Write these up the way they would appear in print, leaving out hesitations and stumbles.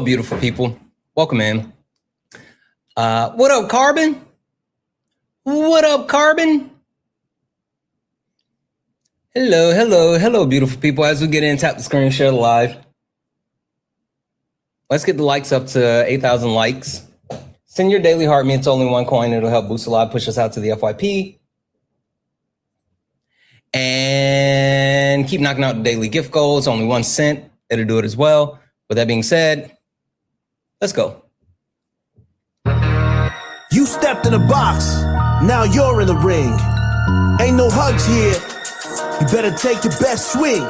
beautiful people. Welcome in. What up, Carbon? What up, Carbon? Hello, beautiful people. As we get in, tap the screen, share the live. Let's get the likes up to 8,000 likes. Send your daily heart me. It's only one coin. It'll help boost the live, push us out to the FYP. And keep knocking out the daily gift goal. It's only 1 cent. It'll do it as well. With that being said, let's go. You stepped in a box. Now you're in the ring. Ain't no hugs here. You better take your best swing.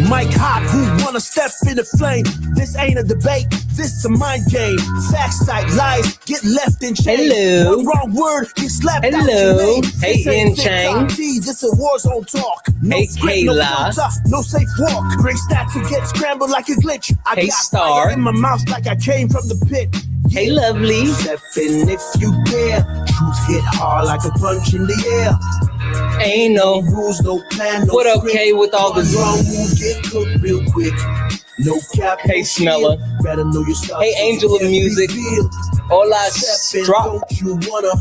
Mike Hot, who wanna step in the flame? This ain't a debate, this a mind game. Facts type lies get left in chains. Hello. One wrong word get slapped out Hello. your name. Hey, in chain. This a war zone talk. No Hey, script, no Kayla. filter, no safe walk. Great stats will get scrambled like a glitch. I Hey, got Star. fire in my mouth like I came from the pit. Hey, lovely. Step in if you dare. Truth hit hard like a punch in the air. Ain't no rules, no plan, no What up, script. Kay, with all this? Wrong move, get cooked real quick. No cap. Hey, no Smeller. shield. Better know your stuff. Hey, Angel of the Music. Hola, Step in, Strop. don't you wanna?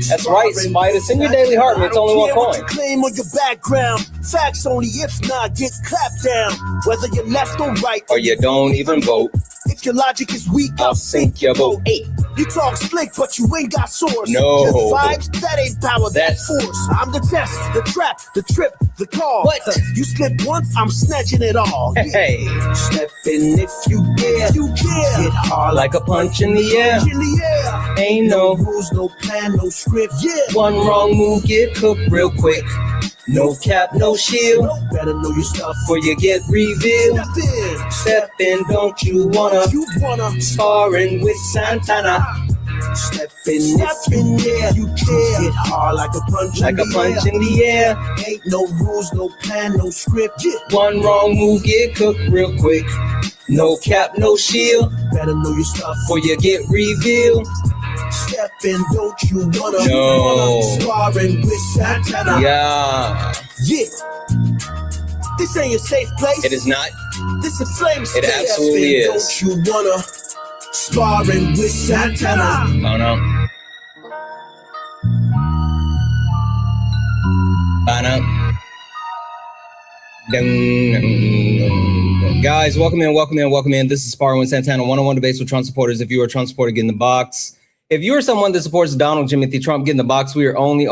That's right, Spider. Send your daily heart, man. It's only one What you coin. claim on your background. Facts only, if not, get clapped down. Whether you're left or right, Or you don't even vote. if your logic is weak, I'll sink your boat. Hey. You talk slick, but you ain't got source. No. Just vibes, that ain't power, that's That's- force. I'm the test, the trap, the trip, the call. What? You slip once, I'm snatching it all. Hey. Step in if you dare. You dare. Hit hard Like a punch in the air. in the air. Ain't no rules, no plan, no script. Yeah. one wrong move, get cooked real quick. No cap, no shield. Better know your stuff Before you get revealed. Step in. Step in, don't you wanna? You wanna. Sparring with Santana. Step in, yeah, you dare. Hit hard like a punch Like a punch in the air. Ain't no rules, no plan, no script. Yeah. One wrong move, get cooked real quick. No cap, no shield. Better know your stuff Before you get revealed. Step in, don't you wanna? No. Sparring with Santana. Yeah. Yeah. This ain't a safe place. It is not. This is flame It absolutely is. Don't you wanna? Sparring with Santana. Oh no. Banana. Guys, welcome in. This is Sparring with Santana, one-on-one debates with Trump supporters. If you are a Trump supporter, get in the box. If you are someone that supports Donald Timothy Trump, get in the box. We are only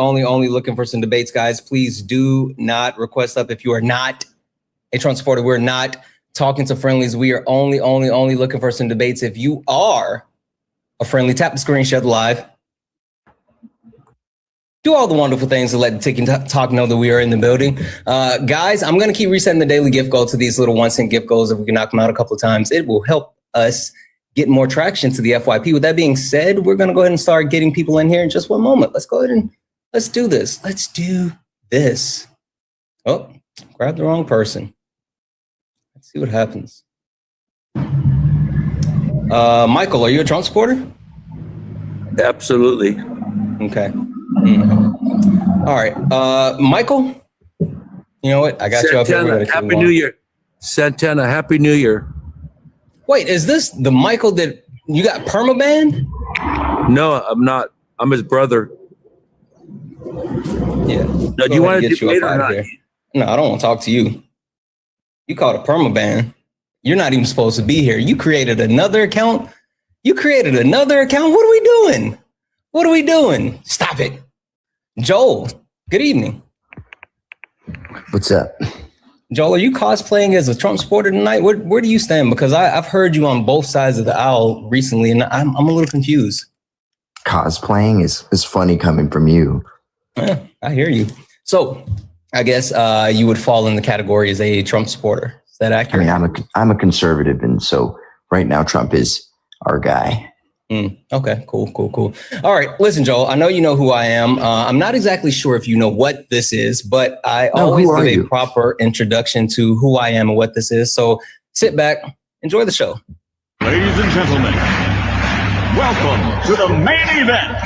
looking for some debates, guys. Please do not request up if you are not a Trump supporter. We're not talking to friendlies. We are only looking for some debates. If you are a friendly, tap the screen, share the live. Do all the wonderful things to let the TikTok know that we are in the building. Guys, I'm going to keep resetting the daily gift goal to these little 1 cent gift goals. If we can knock them out a couple of times, it will help us get more traction to the FYP. With that being said, we're going to go ahead and start getting people in here in just one moment. Let's go ahead and let's do this. Let's do this. Oh, grab the wrong person. Let's see what happens. Michael, are you a Trump supporter? Absolutely. Okay. All right. Michael, you know what? I got you up here. Happy New Year. Santana, Happy New Year. Wait, is this the Michael that you got permabanned? No, I'm not. I'm his brother. Yeah. No, do you want to debate or not? No, I don't want to talk to you. You called a permaban. You're not even supposed to be here. You created another account. What are we doing? Stop it. Joel, good evening. What's up? Joel, are you cosplaying as a Trump supporter tonight? Where do you stand? Because I've heard you on both sides of the aisle recently, and I'm a little confused. Cosplaying is funny coming from you. Yeah, I hear you. So I guess you would fall in the category as a Trump supporter. Is that accurate? I mean, I'm a conservative, and so right now Trump is our guy. Okay, cool. All right, listen, Joel, I know you know who I am. I'm not exactly sure if you know what this is, but I always give a proper introduction to who I am and what this is. So sit back, enjoy the show. Ladies and gentlemen, welcome to the main event.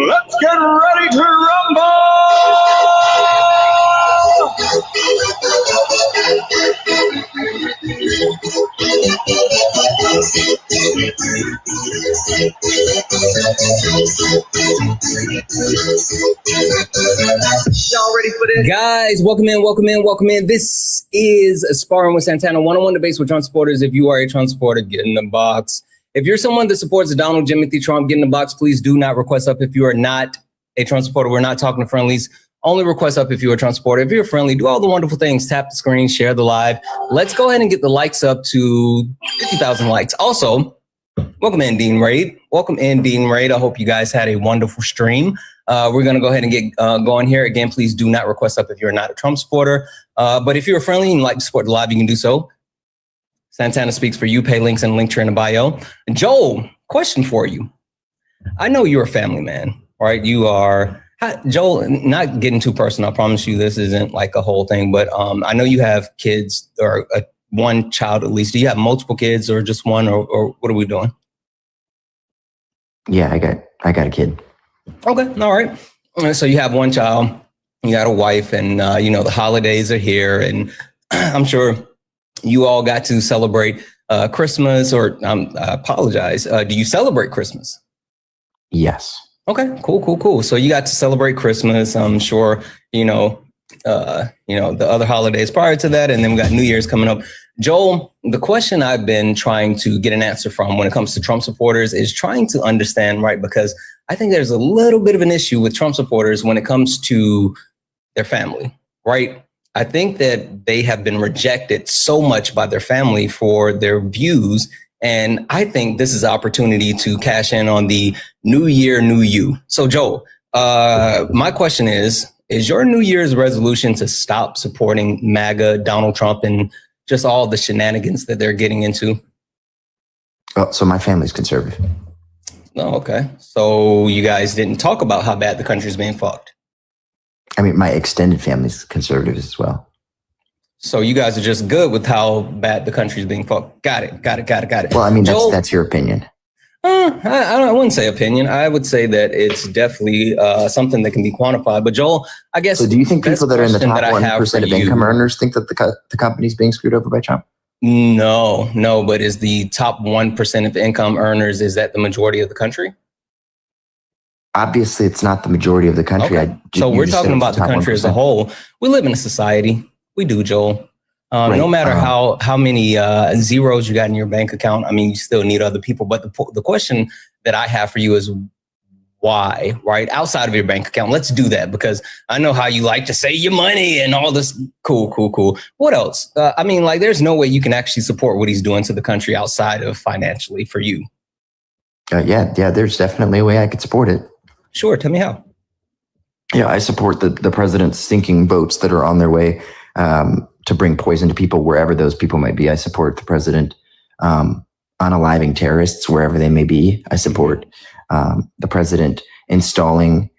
Let's get ready y'all ready for this? Guys, welcome in. This is Sparring with Santana, one-on-one debates with Trump supporters. If you are a Trump supporter, get in the box. If you're someone that supports Donald Jimothy Trump, get in the box. Please do not request up if you are not a Trump supporter. We're not talking to friendlies. Only request up if you're a Trump supporter. If you're friendly, do all the wonderful things. Tap the screen, share the live. Let's go ahead and get the likes up to 50,000 likes. Also, welcome in, Dean Raid. I hope you guys had a wonderful stream. We're going to go ahead and get going here. Again, please do not request up if you're not a Trump supporter. But if you're friendly and like to support the live, you can do so. Santana speaks for you. Pay links and link tree in the bio. Joel, question for you. I know you're a family man, right? You are, Joel, not getting too personal. I promise you this isn't like a whole thing, but I know you have kids or one child at least. Do you have multiple kids or just one or what are we doing? Yeah, I got a kid. Okay, all right. So you have one child, you got a wife, and the holidays are here, and I'm sure you all got to celebrate Christmas. Or I apologize. Do you celebrate Christmas? Yes. Okay, cool. So you got to celebrate Christmas. I'm sure the other holidays prior to that, and then we got New Year's coming up. Joel, the question I've been trying to get an answer from when it comes to Trump supporters is trying to understand, right? Because I think there's a little bit of an issue with Trump supporters when it comes to their family, right? I think that they have been rejected so much by their family for their views. And I think this is an opportunity to cash in on the new year, new you. So Joel, my question is your New Year's resolution to stop supporting MAGA, Donald Trump, and just all the shenanigans that they're getting into? Oh, so my family's conservative. Oh, okay. So you guys didn't talk about how bad the country's being fucked. I mean, my extended family's conservative as well. So you guys are just good with how bad the country's being fucked. Got it. Well, I mean, Joel, that's your opinion. I wouldn't say opinion. I would say that it's definitely something that can be quantified. But Joel, I guess. So do you think people that are in the top 1% of income earners think that the company's being screwed over by Trump? No. But is the top 1% of income earners, is that the majority of the country? Obviously, it's not the majority of the country. Okay. So we're talking about the country 1%. As a whole. We live in a society. We do, Joel. Right. No matter how many zeros you got in your bank account, I mean, you still need other people. But the question that I have for you is why, right? Outside of your bank account, let's do that, because I know how you like to say your money and all this. Cool. What else? I mean, like, there's no way you can actually support what he's doing to the country outside of financially for you. Yeah. There's definitely a way I could support it. Sure. Tell me how. Yeah, I support the president's sinking boats that are on their way to bring poison to people wherever those people might be. I support the president unaliving terrorists wherever they may be. I support the president installing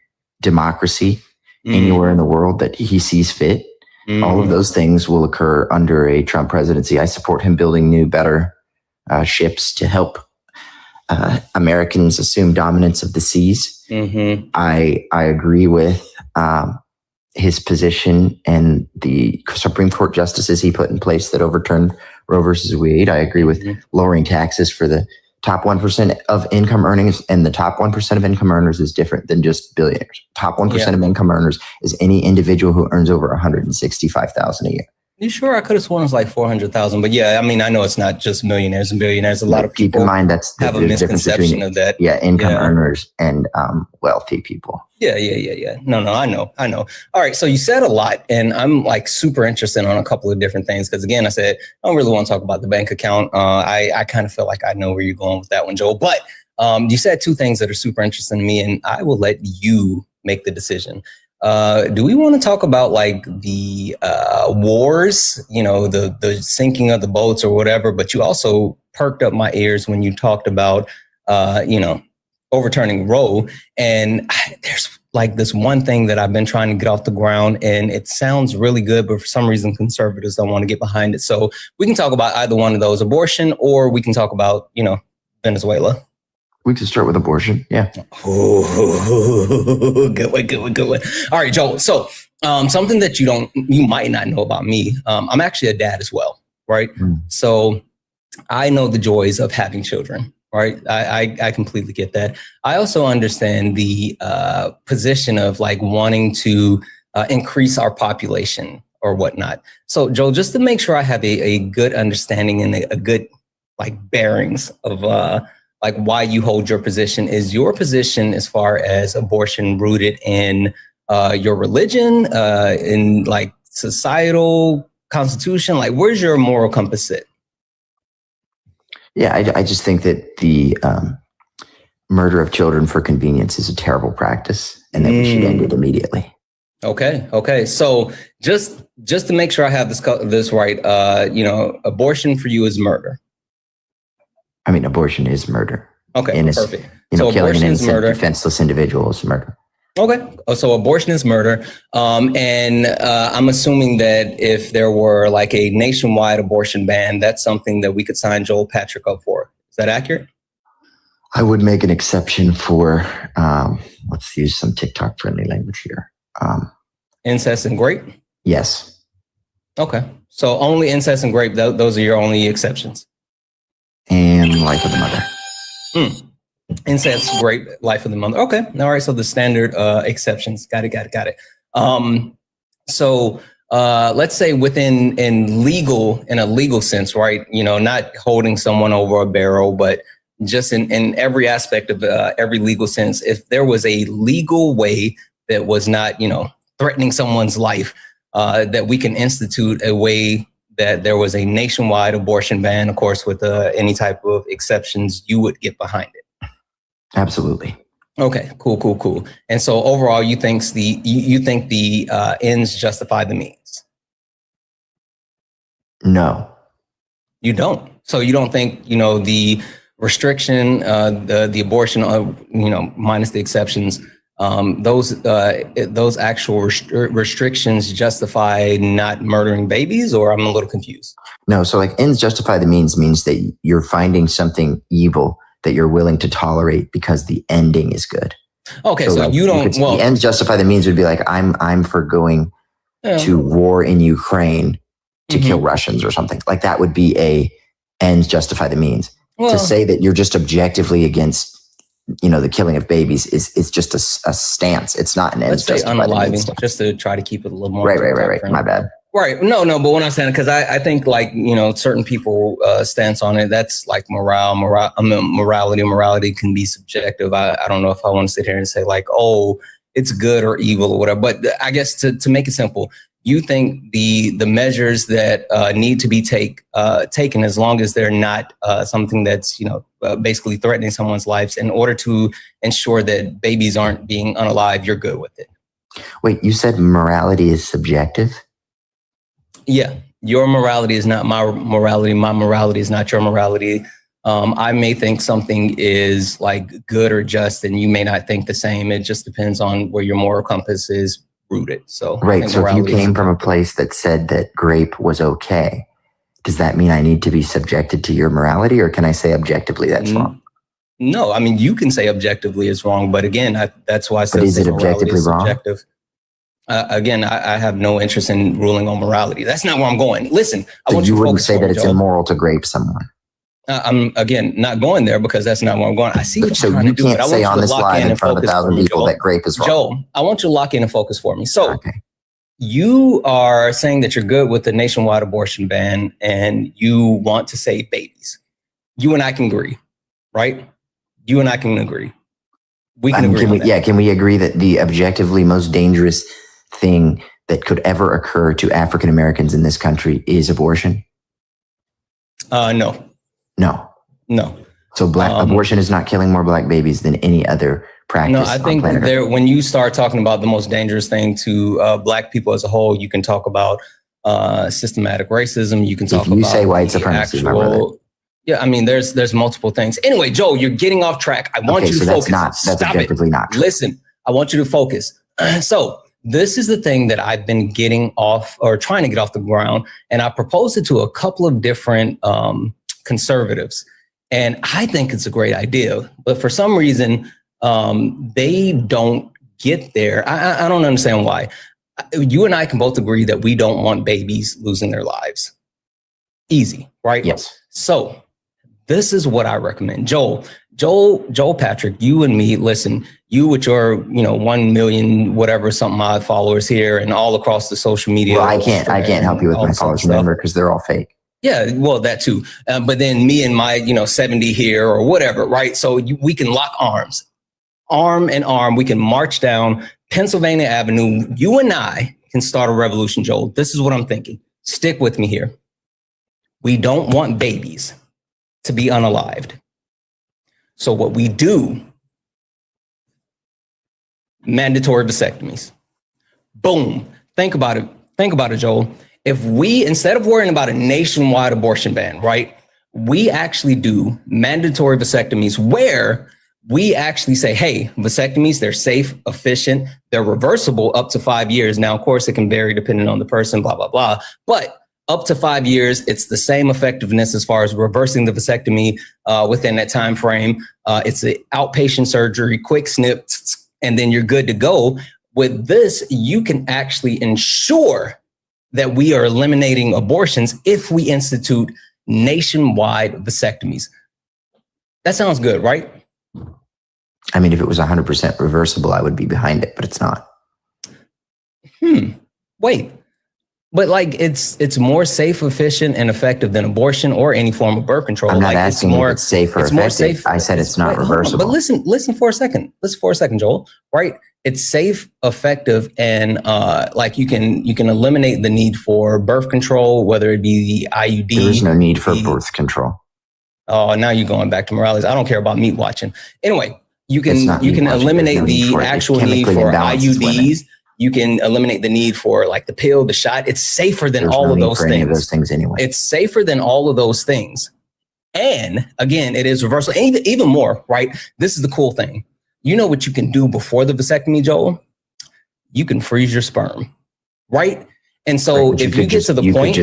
democracy anywhere in the world that he sees fit. All of those things will occur under a Trump presidency. I support him building new, better ships to help Americans assume dominance of the seas. I agree with his position and the Supreme Court justices he put in place that overturned Roe versus Wade. I agree with lowering taxes for the top 1% of income earnings, and the top 1% of income earners is different than just billionaires. Top 1% of income earners is any individual who earns over $165,000 a year. You sure? I could have sworn it was like 400,000, but yeah, I mean, I know it's not just millionaires and billionaires. A lot of people keep in mind that's have a misconception of that. Yeah, income earners and wealthy people. Yeah. No, I know. All right, so you said a lot, and I'm like super interested on a couple of different things because, again, I said I don't really want to talk about the bank account. I kind of feel like I know where you're going with that one, Joel. But you said two things that are super interesting to me, and I will let you make the decision. Do we want to talk about like the wars, the sinking of the boats or whatever? But you also perked up my ears when you talked about, overturning Roe. And there's like this one thing that I've been trying to get off the ground, and it sounds really good, but for some reason conservatives don't want to get behind it. So we can talk about either one of those, abortion, or we can talk about, Venezuela. We can start with abortion. Yeah. Oh, good one. All right, Joel. So something that you might not know about me. I'm actually a dad as well, right? So I know the joys of having children, right? I completely get that. I also understand the position of like wanting to increase our population or whatnot. So Joel, just to make sure I have a good understanding and a good like bearings of like why you hold your position, is your position as far as abortion rooted in your religion, in like societal constitution? Like, where's your moral compass sit? Yeah, I just think that the murder of children for convenience is a terrible practice, and that we should end it immediately. Okay. So just to make sure I have this right, abortion for you is murder. I mean, abortion is murder. Okay, perfect. So killing an innocent, defenseless individual is murder. Okay, so abortion is murder. And I'm assuming that if there were like a nationwide abortion ban, that's something that we could sign Joel Patrick up for. Is that accurate? I would make an exception for, let's use some TikTok friendly language here. Incest and grape? Yes. Okay, so only incest and grape, those are your only exceptions? And life of the mother. Incest, grape, life of the mother. Okay. All right. So the standard exceptions. Got it. So let's say in a legal sense, right? Not holding someone over a barrel, but just in every aspect of every legal sense, if there was a legal way that was not, threatening someone's life, that we can institute a way that there was a nationwide abortion ban, of course, with any type of exceptions, you would get behind it. Absolutely. Okay, cool. And so overall, you think the ends justify the means? No. You don't. So you don't think, the restriction, the abortion, minus the exceptions, those actual restrictions justify not murdering babies, or I'm a little confused? No. So like ends justify the means that you're finding something evil that you're willing to tolerate because the ending is good. Okay, so like you don't. The ends justify the means would be like I'm for going to war in Ukraine to kill Russians or something. Like that would be a ends justify the means. To say that you're just objectively against, the killing of babies is just a stance. It's not an ends justify the means. Just to try to keep it a little more. Right. My bad. Right. No, but what I'm saying, because I think like, certain people stance on it. That's like morality. Morality can be subjective. I don't know if I want to sit here and say like, oh, it's good or evil or whatever. But I guess to make it simple, you think the measures that need to be taken, as long as they're not something that's, basically threatening someone's lives, in order to ensure that babies aren't being unalive, you're good with it. Wait, you said morality is subjective? Yeah, your morality is not my morality. My morality is not your morality. I may think something is like good or just, and you may not think the same. It just depends on where your moral compass is rooted. So right. So if you came from a place that said that grape was okay, does that mean I need to be subjected to your morality, or can I say objectively that's wrong? No, I mean, you can say objectively it's wrong, but again, that's why I said is it objectively wrong? Subjective. Again, I have no interest in ruling on morality. That's not where I'm going. Listen, I want you to wouldn't say that it's immoral to grape someone. I'm again not going there because that's not where I'm going. I see what you're trying to do. So you can't say on this live in front of 1,000 people that grape is wrong. Joe, I want you to lock in and focus for me. So you are saying that you're good with the nationwide abortion ban and you want to save babies. You and I can agree, right? You and I can agree. We can agree on that. Yeah, can we agree that the objectively most dangerous thing that could ever occur to African Americans in this country is abortion? No. So abortion is not killing more black babies than any other practice. No, I think when you start talking about the most dangerous thing to black people as a whole, you can talk about systematic racism. You can talk about say white supremacy, my brother. Yeah, I mean, there's multiple things. Anyway, Joe, you're getting off track. I want you to focus. That's objectively not true. Listen, I want you to focus. So this is the thing that I've been getting off or trying to get off the ground. And I proposed it to a couple of different conservatives. And I think it's a great idea. But for some reason, they don't get there. I don't understand why. You and I can both agree that we don't want babies losing their lives. Easy, right? Yes. So this is what I recommend. Joel, Joel Patrick, you and me, listen, you with your, 1 million, whatever, something odd followers here and all across the social media. Well, I can't help you with my followers, remember, because they're all fake. Yeah, well, that too. But then me and my, 70 here or whatever, right? So we can lock arms, arm in arm. We can march down Pennsylvania Avenue. You and I can start a revolution, Joel. This is what I'm thinking. Stick with me here. We don't want babies to be unalived. So what we do, mandatory vasectomies. Boom. Think about it, Joel. If we, instead of worrying about a nationwide abortion ban, right, we actually do mandatory vasectomies where we actually say, hey, vasectomies, they're safe, efficient, they're reversible up to 5 years. Now, of course, it can vary depending on the person, blah, blah, blah. But up to 5 years, it's the same effectiveness as far as reversing the vasectomy within that time frame. It's an outpatient surgery, quick snip, and then you're good to go. With this, you can actually ensure that we are eliminating abortions if we institute nationwide vasectomies. That sounds good, right? I mean, if it was 100% reversible, I would be behind it, but it's not. Wait. But like it's more safe, efficient, and effective than abortion or any form of birth control. I'm not like asking if it's safe or effective. I said it's not reversible. But listen for a second. Listen for a second, Joel. Right? It's safe, effective, and like you can eliminate the need for birth control, whether it be the IUD. There is no need for birth control. Oh, now you're going back to Morales. I don't care about meat watching. Anyway, you can eliminate the actual need for IUDs. You can eliminate the need for like the pill, the shot. It's safer than all of those things. Any of those things anyway. It's safer than all of those things. And again, it is reversible. And even more, right? This is the cool thing. You know what you can do before the vasectomy, Joel? You can freeze your sperm, right? And so if you get to the point,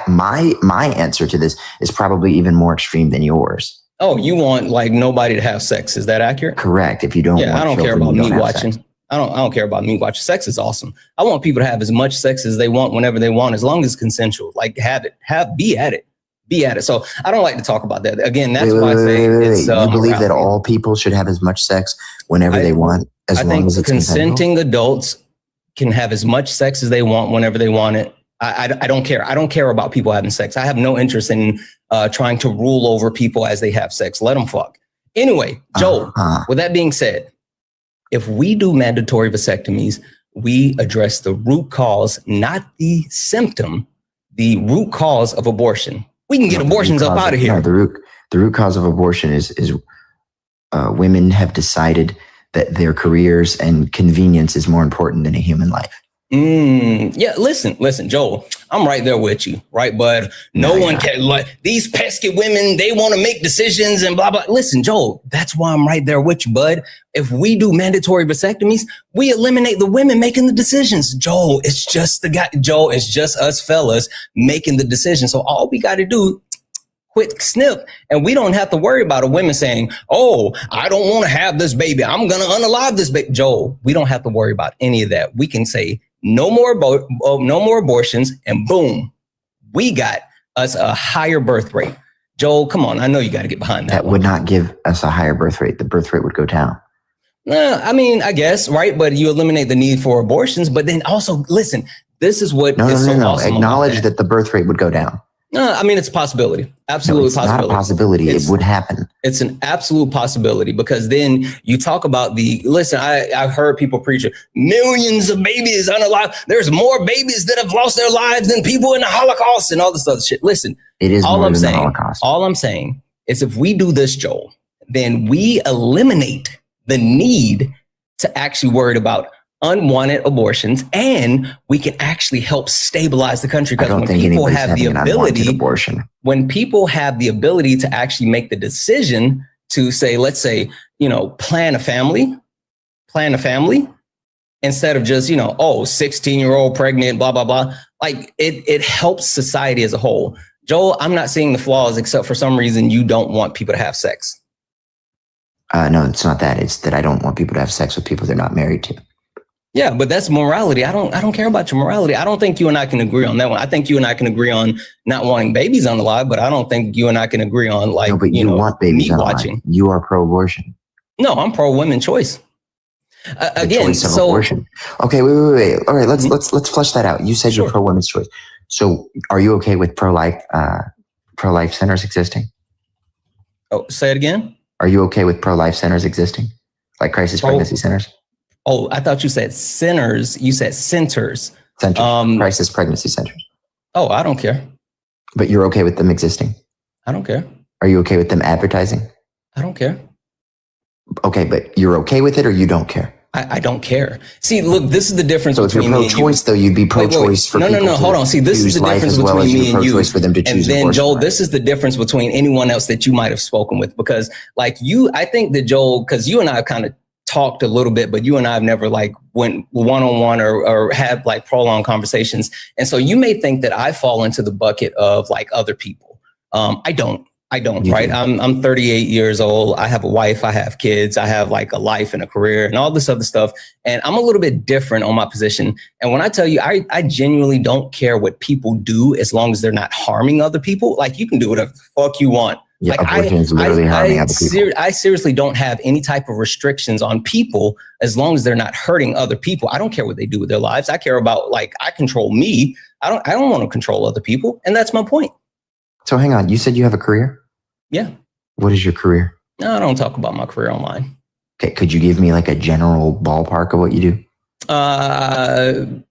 my answer to this is probably even more extreme than yours. Oh, you want like nobody to have sex? Is that accurate? Correct. If you don't, I don't care about meat watching. I don't care about meat watching. Sex is awesome. I want people to have as much sex as they want whenever they want, as long as it's consensual. Like be at it. So I don't like to talk about that. Again, that's why I say it's you believe that all people should have as much sex whenever they want, as long as it's consenting adults can have as much sex as they want whenever they want it. I don't care. I don't care about people having sex. I have no interest in trying to rule over people as they have sex. Let them fuck. Anyway, Joel, with that being said, if we do mandatory vasectomies, we address the root cause, not the symptom, the root cause of abortion. We can get abortions up out of here. No, the root cause of abortion is women have decided that their careers and convenience is more important than a human life. Yeah, listen, Joel, I'm right there with you, right, bud? No one can, like, these pesky women, they want to make decisions and blah, blah. Listen, Joel, that's why I'm right there with you, bud. If we do mandatory vasectomies, we eliminate the women making the decisions. Joel, it's just us fellas making the decision. So all we got to do, quick snip, and we don't have to worry about a woman saying, oh, I don't want to have this baby, I'm going to unalive this baby. Joel, we don't have to worry about any of that. We can say, no more abortions, and boom, we got us a higher birth rate. Joel, come on, I know you got to get behind that. That would not give us a higher birth rate. The birth rate would go down. I mean, I guess, right? But you eliminate the need for abortions. But then also, listen, this is what is so awesome. Acknowledge that the birth rate woge go down. I mean, it's a possibility. Absolute possibility. Not a possibility. It would happen. It's an absolute possibility, because then you talk about I've heard people preach millions of babies unalive. There's more babies that have lost their lives than people in the Holocaust and all this other shit. Listen, it is more than the Holocaust. All I'm saying is if we do this, Joel, then we eliminate the need to actually worry about unwanted abortions, and we can actually help stabilize the country, because when people have the ability to actually make the decision to say, let's say, plan a family instead of just, 16-year-old pregnant, blah, blah, blah. Like it helps society as a whole. Joel, I'm not seeing the flaws, except for some reason you don't want people to have sex. No, it's not that. It's that I don't want people to have sex with people they're not married to. Yeah, but that's morality. I don't care about your morality. I don't think you and I can agree on that one. I think you and I can agree on not wanting babies unalive, but I don't think you and I can agree on like, no, but you want babies unalive. Watching. You are pro-abortion. No, I'm pro-women choice. Again, choice of abortion. Okay, wait. All right, let's flesh that out. You said you're pro-women's choice. So are you okay with pro-life centers existing? Oh, say it again. Are you okay with pro-life centers existing? Like crisis pregnancy centers? Oh, I thought you said centers. You said centers. Centers. Crisis pregnancy centers. Oh, I don't care. But you're okay with them existing? I don't care. Are you okay with them advertising? I don't care. Okay, but you're okay with it or you don't care? I don't care. See, look, this is the difference between me and you. So if you're pro-choice, though, you'd be pro-choice for people. No, hold on. See, this is the difference between me and you. For them to choose and then, abortion, Joel, right? This is the difference between anyone else that you might have spoken with. Because, like, I think that, Joel, because you and I kind of talked a little bit, but you and I have never, like, went one-on-one or had, like, prolonged conversations. And so you may think that I fall into the bucket of, like, other people. I don't. Right? I'm 38 years old. I have a wife. I have kids. I have like a life and a career and all this other stuff. And I'm a little bit different on my position. And when I tell you, I genuinely don't care what people do as long as they're not harming other people. Like, you can do whatever the fuck you want. Yeah, like I seriously don't have any type of restrictions on people as long as they're not hurting other people. I don't care what they do with their lives. I care about, like, I control me. I don't want to control other people. And that's my point. So hang on, you said you have a career? Yeah. What is your career? No, I don't talk about my career online. Okay, could you give me like a general ballpark of what you do? No.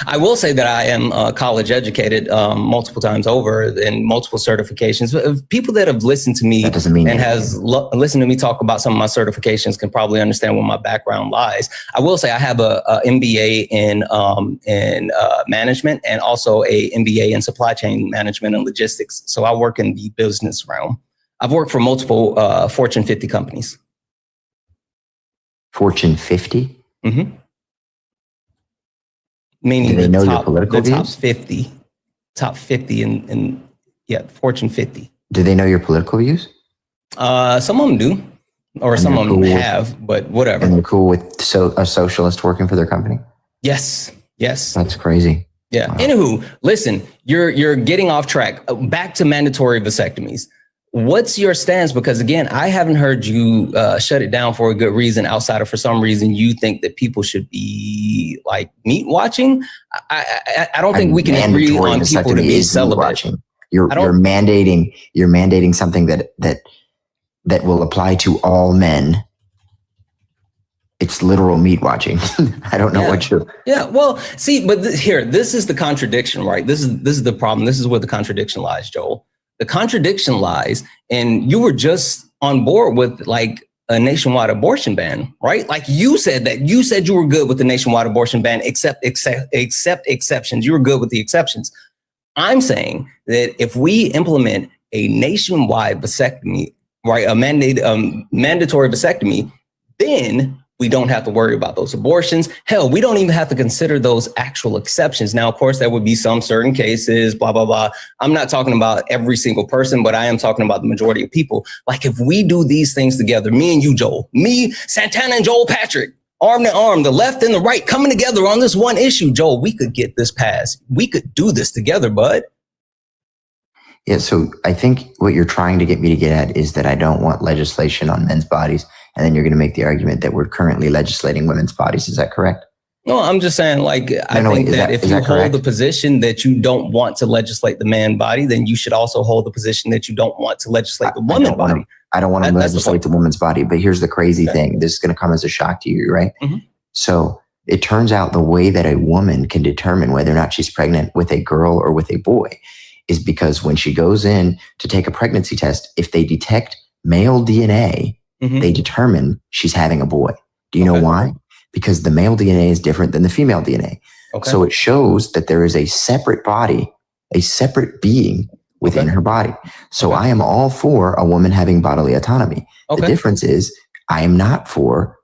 I will say that I am college educated multiple times over and multiple certifications. People that have listened to me listened to me talk about some of my certifications can probably understand where my background lies. I will say I have a MBA in management and also a MBA in supply chain management and logistics. So I work in the business realm. I've worked for multiple Fortune 50 companies. Fortune 50? Mm-hmm. Meaning do they know your political views? Top 50 in Fortune 50. Do they know your political views? Some of them do, or some of them have, but whatever. And they're cool with a socialist working for their company? Yes. That's crazy. Yeah. Wow. Anywho, listen, you're getting off track. Back to mandatory vasectomies. What's your stance? Because again, I haven't heard you shut it down for a good reason outside of for some reason you think that people should be like meat watching. I don't think we can agree on people to be celibate. You're mandating something that will apply to all men. It's literal meat watching. I don't know what you're. Yeah, well, see, but this is the contradiction, right? This is the problem. This is where the contradiction lies, Joel. The contradiction lies, and you were just on board with like a nationwide abortion ban, right? Like you said you were good with the nationwide abortion ban, except exceptions. You were good with the exceptions. I'm saying that if we implement a nationwide vasectomy, right, a mandatory vasectomy, then we don't have to worry about those abortions. Hell, we don't even have to consider those actual exceptions. Now, of course, there would be some certain cases, blah, blah, blah. I'm not talking about every single person, but I am talking about the majority of people. Like if we do these things together, me and you, Joel, me, Santana and Joel Patrick, arm to arm, the left and the right coming together on this one issue, Joel, we could get this passed. We could do this together, bud. Yeah, so I think what you're trying to get me to get at is that I don't want legislation on men's bodies. And then you're going to make the argument that we're currently legislating women's bodies. Is that correct? No, I'm just saying, like, I think that if you hold the position that you don't want to legislate the man body, then you should also hold the position that you don't want to legislate the woman body. I don't want to legislate the woman's body. But here's the crazy thing. This is going to come as a shock to you, right? Mm-hmm. So it turns out the way that a woman can determine whether or not she's pregnant with a girl or with a boy is because when she goes in to take a pregnancy test, if they detect male DNA, they determine she's having a boy. Do you know why? Because the male DNA is different than the female DNA. Okay. So it shows that there is a separate body, a separate being within her body. So I am all for a woman having bodily autonomy. The difference is I am not for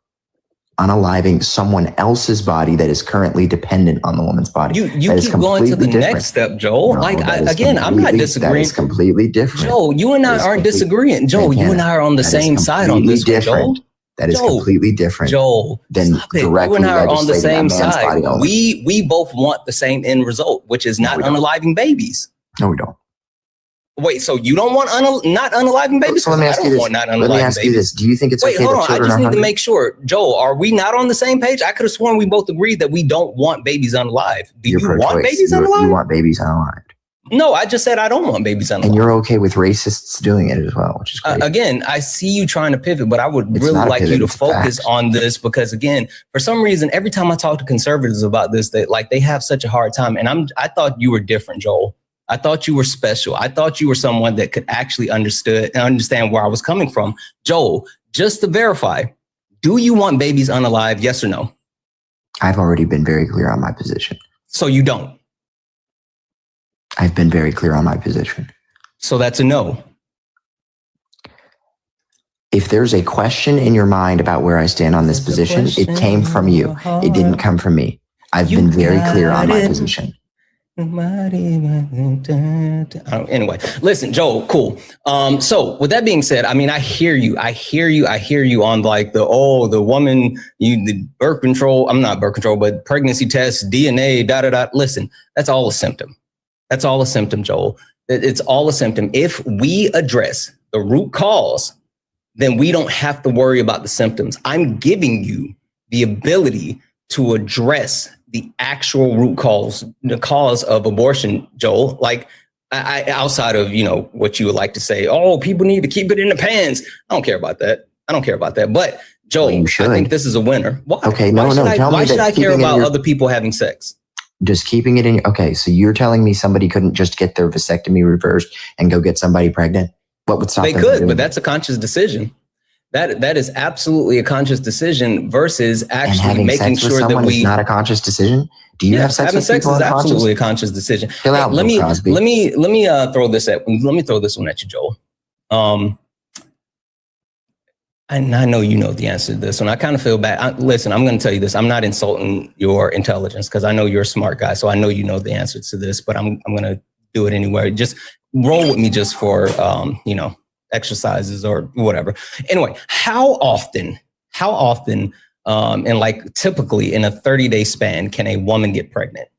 unaliving someone else's body that is currently dependent on the woman's body. You keep going to the next step, Joel. No, I'm not disagreeing. That is completely different. Joel, you and I aren't disagreeing. Joel, you and I are on the same side on this one, Joel. That is completely different. Joel, than directly you and I are on the same side. Body we both want the same end result, which is not unaliving babies. No, we don't. Wait, so you don't want not unaliving babies? So let me ask you this. Let me ask you this. Do you think it's okay hold on. that children I just are need hungry? to make sure. Joel, are we not on the same page? I could have sworn we both agreed that we don't want babies unalive. Do you want babies unalive? You want babies unalived. No, I just said I don't want babies unalive. And you're okay with racists doing it as well, which is great. Again, I see you trying to pivot, but I would really like you to focus on this because, again, for some reason, every time I talk to conservatives about this, they have such a hard time. And I thought you were different, Joel. I thought you were special. I thought you were someone that could actually understand where I was coming from. Joel, just to verify, do you want babies unalive? Yes or no? I've already been very clear on my position. So you don't? I've been very clear on my position. So that's a no. If there's a question in your mind about where I stand on this position, it came from you. It didn't come from me. I've been very clear on my position. Anyway, listen, Joel, cool. So with that being said, I mean, I hear you on like the woman, the birth control, I'm not birth control, but pregnancy tests, DNA, Listen, that's all a symptom. That's all a symptom, Joel. It's all a symptom. If we address the root cause, then we don't have to worry about the symptoms. I'm giving you the ability to address the actual root cause, the cause of abortion, Joel. Like I outside of, what you would like to say, oh, people need to keep it in the pants. I don't care about that. But Joel, I think this is a winner. Why? Okay, why should I care about other people having sex? Just keeping it in. Okay, so you're telling me somebody couldn't just get their vasectomy reversed and go get somebody pregnant? What would stop them? They could, but that's a conscious decision. That is absolutely a conscious decision versus actually making sure that we. Is not a conscious decision. Do you have sex? Having sex is absolutely a conscious decision. Let me throw this one at you, Joel. And I know you know the answer to this one. I kind of feel bad. Listen, I'm going to tell you this. I'm not insulting your intelligence because I know you're a smart guy. So I know you know the answer to this, but I'm going to do it anyway. Just roll with me just for, exercises or whatever. Anyway, how often, and like typically in a 30-day span, can a woman get pregnant?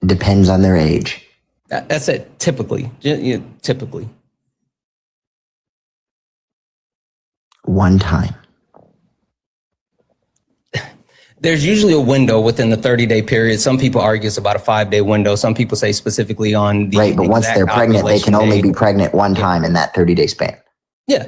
Depends on their age. That's it. Typically. One time. There's usually a window within the 30-day period. Some people argue it's about a 5-day window. Some people say specifically on the right, but once they're pregnant, they can only be pregnant one time in that 30-day span. Yeah.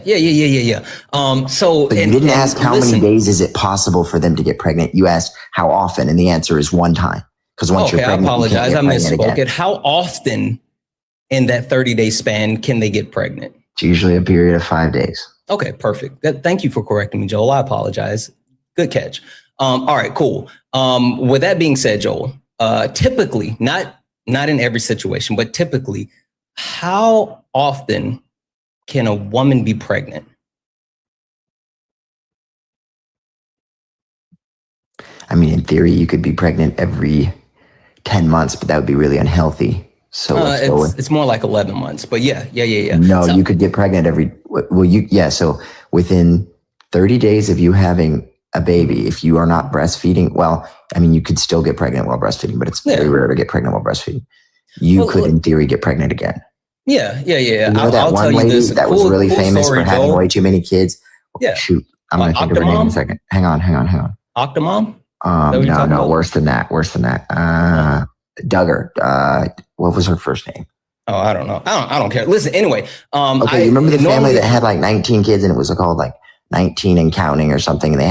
So but you didn't ask how many days is it possible for them to get pregnant. You asked how often, and the answer is one time. Because once you're pregnant, I apologize. I misspoke. Again. How often in that 30-day span can they get pregnant? It's usually a period of 5 days. Okay, perfect. Thank you for correcting me, Joel. I apologize. Good catch. All right, cool. With that being said, Joel, typically, not in every situation, but typically, how often can a woman be pregnant? I mean, in theory, you could be pregnant every 10 months, but that would be really unhealthy. So it's more like 11 months, but yeah. No, you could get pregnant so within 30 days of you having a baby, if you are not breastfeeding, well, I mean, you could still get pregnant while breastfeeding, but it's very rare to get pregnant while breastfeeding. You could, in theory, get pregnant again. Yeah. You know that one lady that was really famous for having way too many kids? Yeah. Shoot, I'm going to think of her name in a second. Hang on. Octomom? No, worse than that. Duggar. What was her first name? Oh, I don't know. I don't care. Listen, anyway. You remember the family that had like 19 kids and it was called like 19 and counting or something? And they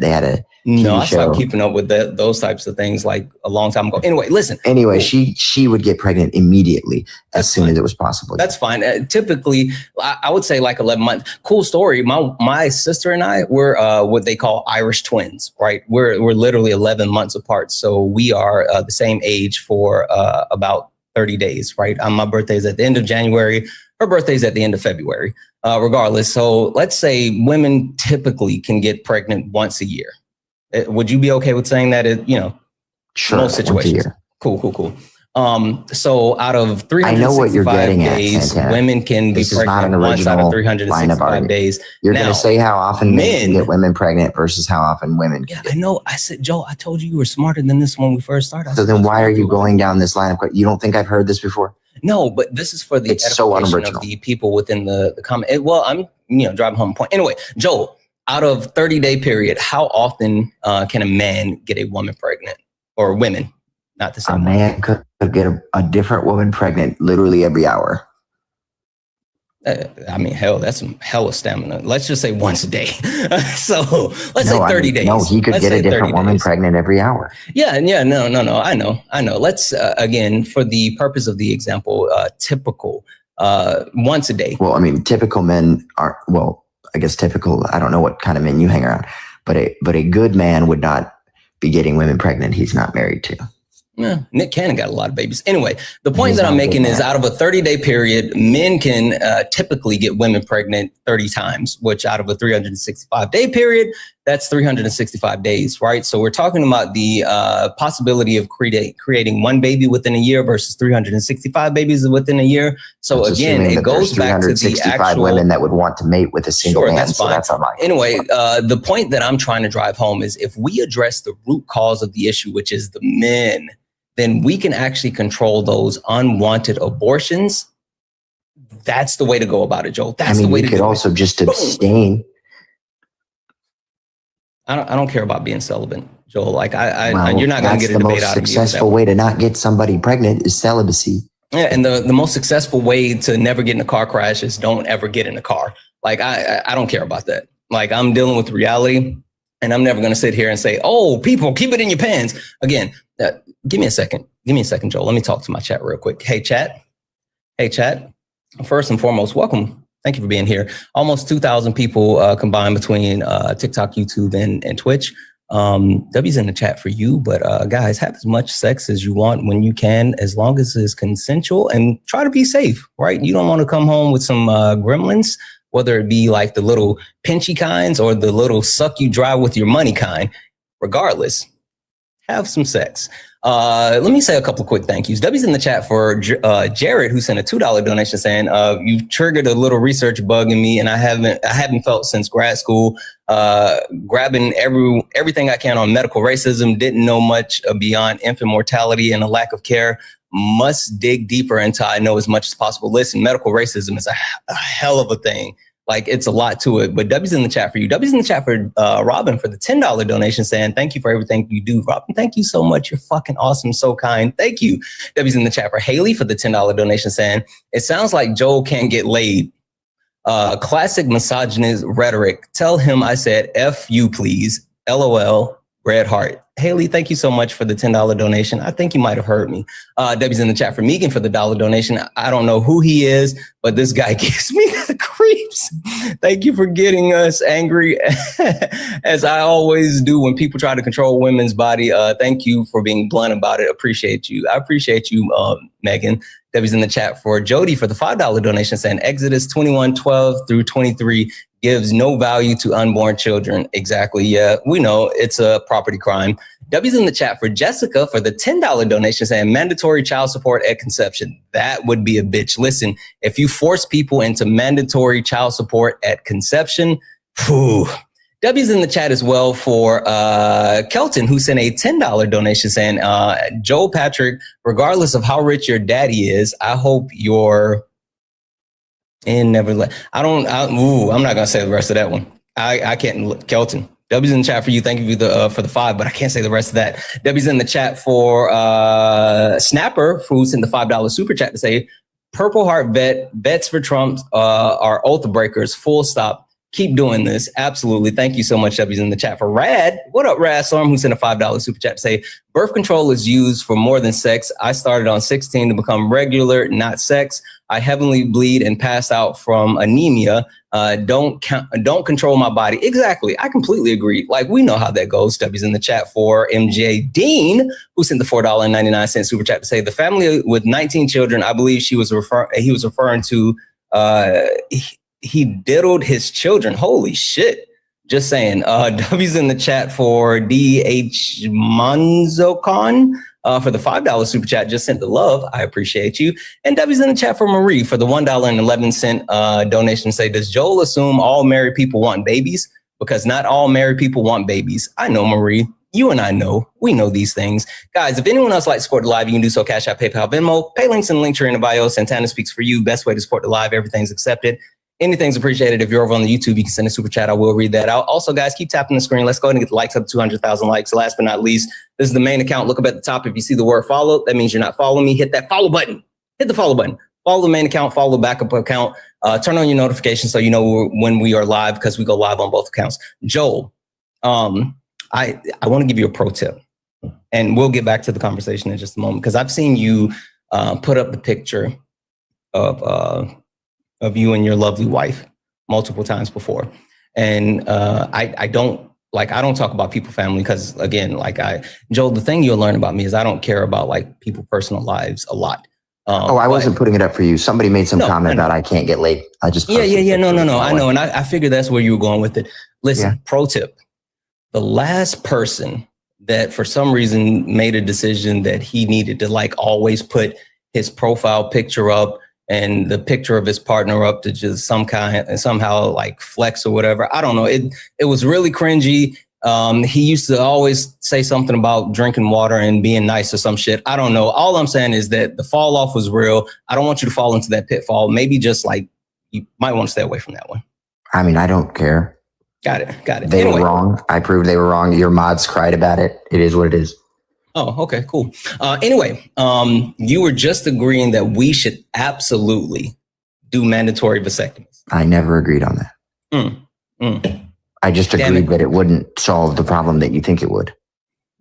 had a no, I stopped keeping up with those types of things like a long time ago. Anyway, listen. Anyway, she would get pregnant immediately as soon as it was possible. That's fine. Typically, I would say like 11 months. Cool story. My sister and I were what they call Irish twins, right? We're literally 11 months apart. So we are the same age for about 30 days, right? My birthday's at the end of January. Her birthday's at the end of February, regardless. So let's say women typically can get pregnant once a year. Would you be okay with saying that? Sure. Most situations. Cool. So out of I know what you're 365 getting days, at, women can be this is not an pregnant once out original of 365 days. You're Now, going to say how often men can men get women pregnant versus how often women can yeah, get. I know. I said, Joe, I told you were smarter than this when we first started. So then why are you going down this line of questions? You don't think I've heard this before? No, but this is for the It's so edification unoriginal. of the people within the comment. Well, I'm driving home a point. Anyway, Joe, out of 30-day period, how often can a man get a woman pregnant, or women? Not the same. A man could get a different woman pregnant literally every hour. I mean, hell, that's some hella stamina. Let's just say once a day. So let's say 30 days. No, he could get a different woman pregnant every hour. Yeah. No. I know. Let's, again, for the purpose of the example, typical, once a day. Well, I mean, typical men are, well, I guess typical, I don't know what kind of men you hang around, but a good man would not be getting women pregnant he's not married to. Yeah, Nick Cannon got a lot of babies. Anyway, the point that I'm making is out of a 30-day period, men can typically get women pregnant 30 times, which out of a 365-day period, that's 365 days, right? So we're talking about the possibility of creating one baby within a year versus 365 babies within a year. So again, it goes back to the actual women that would want to mate with a single man. That's fine. That's unlikely. Anyway, the point that I'm trying to drive home is if we address the root cause of the issue, which is the men, then we can actually control those unwanted abortions. That's the way to go about it, Joel. That's the way to do it. You could also just abstain. I don't care about being celibate, Joel. Like you're not going to get a debate out of me. The most successful way to not get somebody pregnant is celibacy. Yeah, and the most successful way to never get in a car crash is don't ever get in a car. Like I don't care about that. Like I'm dealing with reality. And I'm never going to sit here and say, oh, people, keep it in your pants. Again, give me a second. Joel. Let me talk to my chat real quick. Hey, chat. First and foremost, welcome. Thank you for being here. Almost 2,000 people combined between TikTok, YouTube, and Twitch. W's in the chat for you. But guys, have as much sex as you want when you can, as long as it's consensual, and try to be safe, right? You don't want to come home with some gremlins, whether it be like the little pinchy kinds or the little suck you dry with your money kind. Regardless, have some sex. Let me say a couple of quick thank yous. W's in the chat for Jared, who sent a $2 donation saying, you've triggered a little research bug in me, and I haven't felt since grad school, grabbing everything I can on medical racism, didn't know much beyond infant mortality and a lack of care. Must dig deeper until I know as much as possible. Listen, medical racism is a hell of a thing. Like, it's a lot to it. But W's in the chat for you. W's in the chat for Robin for the $10 donation saying, thank you for everything you do. Robin, thank you so much. You're fucking awesome. So kind. Thank you. W's in the chat for Haley for the $10 donation saying, it sounds like Joel can't get laid. Classic misogynist rhetoric. Tell him I said F you, please. LOL. Red heart. Haley, thank you so much for the $10 donation. I think you might have heard me. Debbie's in the chat for Megan for the $1 donation. I don't know who he is, but this guy gives me the creeps. Thank you for getting us angry, as I always do when people try to control women's body. Thank you for being blunt about it. Appreciate you. I appreciate you, Megan. Debbie's in the chat for Jody for the $5 donation saying Exodus 21:12 through 23 gives no value to unborn children. Exactly. Yeah, we know it's a property crime. W's in the chat for Jessica for the $10 donation saying mandatory child support at conception. That would be a bitch. Listen, if you force people into mandatory child support at conception, whew. W's in the chat as well for Kelton, who sent a $10 donation saying, Joel Patrick, regardless of how rich your daddy is, I hope you're in Neverland. I'm not gonna say the rest of that one. I can't. Kelton, W's in the chat for you. Thank you for the $5, but I can't say the rest of that. W's in the chat for Snapper, who's in the $5 super chat to say, Purple Heart vets for Trump are oath breakers. Full stop. Keep doing this. Absolutely. Thank you so much, W's in the chat for Rad. What up, Rad Storm, who sent a $5 super chat to say, birth control is used for more than sex. I started on 16 to become regular, not sex. I heavily bleed and pass out from anemia. Don't control my body. Exactly. I completely agree. Like, we know how that goes. W's in the chat for MJ Dean, who sent the $4.99 super chat to say, the family with 19 children, I believe he was referring to, he diddled his children. Holy shit. Just saying. W's in the chat for DH Manzocon for the $5 super chat. Just sent the love. I appreciate you. And W's in the chat for Marie for the $1.11 donation. Say, does Joel assume all married people want babies? Because not all married people want babies. I know, Marie. You and I know. We know these things. Guys, if anyone else likes to support the live, you can do so. Cash App, PayPal, Venmo. Pay links in the link tree in the bio. Santana speaks for you. Best way to support the live. Everything's accepted. Anything's appreciated. If you're over on the YouTube, you can send a super chat. I will read that out. Also, guys, keep tapping the screen. Let's go ahead and get the likes up to 200,000 likes. Last but not least, this is the main account. Look up at the top. If you see the word follow, that means you're not following me. Hit that follow button. Hit the follow button. Follow the main account. Follow the backup account. Turn on your notifications so you know when we are live, because we go live on both accounts. Joel, I want to give you a pro tip, and we'll get back to the conversation in just a moment, because I've seen you put up the picture of you and your lovely wife multiple times before. And I don't talk about people family, because again, Joel, the thing you'll learn about me is I don't care about like people personal lives a lot. I wasn't putting it up for you. Somebody made some comment about I can't get laid. I just No. I know, and I figured that's where you were going with it. Listen, Pro tip: the last person that for some reason made a decision that he needed to like always put his profile picture up and the picture of his partner up to just somehow like flex or whatever. I don't know. It was really cringy. He used to always say something about drinking water and being nice or some shit. I don't know. All I'm saying is that the fall off was real. I don't want you to fall into that pitfall. Maybe just like, you might want to stay away from that one. I mean, I don't care. Got it. They were wrong. I proved they were wrong. Your mods cried about it. It is what it is. Oh, okay, cool. Anyway, you were just agreeing that we should absolutely do mandatory vasectomies. I never agreed on that. I just agreed that it wouldn't solve the problem that you think it would.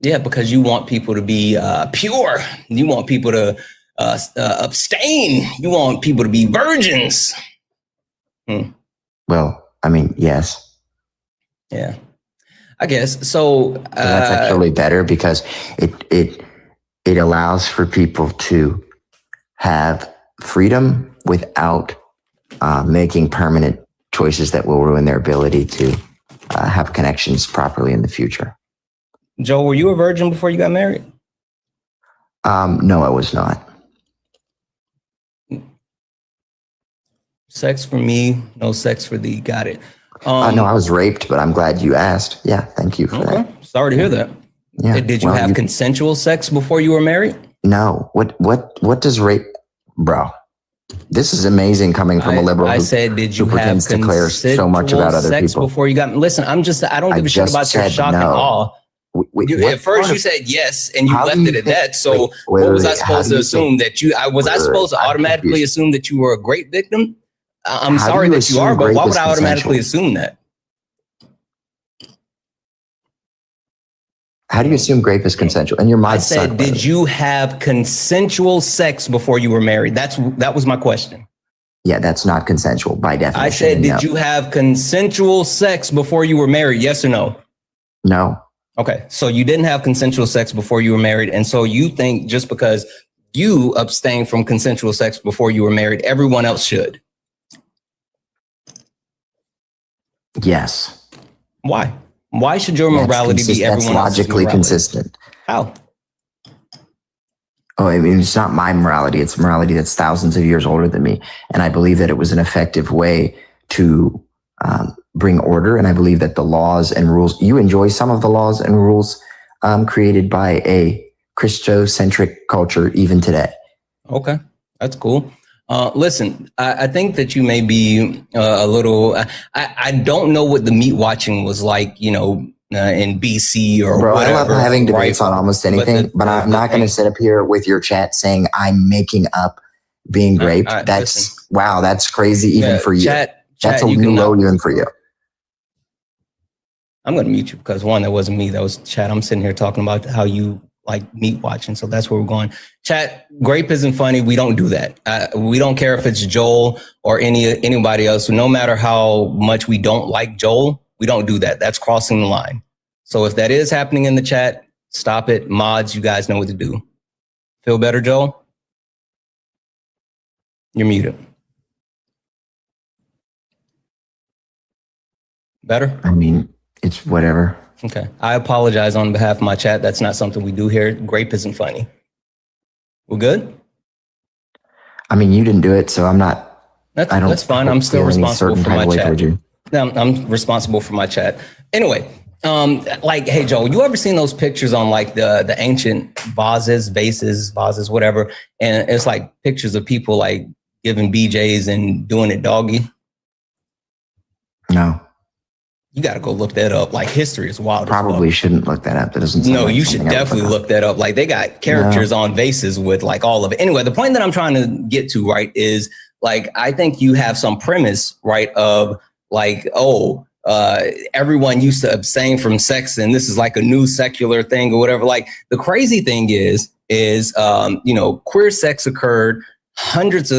Yeah, because you want people to be pure. You want people to abstain. You want people to be virgins. Well, I mean, yes. Yeah, I guess so. That's actually better, because it allows for people to have freedom without making permanent choices that will ruin their ability to have connections properly in the future. Joe, were you a virgin before you got married? No, I was not. Sex for me, no sex for thee. Got it. No, I was raped, but I'm glad you asked. Yeah, thank you for that. Sorry to hear that. Yeah. Did you have consensual sex before you were married? No. What does rape, bro? This is amazing coming from a liberal. I said, did you have consensual so much about other sex people before you got? Listen, I don't give a shit about your shock and awe. At first you said yes, and you left it at that. So what was I supposed to assume that you? Was I supposed to automatically assume that you were a great victim? I'm sorry that you are, but why would I automatically assume that? How do you assume rape is consensual? And your mind said, did you have consensual sex before you were married? That was my question. Yeah, that's not consensual by definition. I said, did you have consensual sex before you were married? Yes or no? No. Okay, so you didn't have consensual sex before you were married, and so you think just because you abstained from consensual sex before you were married, everyone else should? Yes. Why? Why should your morality be everyone else's logically consistent? How? Oh, I mean, it's not my morality. It's morality that's thousands of years older than me. And I believe that it was an effective way to bring order. And I believe that the laws and rules, you enjoy some of the laws and rules created by a Christocentric culture even today. Okay, that's cool. Listen, I think that you may be a little, I don't know what the meat watching was like, in BC or whatever. I love having debates on almost anything, but I'm not going to sit up here with your chat saying I'm making up being raped. That's crazy even for you. That's a new low even for you. I'm going to mute you because one, that wasn't me. That was chat. I'm sitting here talking about how you like meat watching. So that's where we're going. Chat, grape isn't funny. We don't do that. We don't care if it's Joel or anybody else. No matter how much we don't like Joel, we don't do that. That's crossing the line. So if that is happening in the chat, stop it. Mods, you guys know what to do. Feel better, Joel? You're muted. Better? I mean, It's whatever. Okay. I apologize on behalf of my chat. That's not something we do here. Grape isn't funny. We're good? I mean, you didn't do it, so I'm not. That's fine. I'm still responsible for my chat. I'm responsible for my chat. Anyway, like, hey, Joe, you ever seen those pictures on like the ancient vases, whatever? And it's like pictures of people like giving BJs and doing it doggy. No. You got to go look that up. Like, history is wild. Probably shouldn't look that up. That doesn't. No, you should definitely look that up. Like, they got characters on vases with like all of it. Anyway, the point that I'm trying to get to, right, is like, I think you have some premise, right, of like, everyone used to abstain from sex and this is like a new secular thing or whatever. Like, the crazy thing is queer sex occurred thousands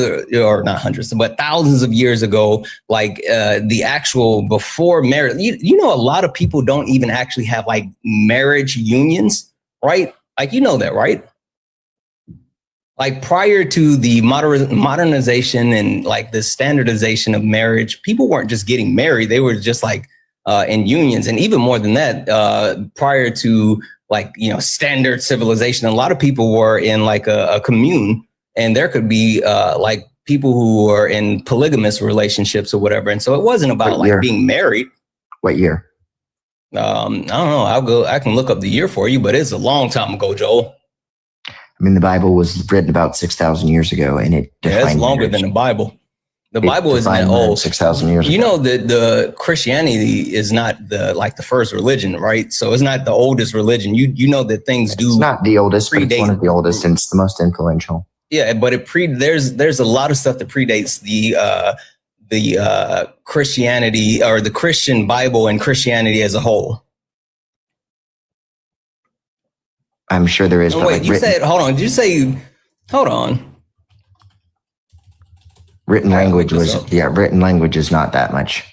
of years ago. Like, the actual before marriage, a lot of people don't even actually have like marriage unions, right? Like, that, right? Like, prior to the modernization and like the standardization of marriage, people weren't just getting married. They were just like in unions. And even more than that, prior to like, standard civilization, a lot of people were in like a commune, and there could be like people who are in polygamous relationships or whatever. And so it wasn't about like being married. What year? I don't know. I can look up the year for you, but it's a long time ago, Joel. I mean, the Bible was written about 6,000 years ago, and it's longer than the Bible. The Bible isn't that old. 6,000 years ago. That the Christianity is not the first religion, right? So it's not the oldest religion. You know that things do. It's not the oldest, but it's one of the oldest, and it's the most influential. Yeah, but there's a lot of stuff that predates the Christianity or the Christian Bible and Christianity as a whole. I'm sure there is. Oh, wait, you said, hold on. Did you say, hold on. Written language written language is not that much.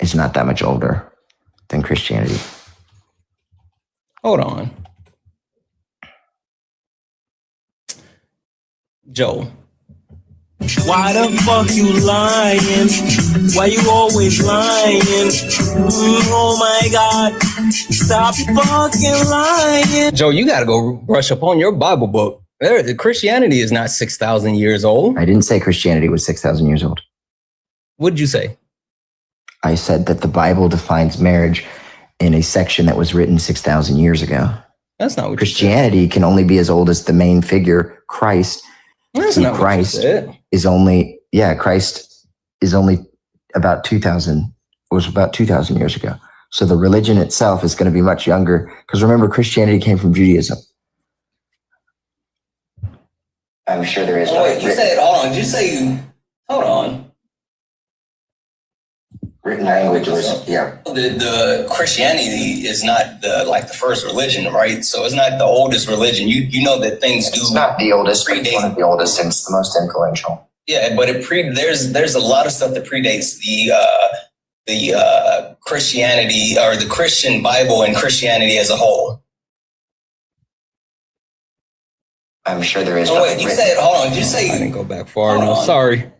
It's not that much older than Christianity. Hold on. Joel. Why the fuck you lying? Why you always lying? Oh my God. Stop fucking lying. Joe, you got to go brush up on your Bible book. Christianity is not 6,000 years old. I didn't say Christianity was 6,000 years old. What did you say? I said that the Bible defines marriage in a section that was written 6,000 years ago. That's not what Christianity can only be as old as the main figure, Christ. That's not Christ what you said. Christ is only about 2,000 years ago. So the religion itself is going to be much younger, because remember, Christianity came from Judaism. I'm sure there is. Oh, wait, you said, hold on. Did you say, hold on. Written language The Christianity is not the first religion, right? So it's not the oldest religion. You know that things do. It's not the oldest, but it's one of the oldest, and it's the most influential. Yeah, but there's a lot of stuff that predates the Christianity or the Christian Bible and Christianity as a whole. I'm sure there is. Oh, wait, you said, hold on. Did you say? I didn't go back far enough. Sorry.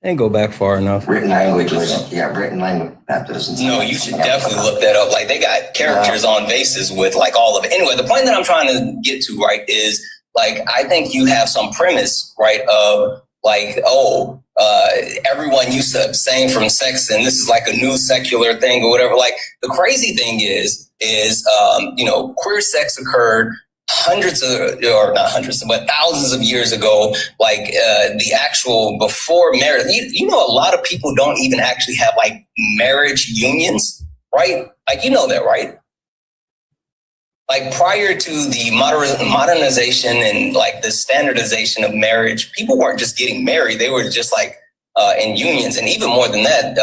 I didn't go back far enough. Written language written language. That doesn't. No, you should definitely look that up. Like, they got characters on vases with like all of it. Anyway, the point that I'm trying to get to, right, is like, I think you have some premise, right, of like, everyone used to abstain from sex and this is like a new secular thing or whatever. Like, the crazy thing is queer sex occurred thousands of years ago. Like, the actual before marriage, a lot of people don't even actually have like marriage unions, right? Like, that, right? Like, prior to the modernization and like the standardization of marriage, people weren't just getting married. They were just like in unions. And even more than that,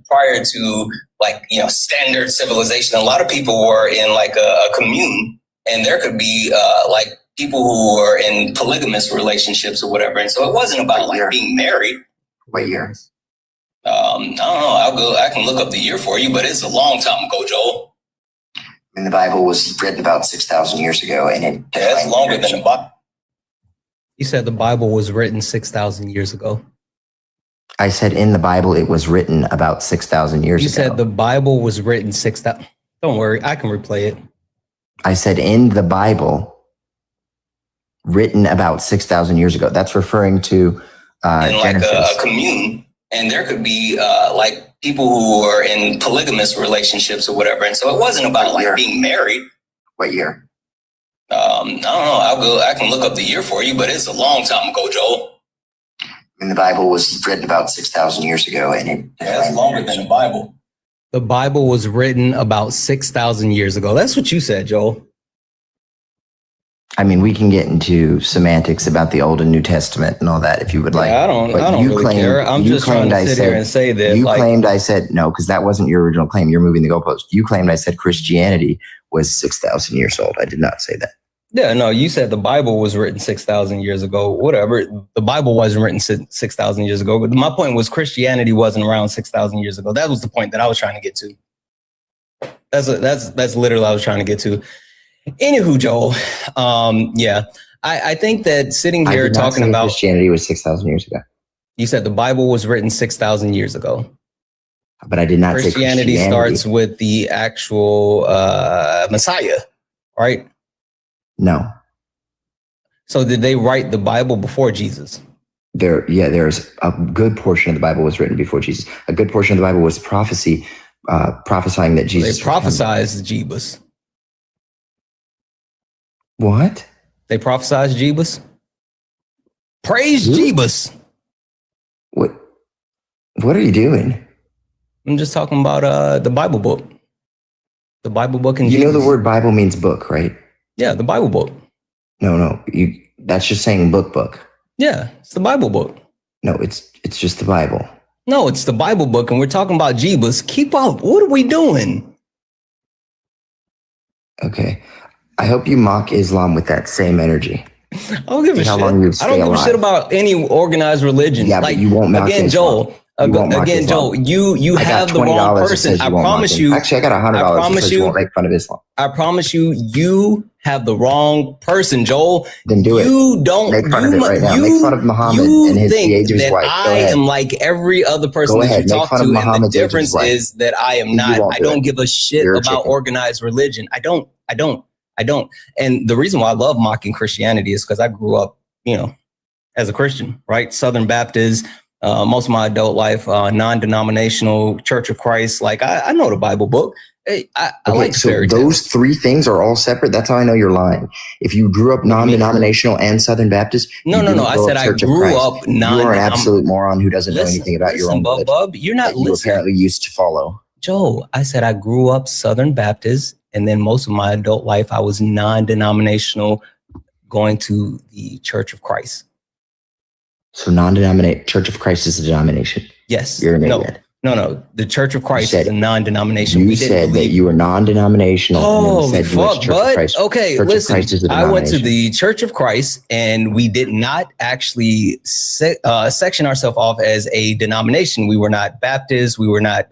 prior to like, standard civilization, a lot of people were in like a commune, and there could be like people who are in polygamous relationships or whatever. And so it wasn't about like being married. What year? I don't know. I can look up the year for you, but it's a long time ago, Joel. And the Bible was written about 6,000 years ago, and it's longer than the Bible. You said the Bible was written 6,000 years ago. I said in the Bible it was written about 6,000 years ago. You said the Bible was written 6,000. Don't worry, I can replay it. I said in the Bible written about 6,000 years ago. That's referring to in like Genesis. a commune, and there could be like people who are in polygamous relationships or whatever. And so it wasn't about like being married. What year? I don't know. I can look up the year for you, but it's a long time ago, Joel. And the Bible was written about 6,000 years ago, and it's longer than the Bible. The Bible was written about 6,000 years ago. That's what you said, Joel. I mean, we can get into semantics about the Old and New Testament and all that if you would like. I don't really care. I'm just trying to sit here and say that. You claimed I said, no, because that wasn't your original claim. You're moving the goalpost. You claimed I said Christianity was 6,000 years old. I did not say that. Yeah, no, you said the Bible was written 6,000 years ago. Whatever. The Bible wasn't written 6,000 years ago. But my point was Christianity wasn't around 6,000 years ago. That was the point that I was trying to get to. That's literally what I was trying to get to. Anywho, Joel, yeah, I think that sitting here talking about Christianity was 6,000 years ago. You said the Bible was written 6,000 years ago. But I did not say Christianity starts with the actual Messiah, right? No. So did they write the Bible before Jesus? There's a good portion of the Bible was written before Jesus. A good portion of the Bible was prophecy, prophesying that Jesus. They prophesized Jeebus. What? They prophesied Jeebus? Praise Jeebus. What are you doing? I'm just talking about the Bible book. The Bible book and You know the word Bible means book, right? Yeah, the Bible book. No. That's just saying book. Yeah, it's the Bible book. No, it's just the Bible. No, it's the Bible book, and we're talking about Jeebus. Keep up. What are we doing? Okay. I hope you mock Islam with that same energy. I don't give a shit. I don't give a shit about any organized religion. Yeah, like, but you won't mock again, Islam. Joel. Again, Joel, you have the wrong person. I promise you. Actually, I got $100. I promise you won't make fun of Islam. I promise you, you have the wrong person, Joel. Then do it. You don't make fun of it right now. Make fun of Muhammad and the age of his wife. I am like every other person that you talk to, and the difference is that I am not. I don't give a shit about organized religion. I don't. And the reason why I love mocking Christianity is because I grew up, as a Christian, right? Southern Baptist. Most of my adult life, non-denominational Church of Christ. Like I know the Bible book. I like fairy tales. Those three things are all separate. That's how I know you're lying. If you grew up non-denominational and Southern Baptist, no. I said I grew up non. You are an absolute moron who doesn't know anything about your own religion. Bub, you're not listening. You apparently used to follow. Joe, I said I grew up Southern Baptist, and then most of my adult life I was non-denominational, going to the Church of Christ. So non-denominational Church of Christ is a denomination. Yes. You're an idiot. No. The Church of Christ is a non-denomination. You said that you were non-denominational. Holy fuck, bud. Okay, listen. I went to the Church of Christ, and we did not actually section ourselves off as a denomination. We were not Baptist. We were not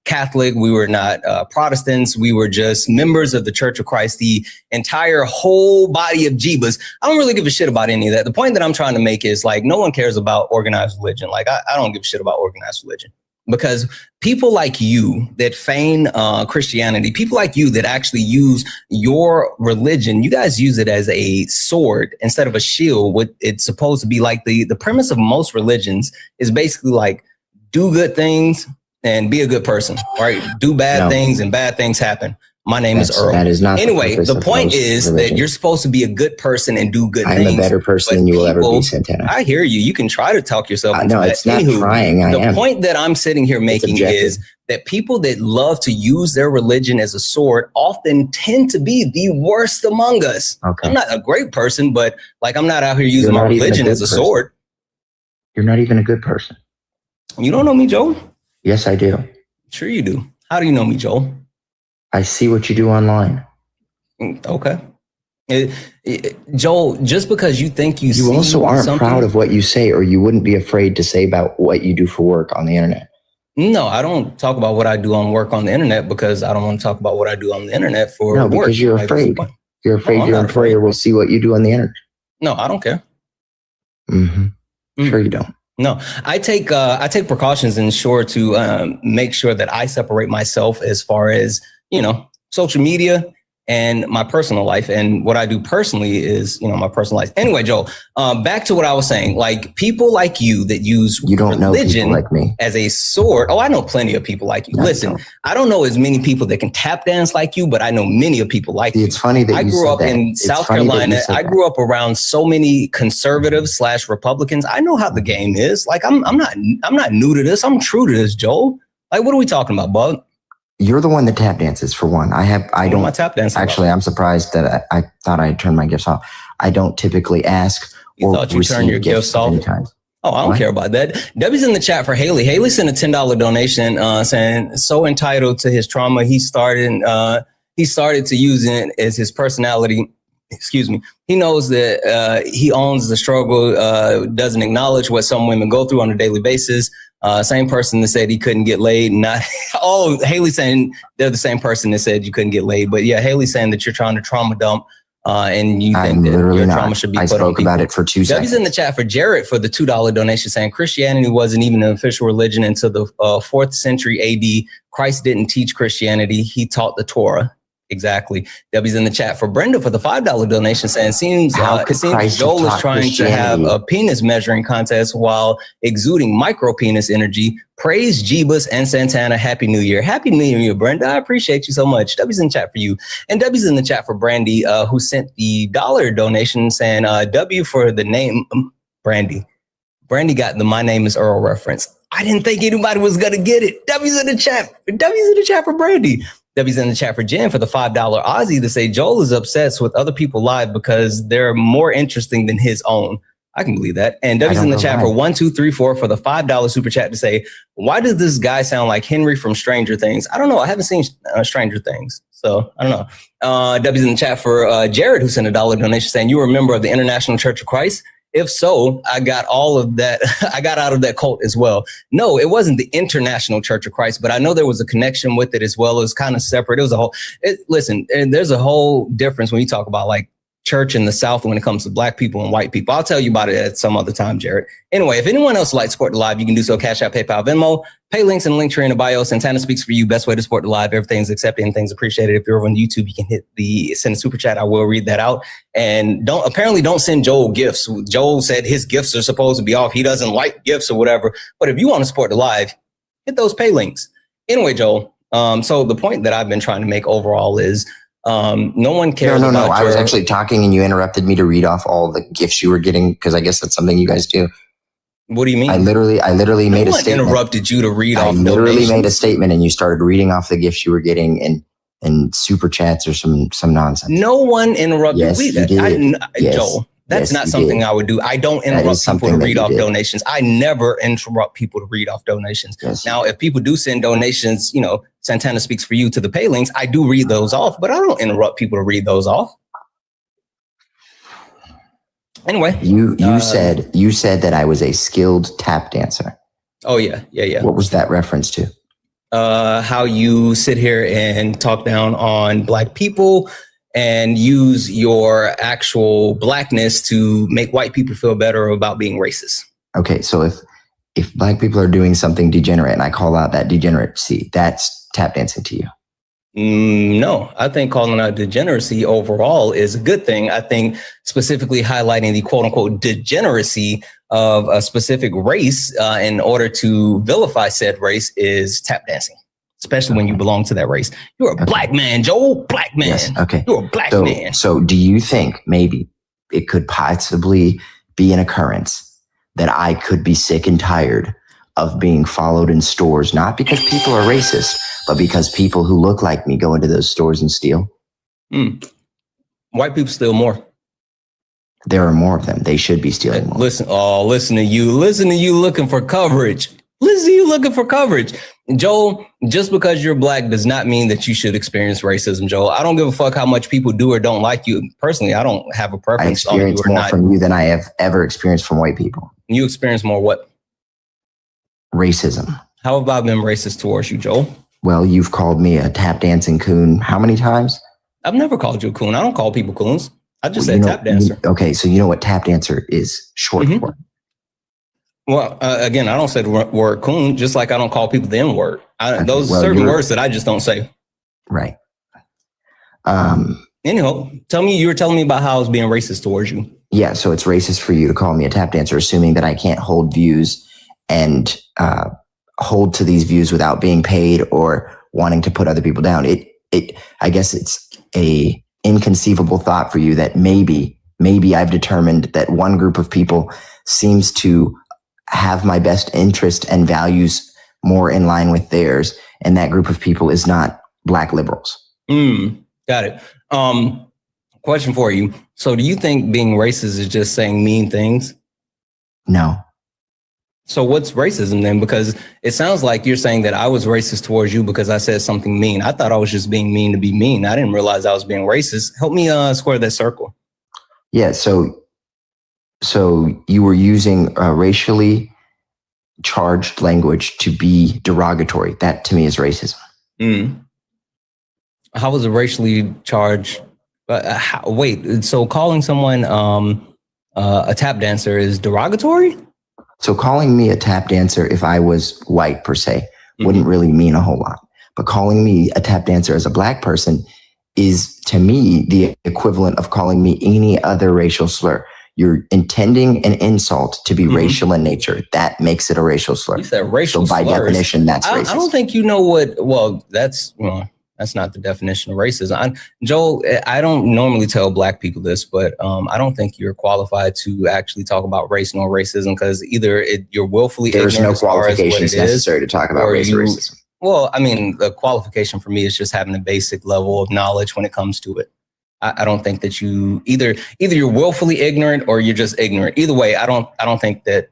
Catholic. We were not Protestants. We were just members of the Church of Christ, the entire whole body of Jeebus. I don't really give a shit about any of that. The point that I'm trying to make is like, no one cares about organized religion. Like I don't give a shit about organized religion. Because people like you that feign Christianity, people like you that actually use your religion, you guys use it as a sword instead of a shield. What it's supposed to be like. The premise of most religions is basically like, do good things and be a good person, right? Do bad things and bad things happen. My name is Earl. That is not anyway, the point is that you're supposed to be a good person and do good things. I'm a better person than you will ever be, Santana. I hear you. You can try to talk yourself into no, that. It's not trying. The point that I'm sitting here making is that people that love to use their religion as a sword often tend to be the worst among us. Okay. I'm not a great person, but like I'm not out here using my religion as a sword. You're not even a good person. You don't know me, Joel? Yes, I do. Sure you do. How do you know me, Joel? I see what you do online. Okay. Joel, just because you think you see You also aren't proud of what you say, or you wouldn't be afraid to say about what you do for work on the internet. No, I don't talk about what I do on work on the internet because I don't want to talk about what I do on the internet for work. No, because you're afraid. You're afraid your employer will see what you do on the internet. No, I don't care. Sure you don't. No, I take precautions and ensure to make sure that I separate myself as far as, social media and my personal life. And what I do personally is, my personal life. Anyway, Joel, back to what I was saying, like people like you that use religion like me as a sword. Oh, I know plenty of people like you. No, Listen, I don't know as many people that can tap dance like you, but I know many of people like you. It's funny that I grew up in South Carolina. I grew up around so many conservatives / Republicans. I know how the game is. Like I'm not new to this. I'm true to this, Joel. Like, what are we talking about, bud? You're the one that tap dances for one. I don't tap dance. Actually, I'm surprised that I thought I turned my gifts off. I don't typically ask or thought you turn your gifts off. Oh, I don't care about that. Debbie's in the chat for Haley. Haley sent a $10 donation saying, so entitled to his trauma, he started to use it as his personality. Excuse me. He knows that he owns the struggle, doesn't acknowledge what some women go through on a daily basis. Same person that said he couldn't get laid. Haley saying they're the same person that said you couldn't get laid. But yeah, Haley saying that you're trying to trauma dump and you think that your trauma should be put on people. I spoke about it for 2 seconds. Debbie's in the chat for Jared for the $2 donation saying Christianity wasn't even an official religion until the 4th century AD. Christ didn't teach Christianity. He taught the Torah. Exactly. Debbie's in the chat for Brenda for the $5 donation saying it seems Joel is trying to have a penis measuring contest while exuding micro penis energy. Praise Jeebus and Santana. Happy New Year. Happy New Year, Brenda. I appreciate you so much. Debbie's in the chat for you. And Debbie's in the chat for Brandy, who sent the $1 donation saying W for the name Brandy. Brandy got the My Name is Earl reference. I didn't think anybody was going to get it. Debbie's in the chat. Debbie's in the chat for Brandy. Debbie's in the chat for Jen for the $5 Aussie to say Joel is obsessed with other people live because they're more interesting than his own. I can believe that. And Debbie's in the chat for 1234 for the $5 super chat to say, why does this guy sound like Henry from Stranger Things? I don't know. I haven't seen Stranger Things, so I don't know. Debbie's in the chat for Jared, who sent a $1 donation saying, you were a member of the International Church of Christ? If so, I got all of that. I got out of that cult as well. No, it wasn't the International Church of Christ, but I know there was a connection with it as well. It was kind of separate. It was a whole, listen, and there's a whole difference when you talk about like church in the South when it comes to black people and white people. I'll tell you about it at some other time, Jared. Anyway, if anyone else would like to support the live, you can do so. Cash App, PayPal, Venmo, pay links in the link tree in the bio. Santana speaks for you. Best way to support the live. Everything's accepted and things appreciated. If you're over on YouTube, you can send a super chat. I will read that out. And don't send Joel gifts. Joel said his gifts are supposed to be off. He doesn't like gifts or whatever. But if you want to support the live, hit those pay links. Anyway, Joel. So the point that I've been trying to make overall is no one cares. No. I was actually talking and you interrupted me to read off all the gifts you were getting because I guess that's something you guys do. What do you mean? I literally made a statement. Interrupted you to read off. I literally made a statement and you started reading off the gifts you were getting and super chats or some nonsense. No one interrupted. Yes, you did. Joel, that's not something I would do. I don't interrupt people to read off donations. I never interrupt people to read off donations. Yes. Now, if people do send donations, Santana speaks for you to the pay links, I do read those off, but I don't interrupt people to read those off. Anyway, you said that I was a skilled tap dancer. Oh yeah. What was that reference to? How you sit here and talk down on black people and use your actual blackness to make white people feel better about being racist. Okay, so if black people are doing something degenerate and I call out that degeneracy, that's tap dancing to you. No, I think calling out degeneracy overall is a good thing. I think specifically highlighting the quote unquote degeneracy of a specific race in order to vilify said race is tap dancing, especially when you belong to that race. You're a black man, Joel, black man. Yes, okay. You're a black man. So do you think maybe it could possibly be an occurrence that I could be sick and tired of being followed in stores, not because people are racist, but because people who look like me go into those stores and steal? White people steal more. There are more of them. They should be stealing more. Listen to you looking for coverage. Joel, just because you're black does not mean that you should experience racism, Joel. I don't give a fuck how much people do or don't like you. Personally, I don't have a preference on you or not. I experience more from you than I have ever experienced from white people. You experience more what? Racism. How have I been racist towards you, Joel? Well, you've called me a tap dancing coon how many times? I've never called you a coon. I don't call people coons. I just said tap dancer. Okay, so you know what tap dancer is short for? Well, again, I don't say the word coon, just like I don't call people the N-word. Those certain words that I just don't say. Right. Anyhow, you were telling me about how I was being racist towards you. Yeah, so it's racist for you to call me a tap dancer, assuming that I can't hold views and hold to these views without being paid or wanting to put other people down. I guess it's a inconceivable thought for you that maybe I've determined that one group of people seems to have my best interest and values more in line with theirs, and that group of people is not Black liberals. Got it. Question for you. So do you think being racist is just saying mean things? No. So what's racism then? Because it sounds like you're saying that I was racist towards you because I said something mean. I thought I was just being mean to be mean. I didn't realize I was being racist. Help me square that circle. Yeah, so you were using racially charged language to be derogatory. That to me is racism. How was it racially charged? Wait, so calling someone a tap dancer is derogatory? So calling me a tap dancer, if I was white per se, wouldn't really mean a whole lot. But calling me a tap dancer as a Black person is, to me, the equivalent of calling me any other racial slur. You're intending an insult to be racial in nature. That makes it a racial slur. You said racial so by slurs. definition, that's racist. I don't think you know what. Well, that's not the definition of racism. Joel, I don't normally tell Black people this, but I don't think you're qualified to actually talk about race nor racism, because either you're willfully ignorant. There's no qualifications necessary to talk about race or racism. Well, I mean, the qualification for me is just having a basic level of knowledge when it comes to it. I don't think that you either you're willfully ignorant or you're just ignorant. Either way, I don't think that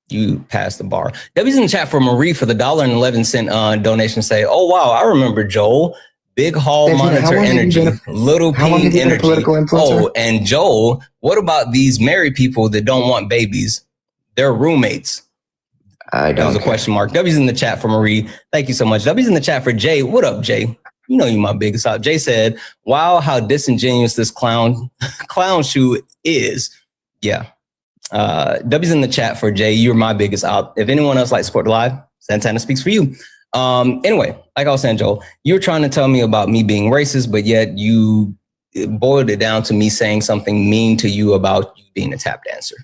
you pass the bar. W's in the chat for Marie for the $1.11 donation. Say, oh wow, I remember Joel. Big Hall Monitor Energy, Little P Energy. Oh, and Joel, what about these married people that don't want babies? They're roommates. I don't. That was a question mark. W's in the chat for Marie. Thank you so much. W's in the chat for Jay. What up, Jay? You know you my biggest out. Jay said, wow, how disingenuous this clown shoe is. Yeah. W's in the chat for Jay. You're my biggest out. If anyone else likes Sport Live, Santana speaks for you. Anyway, like I was saying, Joel, you're trying to tell me about me being racist, but yet you boiled it down to me saying something mean to you about you being a tap dancer.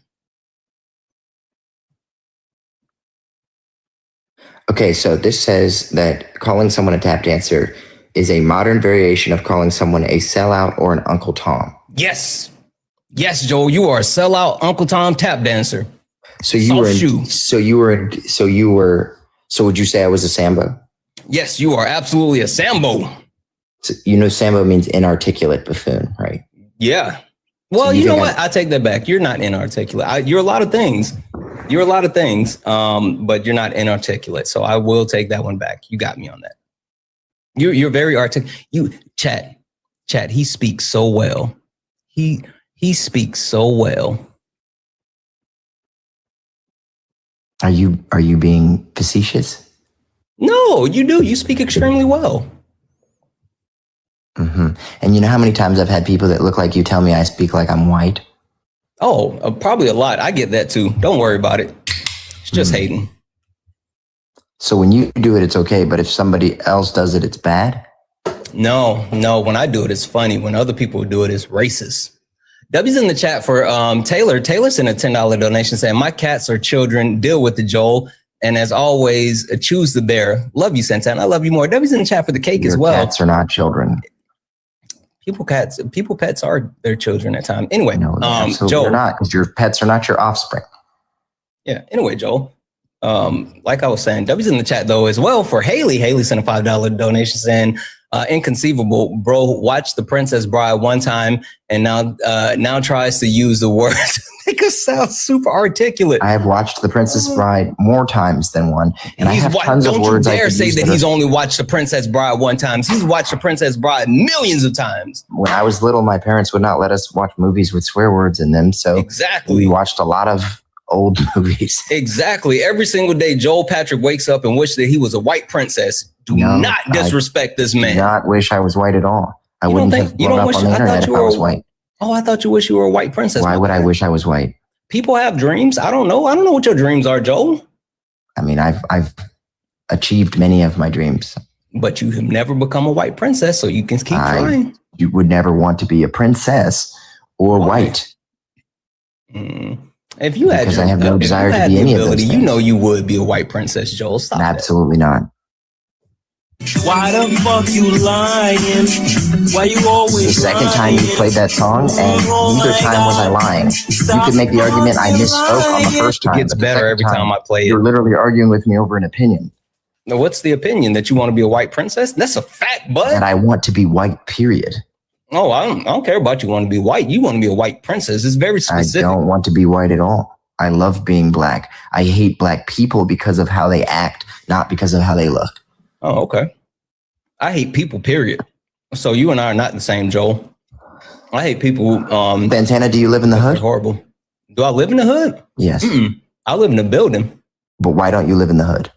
Okay, so this says that calling someone a tap dancer is a modern variation of calling someone a sellout or an Uncle Tom. Yes. Yes, Joel, you are a sellout Uncle Tom tap dancer. So would you say I was a Sambo? Yes, you are absolutely a Sambo. So, Sambo means inarticulate buffoon, right? Yeah. Well, so you know what? I take that back. You're not inarticulate. You're a lot of things. But you're not inarticulate. So I will take that one back. You got me on that. You're very articulate. Chat, he speaks so well. He speaks so well. Are you being facetious? No, you do. You speak extremely well. Mm-hmm. And you know how many times I've had people that look like you tell me I speak like I'm white? Oh, probably a lot. I get that too. Don't worry about it. It's just hating. So when you do it, it's okay. But if somebody else does it, it's bad? No. When I do it, it's funny. When other people do it, it's racist. W's in the chat for Taylor. Taylor sent a $10 donation saying, my cats are children. Deal with the Joel. And as always, choose the bear. Love you, Santana. I love you more. W's in the chat for the cake as well. Cats are not children. People pets are their children at times. Anyway, no, Joel, they're not, because your pets are not your offspring. Yeah. Anyway, Joel, like I was saying, W's in the chat though as well for Haley. Haley sent a $5 donation saying, inconceivable, bro. Watch The Princess Bride one time and now tries to use the word to make us sound super articulate. I have watched The Princess Bride more times than one, and I have tons of words. Don't you dare say that he's only watched The Princess Bride one time. He's watched The Princess Bride millions of times. When I was little, my parents would not let us watch movies with swear words in them, so exactly we watched a lot of old movies. Exactly. Every single day, Joel Patrick wakes up and wishes that he was a white princess. Do not disrespect this man. I do not wish I was white at all. I wouldn't have grown up on the internet if I was white. Oh, I thought you wish you were a white princess. Why would I wish I was white? People have dreams. I don't know what your dreams are, Joel. I mean, I've achieved many of my dreams. But you have never become a white princess, so you can keep trying. You would never want to be a princess or white. If you had, because I have no desire to be any of those things. You know you would be a white princess, Joel. Stop Absolutely not. Why the fuck you lying? Why you always The second time you played that song, and neither time was I lying. You could make the argument I misspoke on the first time. It gets better every time I play it. You're literally arguing with me over an opinion. Now, what's the opinion? That you want to be a white princess? That's a fact, bud. That I want to be white, period. Oh, I don't care about you want to be white. You want to be a white princess. It's very specific. I don't want to be white at all. I love being black. I hate black people because of how they act, not because of how they look. Oh, okay. I hate people, period. So you and I are not the same, Joel. I hate people. Santana, do you live in the hood? Horrible. Do I live in the hood? Yes. I live in a building. But why don't you live in the hood?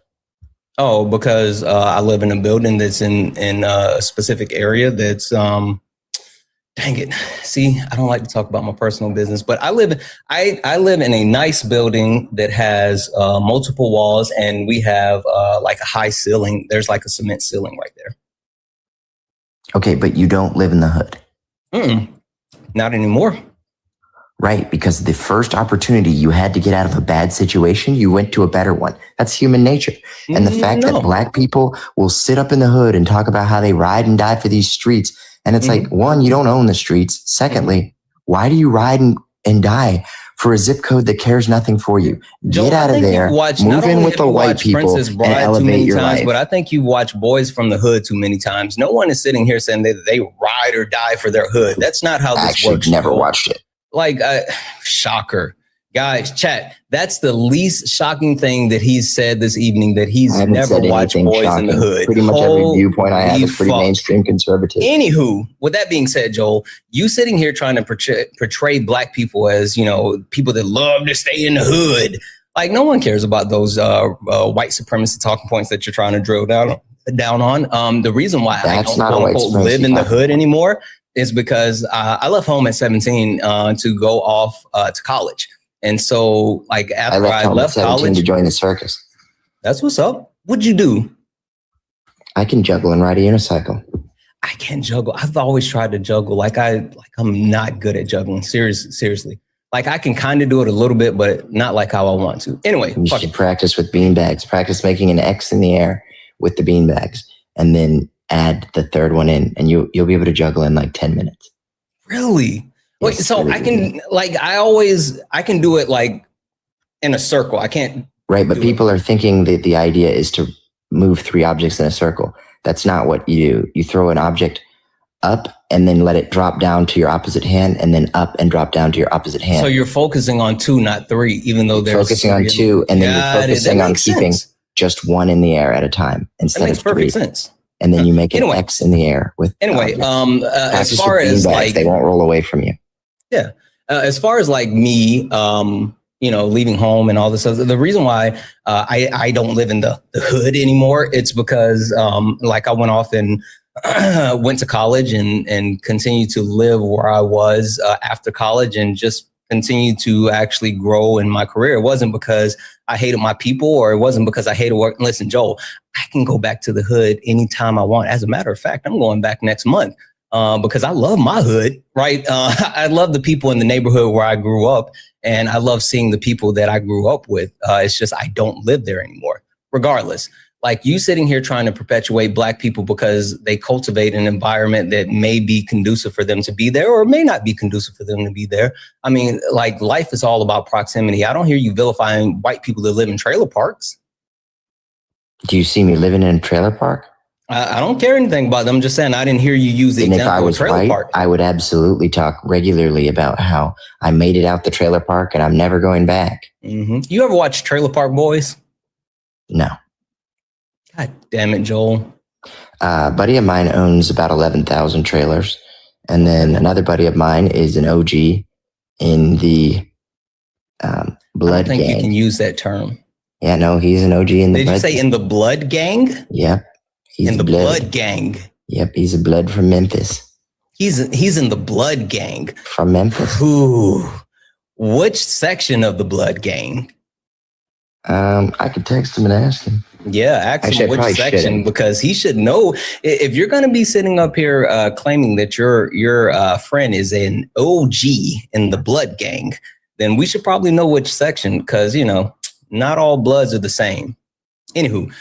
Oh, because I live in a building that's in a specific area that's dang it. See, I don't like to talk about my personal business, but I live in a nice building that has multiple walls, and we have like a high ceiling. There's like a cement ceiling right there. Okay, but you don't live in the hood. Not anymore. Right, because the first opportunity you had to get out of a bad situation, you went to a better one. That's human nature. And the fact that black people will sit up in the hood and talk about how they ride and die for these streets. And it's like, one, you don't own the streets. Secondly, why do you ride and die for a zip code that cares nothing for you? Get out of there, move in with the white people, and elevate your life. But I think you watch Boys from the Hood too many times. No one is sitting here saying that they ride or die for their hood. That's not how this works. Never watched it. Like, shocker. Guys, chat, that's the least shocking thing that he's said this evening, that he's never watched Boys in the Hood. Pretty much every viewpoint I have is pretty mainstream conservative. Anywho, with that being said, Joel, you sitting here trying to portray black people as, you know, people that love to stay in the hood. Like, no one cares about those white supremacy talking points that you're trying to drill down on. The reason why I don't quote unquote live in the hood anymore is because I left home at 17 to go off to college. And so, like, after I left college to join the circus. That's what's up. What'd you do? I can juggle and ride a unicycle. I can't juggle. I've always tried to juggle. I'm not good at juggling. Seriously. Like, I can kind of do it a little bit, but not like how I want to. Anyway, you should practice with beanbags. Practice making an X in the air with the beanbags, and then add the third one in, and you'll be able to juggle in like 10 minutes. Really? Wait, so I can, like, I can do it like in a circle. I can't. Right, but people are thinking that the idea is to move 3 objects in a circle. That's not what you do. You throw an object up and then let it drop down to your opposite hand, and then up and drop down to your opposite hand. So you're focusing on 2, not 3, even though they're focusing on 2, and then you're focusing on keeping just 1 in the air at a time instead of 3. Perfect sense. And then you make an X in the air with. As far as like, they won't roll away from you. Yeah. As far as like me, leaving home and all this stuff, the reason why I don't live in the hood anymore, it's because like I went off and went to college and continued to live where I was after college, and just continued to actually grow in my career. It wasn't because I hated my people, or it wasn't because I hated work. Listen, Joel, I can go back to the hood anytime I want. As a matter of fact, I'm going back next month. Because I love my hood, right? I love the people in the neighborhood where I grew up, and I love seeing the people that I grew up with. It's just I don't live there anymore. Regardless, like you sitting here trying to perpetuate black people because they cultivate an environment that may be conducive for them to be there, or may not be conducive for them to be there. I mean, like, life is all about proximity. I don't hear you vilifying white people that live in trailer parks. Do you see me living in a trailer park? I don't care anything about them. I'm just saying I didn't hear you use the example of trailer park. I would absolutely talk regularly about how I made it out the trailer park and I'm never going back. Mm-hmm. You ever watch Trailer Park Boys? No. God damn it, Joel. A buddy of mine owns about 11,000 trailers. And then another buddy of mine is an OG in the Blood Gang. I think you can use that term. Yeah, no, he's an OG in the Did you say in the Blood Gang? Yep. He's in the blood gang. Yep, he's a blood from Memphis. He's in the Blood Gang from Memphis. Ooh, which section of the blood gang? I could text him and ask him. Yeah, ask him which section, because he should know. If you're going to be sitting up here claiming that your friend is an OG in the blood gang, then we should probably know which section, because, you know, not all bloods are the same. Anywho,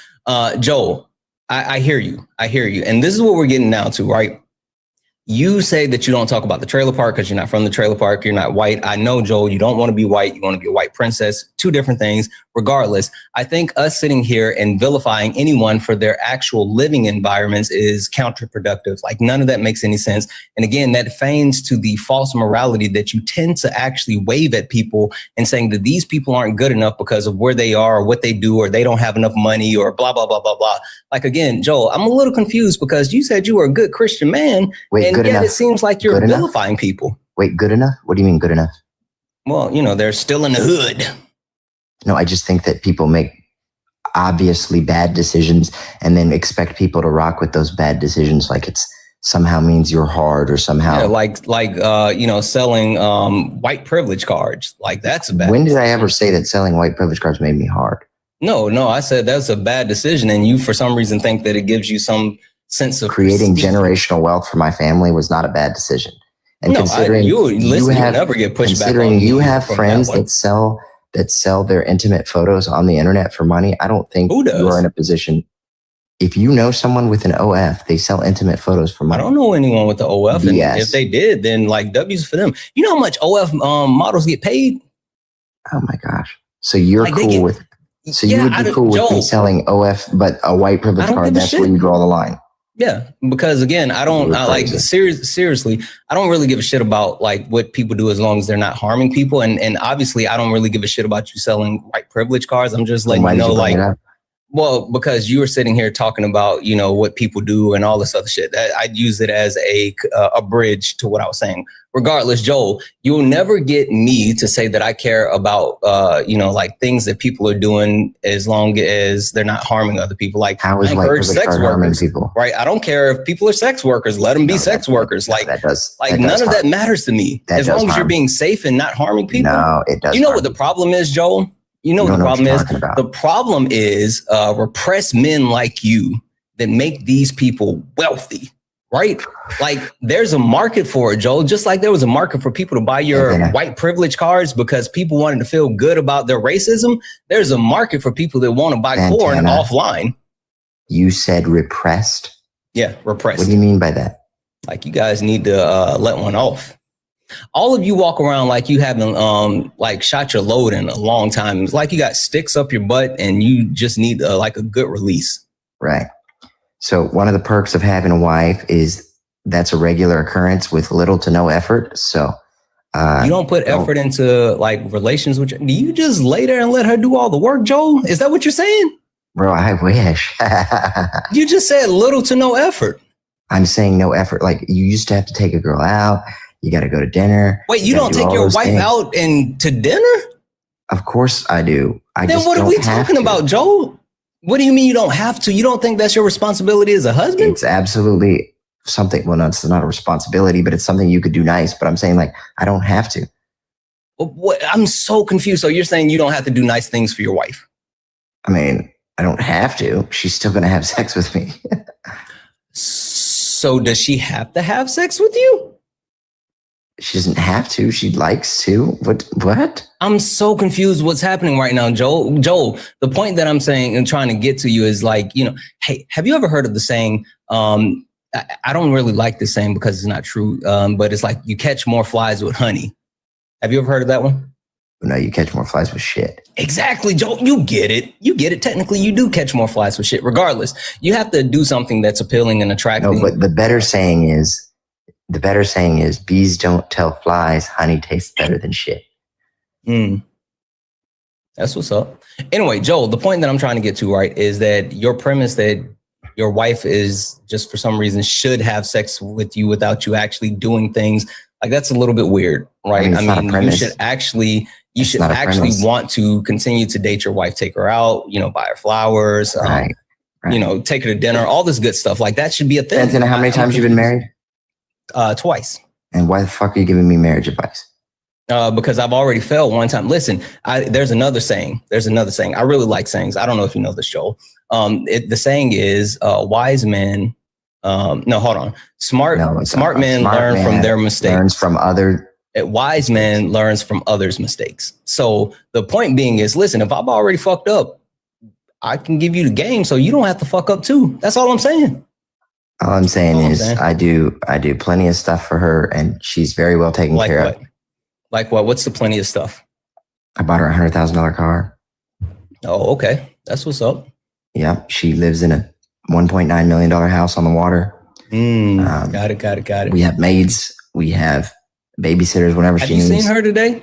Joel, I hear you. I hear you. And this is what we're getting down to, right? You say that you don't talk about the trailer park because you're not from the trailer park. You're not white. I know, Joel, you don't want to be white. You want to be a white princess. Two different things. Regardless, I think us sitting here and vilifying anyone for their actual living environments is counterproductive. Like, none of that makes any sense. And again, that feigns to the false morality that you tend to actually wave at people and saying that these people aren't good enough because of where they are or what they do, or they don't have enough money, or blah, blah, blah, blah, blah. Like, again, Joel, I'm a little confused because you said you were a good Christian man. Wait, and yet it seems like you're vilifying people. Wait, good enough? What do you mean good enough? Well, you know, they're still in the hood. No, I just think that people make obviously bad decisions and then expect people to rock with those bad decisions like it's somehow means you're hard or somehow. Yeah, you know, selling white privilege cards. Like, that's a bad When did I ever say that selling white privilege cards made me hard? No, I said that's a bad decision. And you, for some reason, think that it gives you some sense of creating prestige. Generational wealth for my family was not a bad decision. And no, considering you never get pushed back. Considering you have friends that sell their intimate photos on the internet for money, I don't think you are in a position. If you know someone with an OF, they sell intimate photos for money. I don't know anyone with the OF. And if they did, then like W's for them. You know how much OF models get paid? Oh my gosh. So you're like cool with. So you would be cool with me selling OF, but a white privilege card, that's where you draw the line. Yeah, because again, seriously, I don't really give a shit about like what people do as long as they're not harming people. And obviously I don't really give a shit about you selling white privilege cards. I'm just letting you know, like, well, because you were sitting here talking about, you know, what people do and all this other shit. I'd use it as a bridge to what I was saying. Regardless, Joel, you'll never get me to say that I care about, you know, like things that people are doing as long as they're not harming other people. Like, how is white privilege card harming people? Right? I don't care if people are sex workers. Let them be sex workers. Like, none of that matters to me. As long as you're being safe and not harming people. No, it does. You know what the problem is, Joel? You know what the problem is? The problem is repressed men like you that make these people wealthy, right? Like, there's a market for it, Joel, just like there was a market for people to buy your white privilege cards because people wanted to feel good about their racism. There's a market for people that want to buy porn offline. You said repressed? Yeah, repressed. What do you mean by that? Like, you guys need to let one off. All of you walk around like you haven't like shot your load in a long time. It's like you got sticks up your butt and you just need like a good release. Right. So one of the perks of having a wife is that's a regular occurrence with little to no effort. So you don't put effort into like relations with. Do you just lay there and let her do all the work, Joel? Is that what you're saying? Bro, I wish. You just said little to no effort. I'm saying no effort. Like, you used to have to take a girl out. You got to go to dinner. Wait, you don't take your wife out and to dinner? Of course I do. Then what are we talking about, Joel? What do you mean you don't have to? You don't think that's your responsibility as a husband? It's absolutely something. Well, no, it's not a responsibility, but it's something you could do nice. But I'm saying, like, I don't have to. What? I'm so confused. So you're saying you don't have to do nice things for your wife? I mean, I don't have to. She's still going to have sex with me. So does she have to have sex with you? She doesn't have to. She likes to. What? I'm so confused what's happening right now, Joel. Joel, the point that I'm saying and trying to get to you is like, you know, hey, have you ever heard of the saying, I don't really like this saying because it's not true, but it's like you catch more flies with honey. Have you ever heard of that one? No, you catch more flies with shit. Exactly, Joel. You get it. You get it. Technically, you do catch more flies with shit. Regardless, you have to do something that's appealing and attractive. No, but the better saying is, bees don't tell flies honey tastes better than shit. That's what's up. Anyway, Joel, the point that I'm trying to get to, right, is that your premise that your wife is just for some reason should have sex with you without you actually doing things, like, that's a little bit weird, right? I mean you should actually want to continue to date your wife, take her out, you know, buy her flowers, right. You know, take her to dinner, all this good stuff. Like, that should be a thing. Santana, how many times you been married? Twice. And why the fuck are you giving me marriage advice? Because I've already failed one time. Listen, there's another saying. I really like sayings. I don't know if you know this, Joel. The saying is, wise men. No, hold on. Smart men learn from their mistakes. Learns from other. Wise man learns from others' mistakes. So the point being is, listen, if I've already fucked up, I can give you the game so you don't have to fuck up too. That's all I'm saying. All I'm saying is I do plenty of stuff for her, and she's very well taken care of. Like what? What's the plenty of stuff? I bought her a $100,000 car. Oh, okay. That's what's up. Yeah. She lives in a $1.9 million house on the water. Got it. We have maids. We have babysitters whenever she needs. Have you seen her today?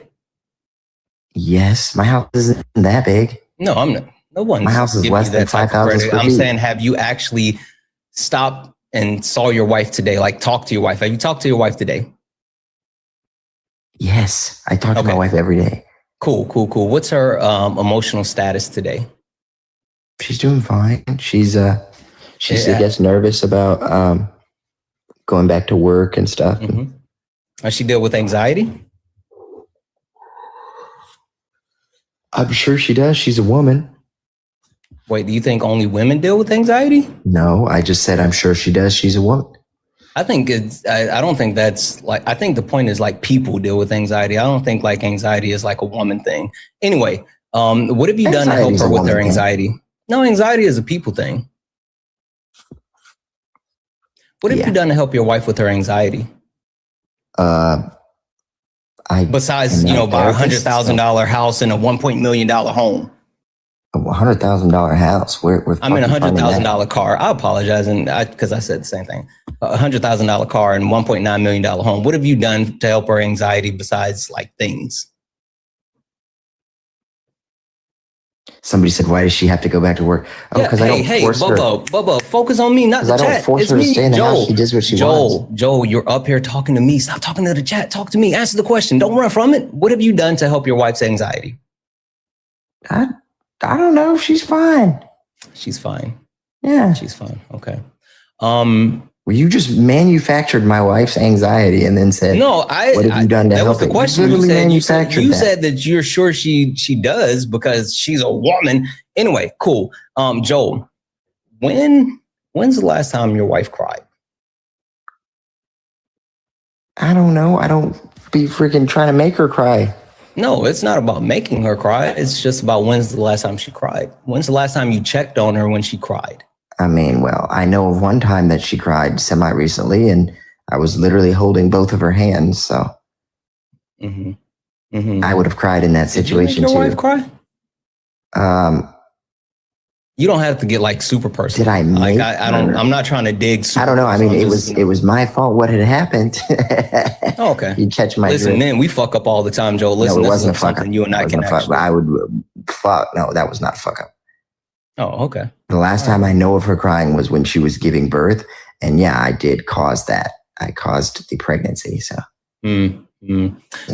Yes. My house isn't that big. No, I'm not. No one. My house is less than 5,000 square feet. I'm saying, have you actually stopped and saw your wife today? Like, talk to your wife. Have you talked to your wife today? Yes. I talk to my wife every day. Cool. What's her emotional status today? She's doing fine. She gets nervous about going back to work and stuff. Mm-hmm. Does she deal with anxiety? I'm sure she does. She's a woman. Wait, do you think only women deal with anxiety? No, I just said I'm sure she does. She's a woman. I think I don't think that's like, I think the point is like people deal with anxiety. I don't think like anxiety is like a woman thing. Anyway, what have you done to help her with her anxiety? No, anxiety is a people thing. What have you done to help your wife with her anxiety? Besides, buy a $100,000 house and a $1 million home. A $100,000 house. I'm in a $100,000 car. I apologize, because I said the same thing. A $100,000 car and $1.9 million home. What have you done to help her anxiety besides like things? Somebody said, "Why does she have to go back to work?" Oh, because I don't force her. Bubba, focus on me, not the chat. I don't force her to stay in the house. She does what she wants. Joel, you're up here talking to me. Stop talking to the chat. Talk to me. Answer the question. Don't run from it. What have you done to help your wife's anxiety? I don't know. She's fine. She's fine. Yeah. She's fine. Okay. Well, you just manufactured my wife's anxiety and then said, "No, what have you done to help?" That was the question. You said that you're sure she does because she's a woman. Anyway, cool. Joel, when's the last time your wife cried? I don't know. I don't be freaking trying to make her cry. No, it's not about making her cry. It's just about when's the last time she cried. When's the last time you checked on her when she cried? I mean, well, I know of one time that she cried semi-recently, and I was literally holding both of her hands, so I would have cried in that situation too. Did you make your wife cry? You don't have to get like super personal. Did I make I'm not trying to dig. I don't know. I mean, it was my fault what had happened. Oh, okay. You catch my Listen, drift. man, we fuck up all the time, Joel. Listen, no, it wasn't a fuck up. You and I can actually. I would fuck. No, that was not a fuck up. Oh, okay. The last time I know of her crying was when she was giving birth. And yeah, I did cause that. I caused the pregnancy. So, yeah.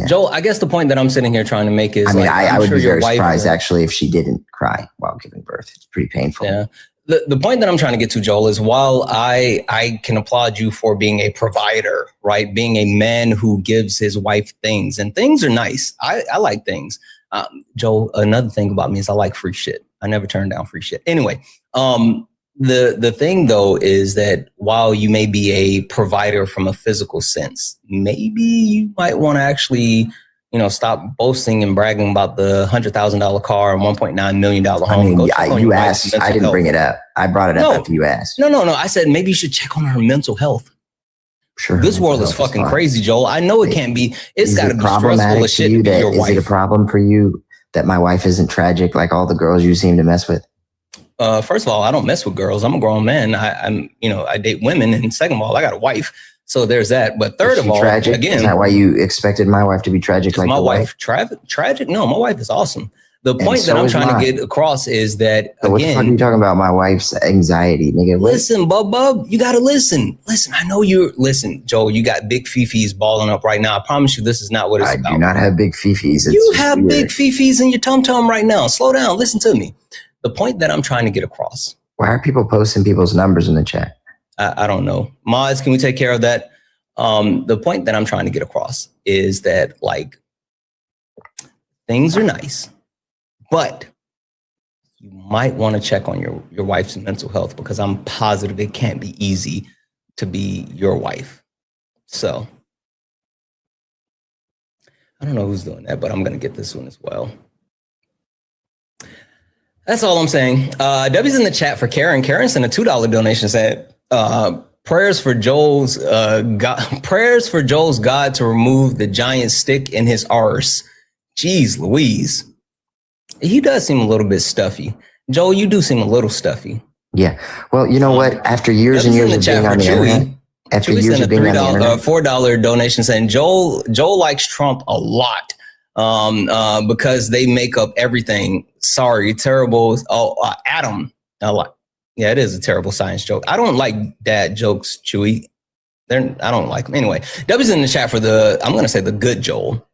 Joel, I guess the point that I'm sitting here trying to make is, I would be very surprised actually if she didn't cry while giving birth. It's pretty painful. Yeah. The point that I'm trying to get to, Joel, is while I can applaud you for being a provider, right? Being a man who gives his wife things, and things are nice. I like things. Joel, another thing about me is I like free shit. I never turn down free shit. Anyway, the thing though is that while you may be a provider from a physical sense, maybe you might want to actually, stop boasting and bragging about the $100,000 car and $1.9 million home. I mean, you asked. I didn't bring it up. I brought it up after you asked. No. I said maybe you should check on her mental health. Sure. This world is fucking crazy, Joel. I know it can't be. It's got to be stressful as shit to be your wife. Is it a problem for you that my wife isn't tragic like all the girls you seem to mess with? First of all, I don't mess with girls. I'm a grown man. I date women, and second of all, I got a wife. So there's that. But third of all, tragic? Again, is that why you expected my wife to be tragic like my your wife? Tragic? No, my wife is awesome. The point that I'm trying to get across is that, so what the fuck are you talking about? My wife's anxiety, nigga. Listen, bub, you got to listen. Listen, I know listen, Joel, you got big fifis balling up right now. I promise you this is not what it's about. I do not have big fifis. You have big fifis in your tum-tum right now. Slow down. Listen to me. The point that I'm trying to get across. Why are people posting people's numbers in the chat? I don't know. Mods, can we take care of that? The point that I'm trying to get across is that, like, things are nice, but you might want to check on your wife's mental health, because I'm positive it can't be easy to be your wife. So I don't know who's doing that, but I'm going to get this one as well. That's all I'm saying. W's in the chat for Karen. Karen sent a $2 donation, said, prayers for Joel's God to remove the giant stick in his arse. Jeez Louise. He does seem a little bit stuffy. Joel, you do seem a little stuffy. Yeah. Well, you know what? After years and years of being on the internet, after years of being on the internet, $4 donation saying Joel likes Trump a lot because they make up everything. Sorry, terrible. Adam. Yeah, it is a terrible science joke. I don't like dad jokes, Chewy. I don't like them. Anyway, W's in the chat for I'm going to say the good Joel.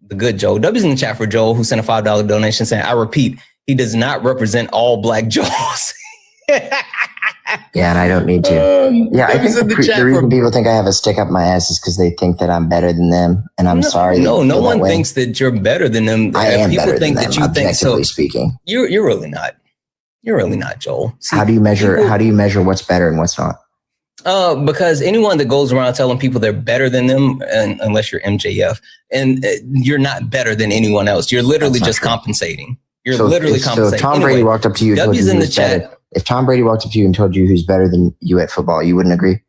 The good Joel. W's in the chat for Joel, who sent a $5 donation saying, I repeat, he does not represent all black Joels. Yeah, and I don't need to. Yeah, I think the reason people think I have a stick up my ass is because they think that I'm better than them, and I'm sorry. No one thinks that you're better than them. I am people better think than them, that you think so. objectively speaking. You're really not. You're really not, Joel. See, how do you measure what's better and what's not? Because anyone that goes around telling people they're better than them, and unless you're MJF, and you're not better than anyone else. You're literally just compensating. You're literally compensating. So if Tom Brady walked up to you and told you who's better, if Tom Brady walked up to you and told you who's better than you at football, you wouldn't agree?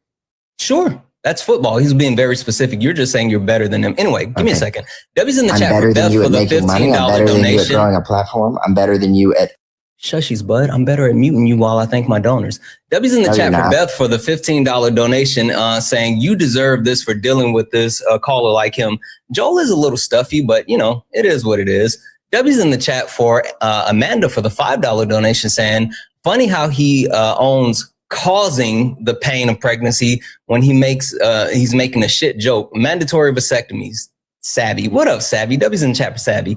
Sure. That's football. He's being very specific. You're just saying you're better than him. Anyway, give me a second. W's in the chat for Beth for the $15 donation. I'm better than you at growing a platform. I'm better than you at... Shushies, bud. I'm better at muting you while I thank my donors. W's in the chat for Beth for the $15 donation saying, you deserve this for dealing with this caller like him. Joel is a little stuffy, but, it is what it is. W's in the chat for Amanda for the $5 donation saying, funny how he owns causing the pain of pregnancy when he's making a shit joke. Mandatory vasectomies. Savvy. What up, Savvy? W's in the chat for Savvy.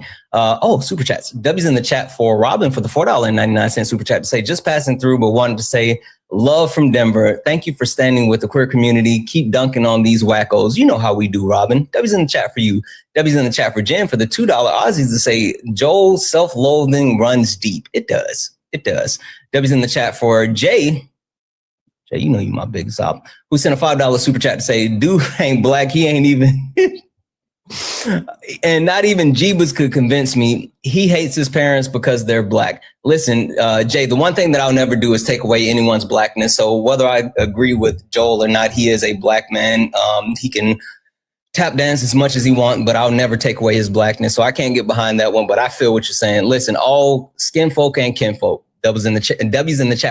Super chats. W's in the chat for Robin for the $4.99 super chat to say, just passing through, but wanted to say love from Denver. Thank you for standing with the queer community. Keep dunking on these wackos. You know how we do, Robin. W's in the chat for you. W's in the chat for Jen for the $2 Aussies to say, Joel's self-loathing runs deep. It does. It does. W's in the chat for Jay. Jay, you know you my big sop. Who sent a $5 super chat to say, dude ain't black. He ain't even... And not even Jeebus could convince me he hates his parents because they're black. Listen, Jay, the one thing that I'll never do is take away anyone's blackness. So whether I agree with Joel or not, he is a black man. He can tap dance as much as he wants, but I'll never take away his blackness. So I can't get behind that one, but I feel what you're saying. Listen, all skin folk and kin folk. W's in the chat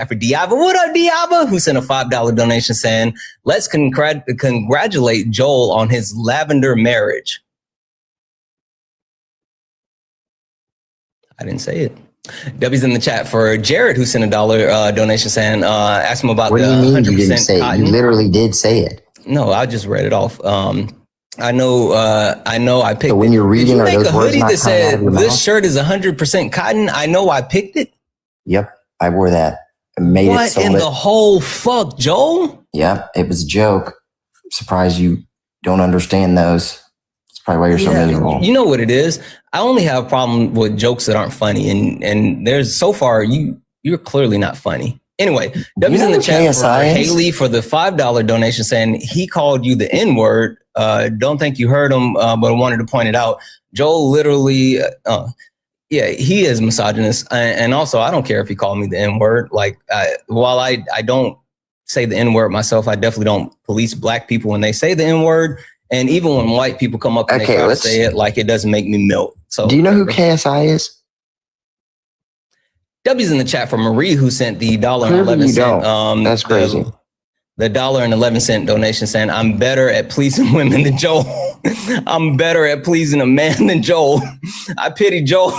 for Diaba. What up, Diaba? Who sent a $5 donation saying, let's congratulate Joel on his lavender marriage. I didn't say it. W's in the chat for Jared, who sent a $1 donation saying, ask him about what the 100% do you mean you didn't say cotton. It? You literally did say it. No, I just read it off. I know I picked it. So when you're reading, did you make a hoodie that said this mouth? Shirt is 100% cotton? I know I picked it. Yep, I wore that. Made what in the whole fuck, Joel? Yep, it was a joke. I'm surprised you don't understand those. That's probably why you're so miserable. You know what it is? I only have a problem with jokes that aren't funny, and there's so far you're clearly not funny. Anyway, W's in the chat for Haley for the $5 donation saying he called you the N-word. Don't think you heard him, but I wanted to point it out. Joel literally, he is misogynist, and also I don't care if he called me the N-word. Like, while I don't say the N-word myself, I definitely don't police black people when they say the N-word. And even when white people come up and they try to say it, like, it doesn't make me melt. So, do you know who KSI is? W's in the chat for Marie, who sent the $1.11. That's crazy. The $1.11 donation saying, I'm better at pleasing women than Joel. I'm better at pleasing a man than Joel. I pity Joel.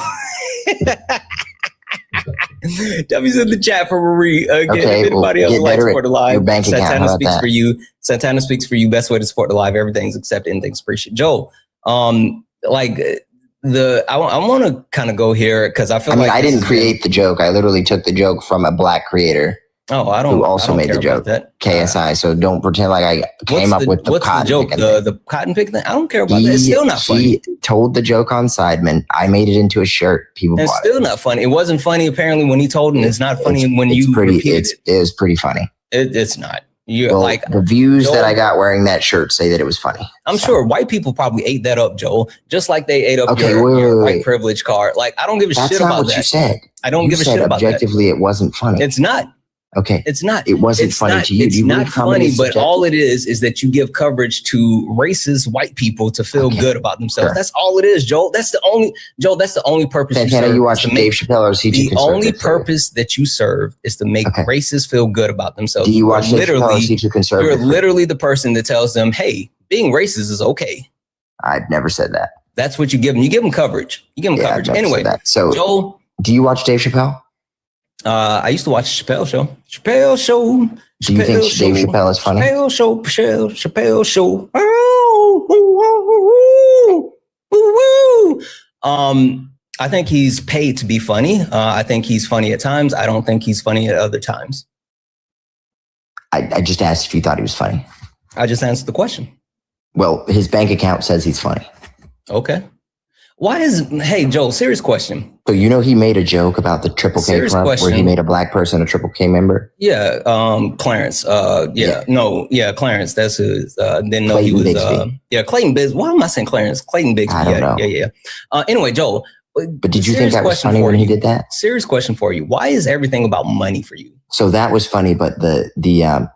W's in the chat for Marie. Again, if anybody else likes support the live, Santana speaks for you. Santana speaks for you. Best way to support the live. Everything's accepted. Anything's appreciated. Joel, I want to kind of go here because I feel like I didn't create the joke. I literally took the joke from a black creator Oh, I don't. Who also I don't made care the joke. about that. KSI. So don't pretend like I came up with the what's cotton the joke? picking thing. The cotton pick thing. I don't care about that. It's still not funny. He told the joke on Sidemen. I made it into a shirt. People It's bought still it. not funny. It wasn't funny apparently when he told him. It's not funny when it's you pretty. repeat it. It was pretty funny. It's not. You Well, like the views Joel, that I got wearing that shirt say that it was funny. I'm sure white people probably ate that up, Joel, just like they ate up Okay, your wait. white privilege card. Like I don't give a That's shit not about what that. you said. I don't give a shit about that. Objectively, it wasn't funny. It's not. Okay. It's not. It wasn't funny to you. It's not funny, but all it is that you give coverage to racist white people to feel good about themselves. Sure. That's all it is, Joel. That's the only purpose Santana, you serve. you watch Dave Chappelle or is he too The only conservative? purpose that you serve is to make racists feel good about themselves. Do you watch Dave Chappelle or is he too conservative? You're literally the person that tells them, hey, being racist is okay. I've never said that. That's what you give them. You give them coverage. You give them coverage. Anyway, so Joel, do you watch Dave Chappelle? I used to watch Chappelle Show. Chappelle Show. Do you think Dave Chappelle is funny? Chappelle Show. Chappelle Show. I think he's paid to be funny. I think he's funny at times. I don't think he's funny at other times. I just asked if you thought he was funny. I just answered the question. Well, his bank account says he's funny. Okay. Hey, Joel, serious question. So you know he made a joke about the Triple K Serious Club question. where he made a black person a Triple K member? Yeah, Clarence. Clarence. That's who. Didn't know he was. Bixby. Clayton Biggs. Why am I saying Clarence? Clayton Biggsby. I don't know. Yeah. Anyway, Joel. But did you think that was funny when he did that? Serious question for you. Why is everything about money for you? So that was funny, but the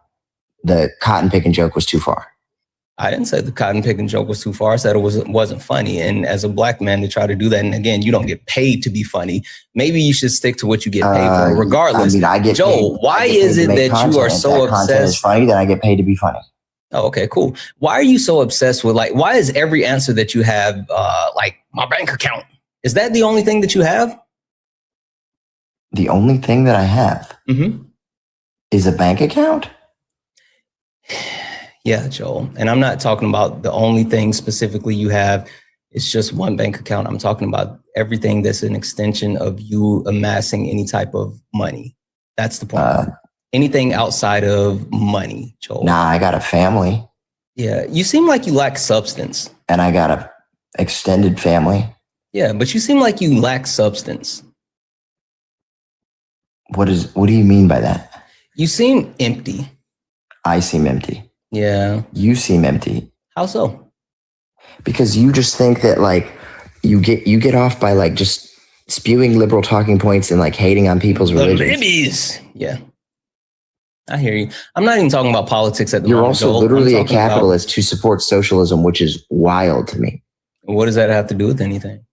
cotton picking joke was too far. I didn't say the cotton picking joke was too far. I said it wasn't funny. And as a black man to try to do that, and again, you don't get paid to be funny. Maybe you should stick to what you get paid for, regardless. I mean, I get Joel, paid, why is it that you are so obsessed? Content is funny, then I get paid to be funny. Oh, okay, cool. Why are you so obsessed with why is every answer that you have my bank account? Is that the only thing that you have? The only thing that I have is a bank account? Yeah, Joel. And I'm not talking about the only thing specifically you have. It's just one bank account. I'm talking about everything that's an extension of you amassing any type of money. That's the point. Anything outside of money, Joel. Nah, I got a family. Yeah, you seem like you lack substance. And I got a extended family. Yeah, but you seem like you lack substance. What do you mean by that? You seem empty. I seem empty. Yeah. You seem empty. How so? Because you just think that you get off by just spewing liberal talking points and hating on people's religions. The babies. Yeah. I hear you. I'm not even talking about politics at the moment. You're also Joel. literally a capitalist who supports socialism, which is wild to me. What does that have to do with anything?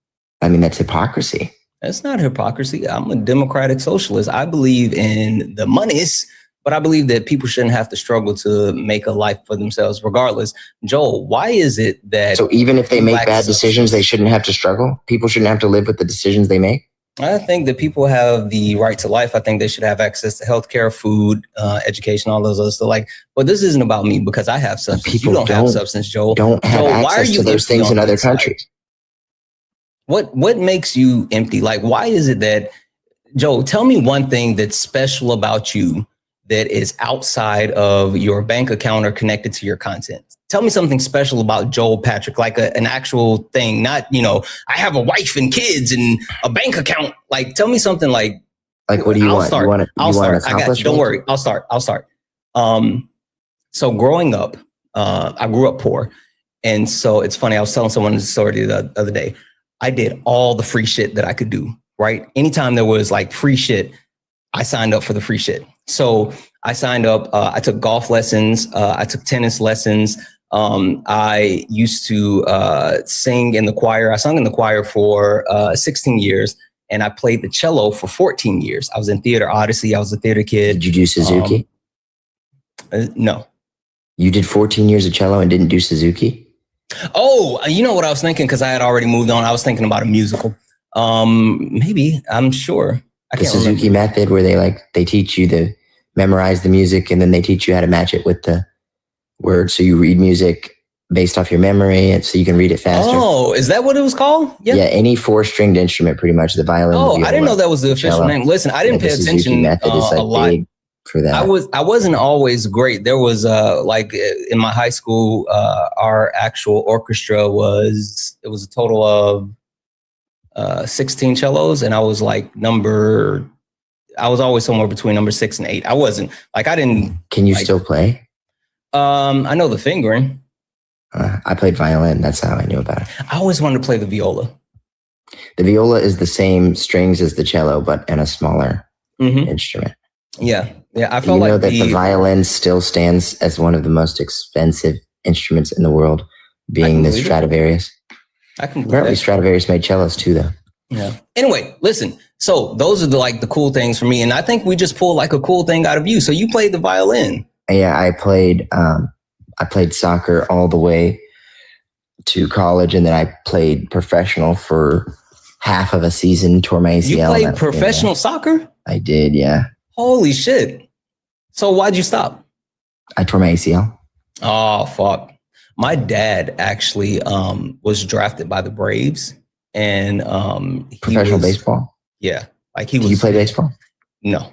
I mean, that's hypocrisy. That's not hypocrisy. I'm a democratic socialist. I believe in the monies, but I believe that people shouldn't have to struggle to make a life for themselves regardless. Joel, why is it that... So even if they make bad decisions, they shouldn't have to struggle? People shouldn't have to live with the decisions they make? I think that people have the right to life. I think they should have access to healthcare, food, education, all those other stuff. But this isn't about me because I have substance. People you don't have substance, Joel. Don't have Joel, access to those things in other countries. What makes you empty? Why is it that, Joel, tell me one thing that's special about you that is outside of your bank account or connected to your content. Tell me something special about Joel Patrick, an actual thing, not, I have a wife and kids and a bank account. Tell me something what do you want? I'll start. I got you. Don't worry. I'll start. So growing up, I grew up poor. And so it's funny. I was telling someone this story the other day. I did all the free shit that I could do, right? Anytime there was free shit, I signed up for the free shit. So I signed up, I took golf lessons, I took tennis lessons. I used to sing in the choir. I sung in the choir for 16 years and I played the cello for 14 years. I was in Theater Odyssey. I was a theater kid. Did you do Suzuki? No. You did 14 years of cello and didn't do Suzuki? Oh, you know what I was thinking? Because I had already moved on. I was thinking about a musical. Maybe, I'm sure. The Suzuki method where they teach you to memorize the music and then they teach you how to match it with the words. So you read music based off your memory and so you can read it faster. Oh, is that what it was called? Yeah, any 4-stringed instrument, pretty much the violin. Oh, I didn't know that was the official name. Listen, I didn't pay attention a lot. for that. I wasn't always great. There was like in my high school, our actual orchestra was a total of 16 cellos, and I was like I was always somewhere between number 6 and 8. I wasn't like I didn't. Can you like, still play? I know the fingering. I played violin. That's how I knew about it. I always wanted to play the viola. The viola is the same strings as the cello, but in a smaller instrument. Yeah. I felt you know like that the violin still stands as one of the most expensive instruments in the world, being the Stradivarius. I can believe Apparently, that. Stradivarius made cellos too, though. Yeah. Anyway, listen. So those are the cool things for me, and I think we just pulled like a cool thing out of you. So you played the violin. Yeah, I played soccer all the way to college, and then I played professional for half of a season, tore my ACL. You played professional soccer? I did, yeah. Holy shit. So why'd you stop? I tore my ACL. Oh, fuck. My dad actually was drafted by the Braves, and professional baseball? Yeah. Like Did you play baseball? No.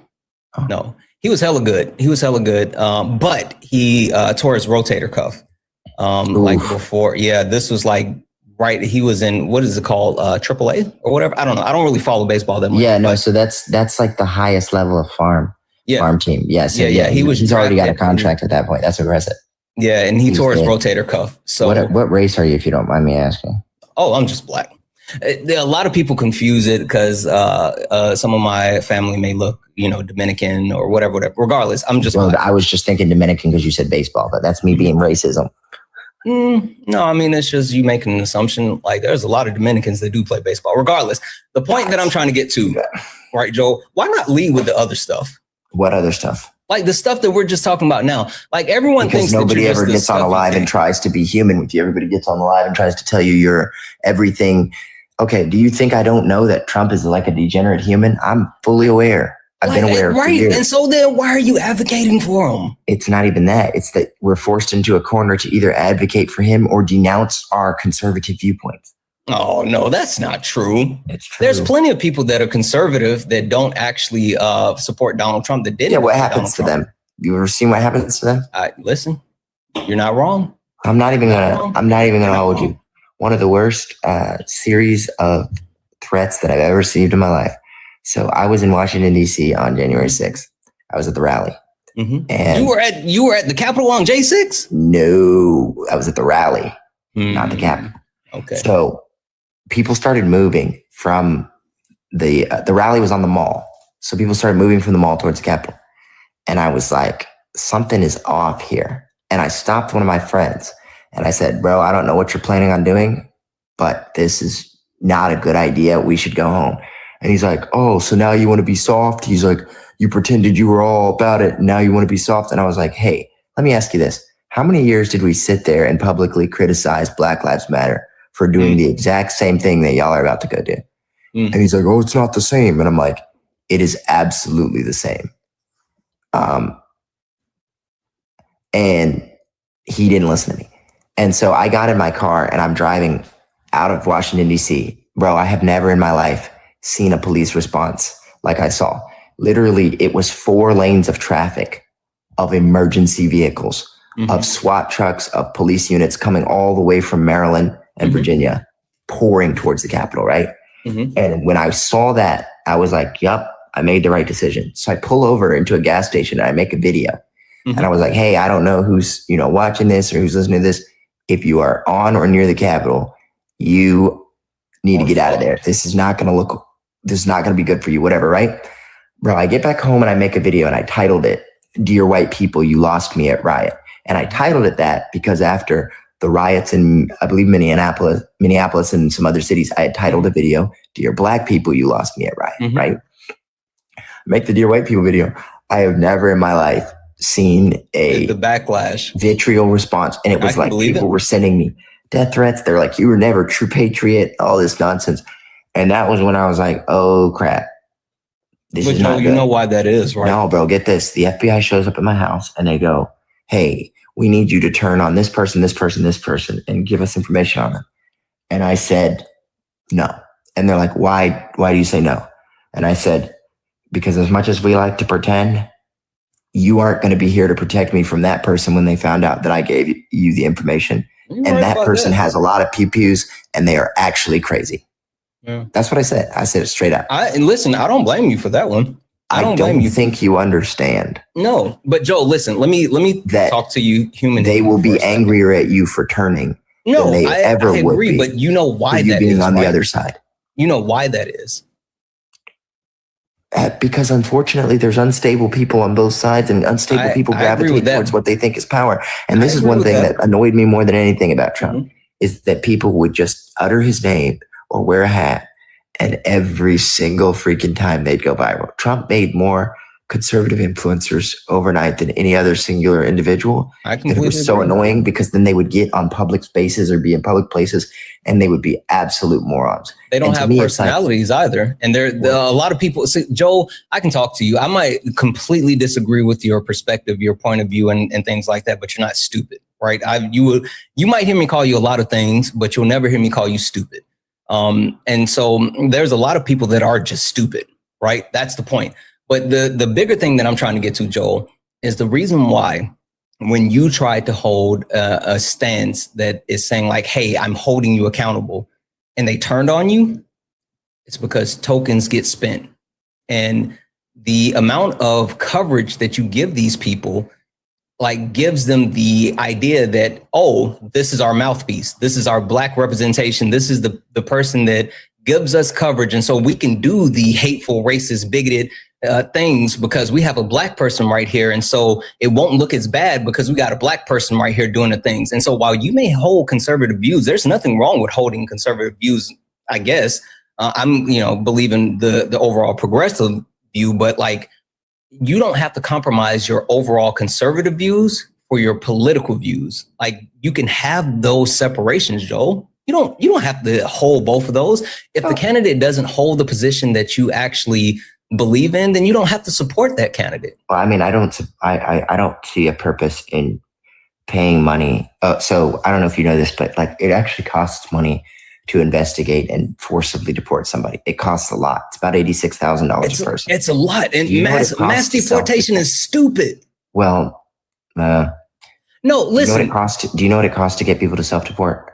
Oh. No. He was hella good. But he tore his rotator cuff. Like before. Yeah, this was like right. He was in, what is it called? AAA or whatever. I don't know. I don't really follow baseball that much. Yeah, no. So that's like the highest level of farm team. Yeah. So yeah. He's already got a contract at that point. That's aggressive. Yeah, and he tore his rotator cuff. So what race are you, if you don't mind me asking? Oh, I'm just black. A lot of people confuse it because some of my family may look, Dominican or whatever. Regardless, I'm just. Well, I was just thinking Dominican because you said baseball, but that's me being racism. No, I mean, it's just you making an assumption. Like, there's a lot of Dominicans that do play baseball. Regardless, the point that I'm trying to get to, right, Joel? Why not lead with the other stuff? What other stuff? Like the stuff that we're just talking about now. Like everyone thinks nobody ever gets on a live and tries to be human with you. Everybody gets on the live and tries to tell you you're everything. Okay, do you think I don't know that Trump is like a degenerate human? I'm fully aware. I've been aware for years. And so then why are you advocating for him? It's not even that. It's that we're forced into a corner to either advocate for him or denounce our conservative viewpoints. Oh, no, that's not true. It's true. There's plenty of people that are conservative that don't actually support Donald Trump that didn't. Yeah, what happens to them? You ever seen what happens to them? Listen, you're not wrong. I'm not even gonna hold you. One of the worst series of threats that I've ever received in my life. So I was in Washington, D.C. on January 6th. I was at the rally. Mm-hmm. And you were at the Capitol on J6? No, I was at the rally, not the Capitol. Okay. So people started moving from the rally was on the mall. So people started moving from the mall towards the Capitol. And I was like, something is off here. And I stopped one of my friends and I said, bro, I don't know what you're planning on doing, but this is not a good idea. We should go home. And he's like, oh, so now you want to be soft? He's like, you pretended you were all about it. Now you want to be soft. And I was like, hey, let me ask you this. How many years did we sit there and publicly criticize Black Lives Matter for doing the exact same thing that y'all are about to go do? And he's like, oh, it's not the same. And I'm like, it is absolutely the same. And he didn't listen to me. And so I got in my car and I'm driving out of Washington, D.C. Bro, I have never in my life seen a police response like I saw. Literally, it was 4 lanes of traffic, of emergency vehicles, of SWAT trucks, of police units coming all the way from Maryland and Virginia, pouring towards the Capitol, right? And when I saw that, I was like, yup, I made the right decision. So I pull over into a gas station and I make a video. And I was like, hey, I don't know who's, watching this or who's listening to this. If you are on or near the Capitol, you need to get out of there. This is not going to be good for you, whatever, right? Bro, I get back home and I make a video and I titled it, Dear White People, You Lost Me at Riot. And I titled it that because after the riots in, I believe, Minneapolis and some other cities, I had titled a video, Dear Black People, You Lost Me at Riot, right? Make the Dear White People video. I have never in my life seen the backlash, vitriol response. And it was like people were sending me death threats. They're like, you were never a true patriot, all this nonsense. And that was when I was like, oh crap. This is not good. You know why that is, right? No, bro, get this. The FBI shows up at my house and they go, hey, we need you to turn on this person, this person, this person, and give us information on them. And I said, no. And they're like, why do you say no? And I said, because as much as we like to pretend, you aren't going to be here to protect me from that person when they found out that I gave you the information. You're And right that about person that. has a lot of pew-pews and they are actually crazy. Yeah. That's what I said. I said it straight up. And listen, I don't blame you for that one. I don't blame you. Think you understand. No, but Joe, listen, let me talk to you human. They will be angrier at you for turning no, than they ever I would agree, be. But you know why you that being is, on right? the other side. You know why that is. Because unfortunately, there's unstable people on both sides, and unstable people gravitate towards what they think is power. And this is one thing that annoyed me more than anything about Trump, is that people would just utter his name or wear a hat, and every single freaking time they'd go viral. Trump made more conservative influencers overnight than any other singular individual. It was so annoying because then they would get on public spaces or be in public places and they would be absolute morons. They don't have personalities either. And there are a lot of people. See, Joe, I can talk to you. I might completely disagree with your perspective, your point of view and things like that, but you're not stupid, right? You might hear me call you a lot of things, but you'll never hear me call you stupid. And so there's a lot of people that are just stupid, right? That's the point. But the bigger thing that I'm trying to get to, Joel, is the reason why when you try to hold a stance that is saying like, hey, I'm holding you accountable, and they turned on you, it's because tokens get spent. And the amount of coverage that you give these people, like, gives them the idea that, oh, this is our mouthpiece. This is our Black representation. This is the person that gives us coverage. And so we can do the hateful, racist, bigoted things because we have a Black person right here. And so it won't look as bad because we got a Black person right here doing the things. And so while you may hold conservative views, there's nothing wrong with holding conservative views, I guess. I'm, believing the overall progressive view, but like, you don't have to compromise your overall conservative views for your political views. Like, you can have those separations, Joel. You don't have to hold both of those. If the candidate doesn't hold the position that you actually believe in, then you don't have to support that candidate. Well, I mean, I don't see a purpose in paying money. So I don't know if you know this, but like, it actually costs money to investigate and forcibly deport somebody. It costs a lot. It's about $86,000 a person. It's a lot. And mass deportation is stupid. Well, no, listen. Do you know what it costs to get people to self-deport?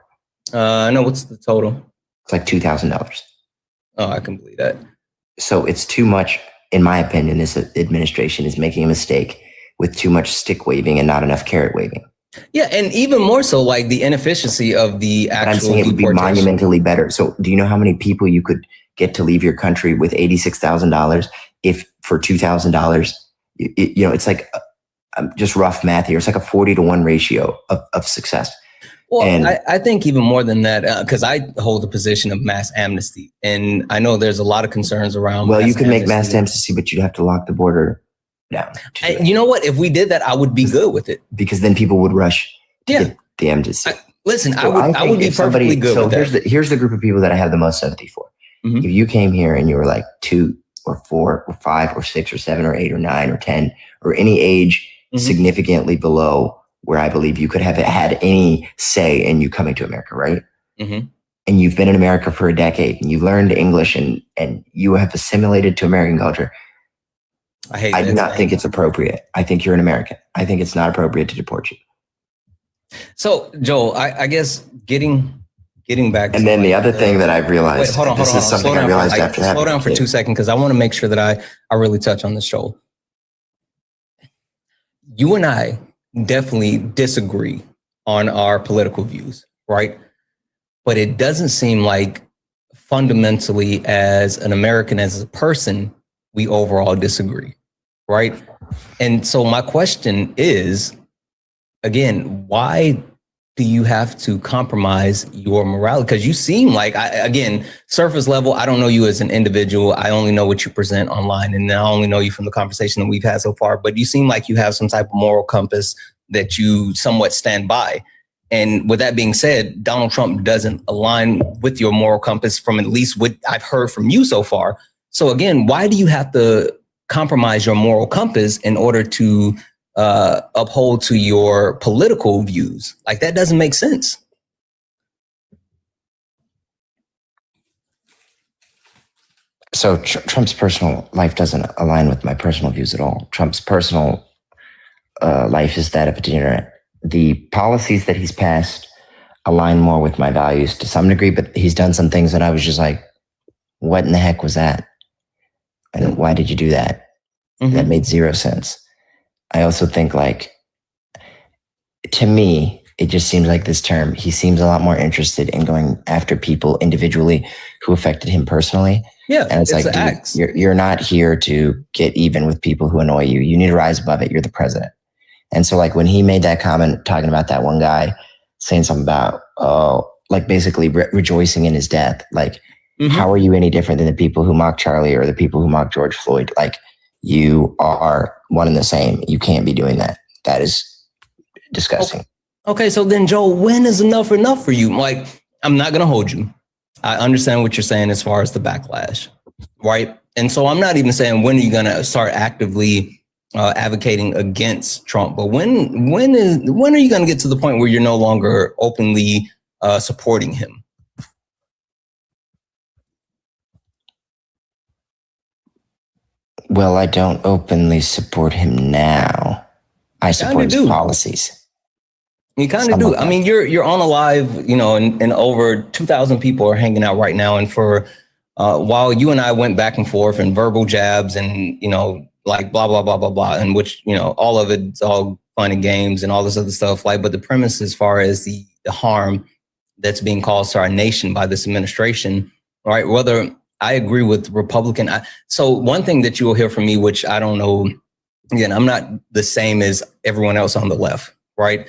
No, what's the total? It's like $2,000. Oh, I can believe that. So it's too much, in my opinion. This administration is making a mistake with too much stick waving and not enough carrot waving. Yeah, and even more so, like, the inefficiency of the actual. But I'm saying it would be monumentally better. So do you know how many people you could get to leave your country with $86,000 if for $2,000? It's like just rough math here. It's like a 40-to-1 ratio of success. Well, and I think even more than that, because I hold the position of mass amnesty, and I know there's a lot of concerns around. Well, you could make mass amnesty, but you'd have to lock the border down. And you know what? If we did that, I would be good with it. Because then people would rush to get the amnesty. I would be perfectly good with that. Here's the group of people that I have the most sympathy for. Mm-hmm. If you came here and you were like 2 or 4 or 5 or 6 or 7 or 8 or 9 or 10 or any age significantly below where I believe you could have had any say in you coming to America, right? Mm-hmm. And you've been in America for a decade and you learned English and you have assimilated to American culture. I do not think it's appropriate. I think you're an American. I think it's not appropriate to deport you. So, Joel, I guess getting back. And then the other thing that I've realized. Wait, hold on. This is something I realized after that. Slow down for 2 seconds because I want to make sure that I really touch on this show. You and I definitely disagree on our political views, right? But it doesn't seem like fundamentally as an American, as a person, we overall disagree, right? And so my question is, again, why do you have to compromise your morality? Because you seem like, again, surface level, I don't know you as an individual. I only know what you present online, and I only know you from the conversation that we've had so far. But you seem like you have some type of moral compass that you somewhat stand by. And with that being said, Donald Trump doesn't align with your moral compass from at least what I've heard from you so far. So again, why do you have to compromise your moral compass in order to uphold to your political views? Like, that doesn't make sense. So Trump's personal life doesn't align with my personal views at all. Trump's personal life is that of a degenerate. The policies that he's passed align more with my values to some degree, but he's done some things that I was just like, what in the heck was that? And why did you do that? That made zero sense. I also think, like, to me, it just seems like this term, he seems a lot more interested in going after people individually who affected him personally. Yeah, and it's like, dude, you're not here to get even with people who annoy you. You need to rise above it. You're the president. And so, like, when he made that comment talking about that one guy saying something about, like, basically rejoicing in his death, like, how are you any different than the people who mock Charlie or the people who mock George Floyd? Like, you are one and the same. You can't be doing that. That is disgusting. Okay, so then, Joel, when is enough for you? Like, I'm not going to hold you. I understand what you're saying as far as the backlash, right? And so I'm not even saying when are you going to start actively advocating against Trump, but when are you going to get to the point where you're no longer openly supporting him? Well, I don't openly support him now. I support his policies. You kind of do. I mean, you're on a live, you know, and over 2,000 people are hanging out right now. And for while you and I went back and forth and verbal jabs and, you know, like blah, blah, blah, blah, blah, and which, you know, all of it's all fun and games and all this other stuff. Like, but the premise as far as the harm that's being caused to our nation by this administration, right? Whether I agree with Republican. So one thing that you will hear from me, which I don't know, again, I'm not the same as everyone else on the left, right?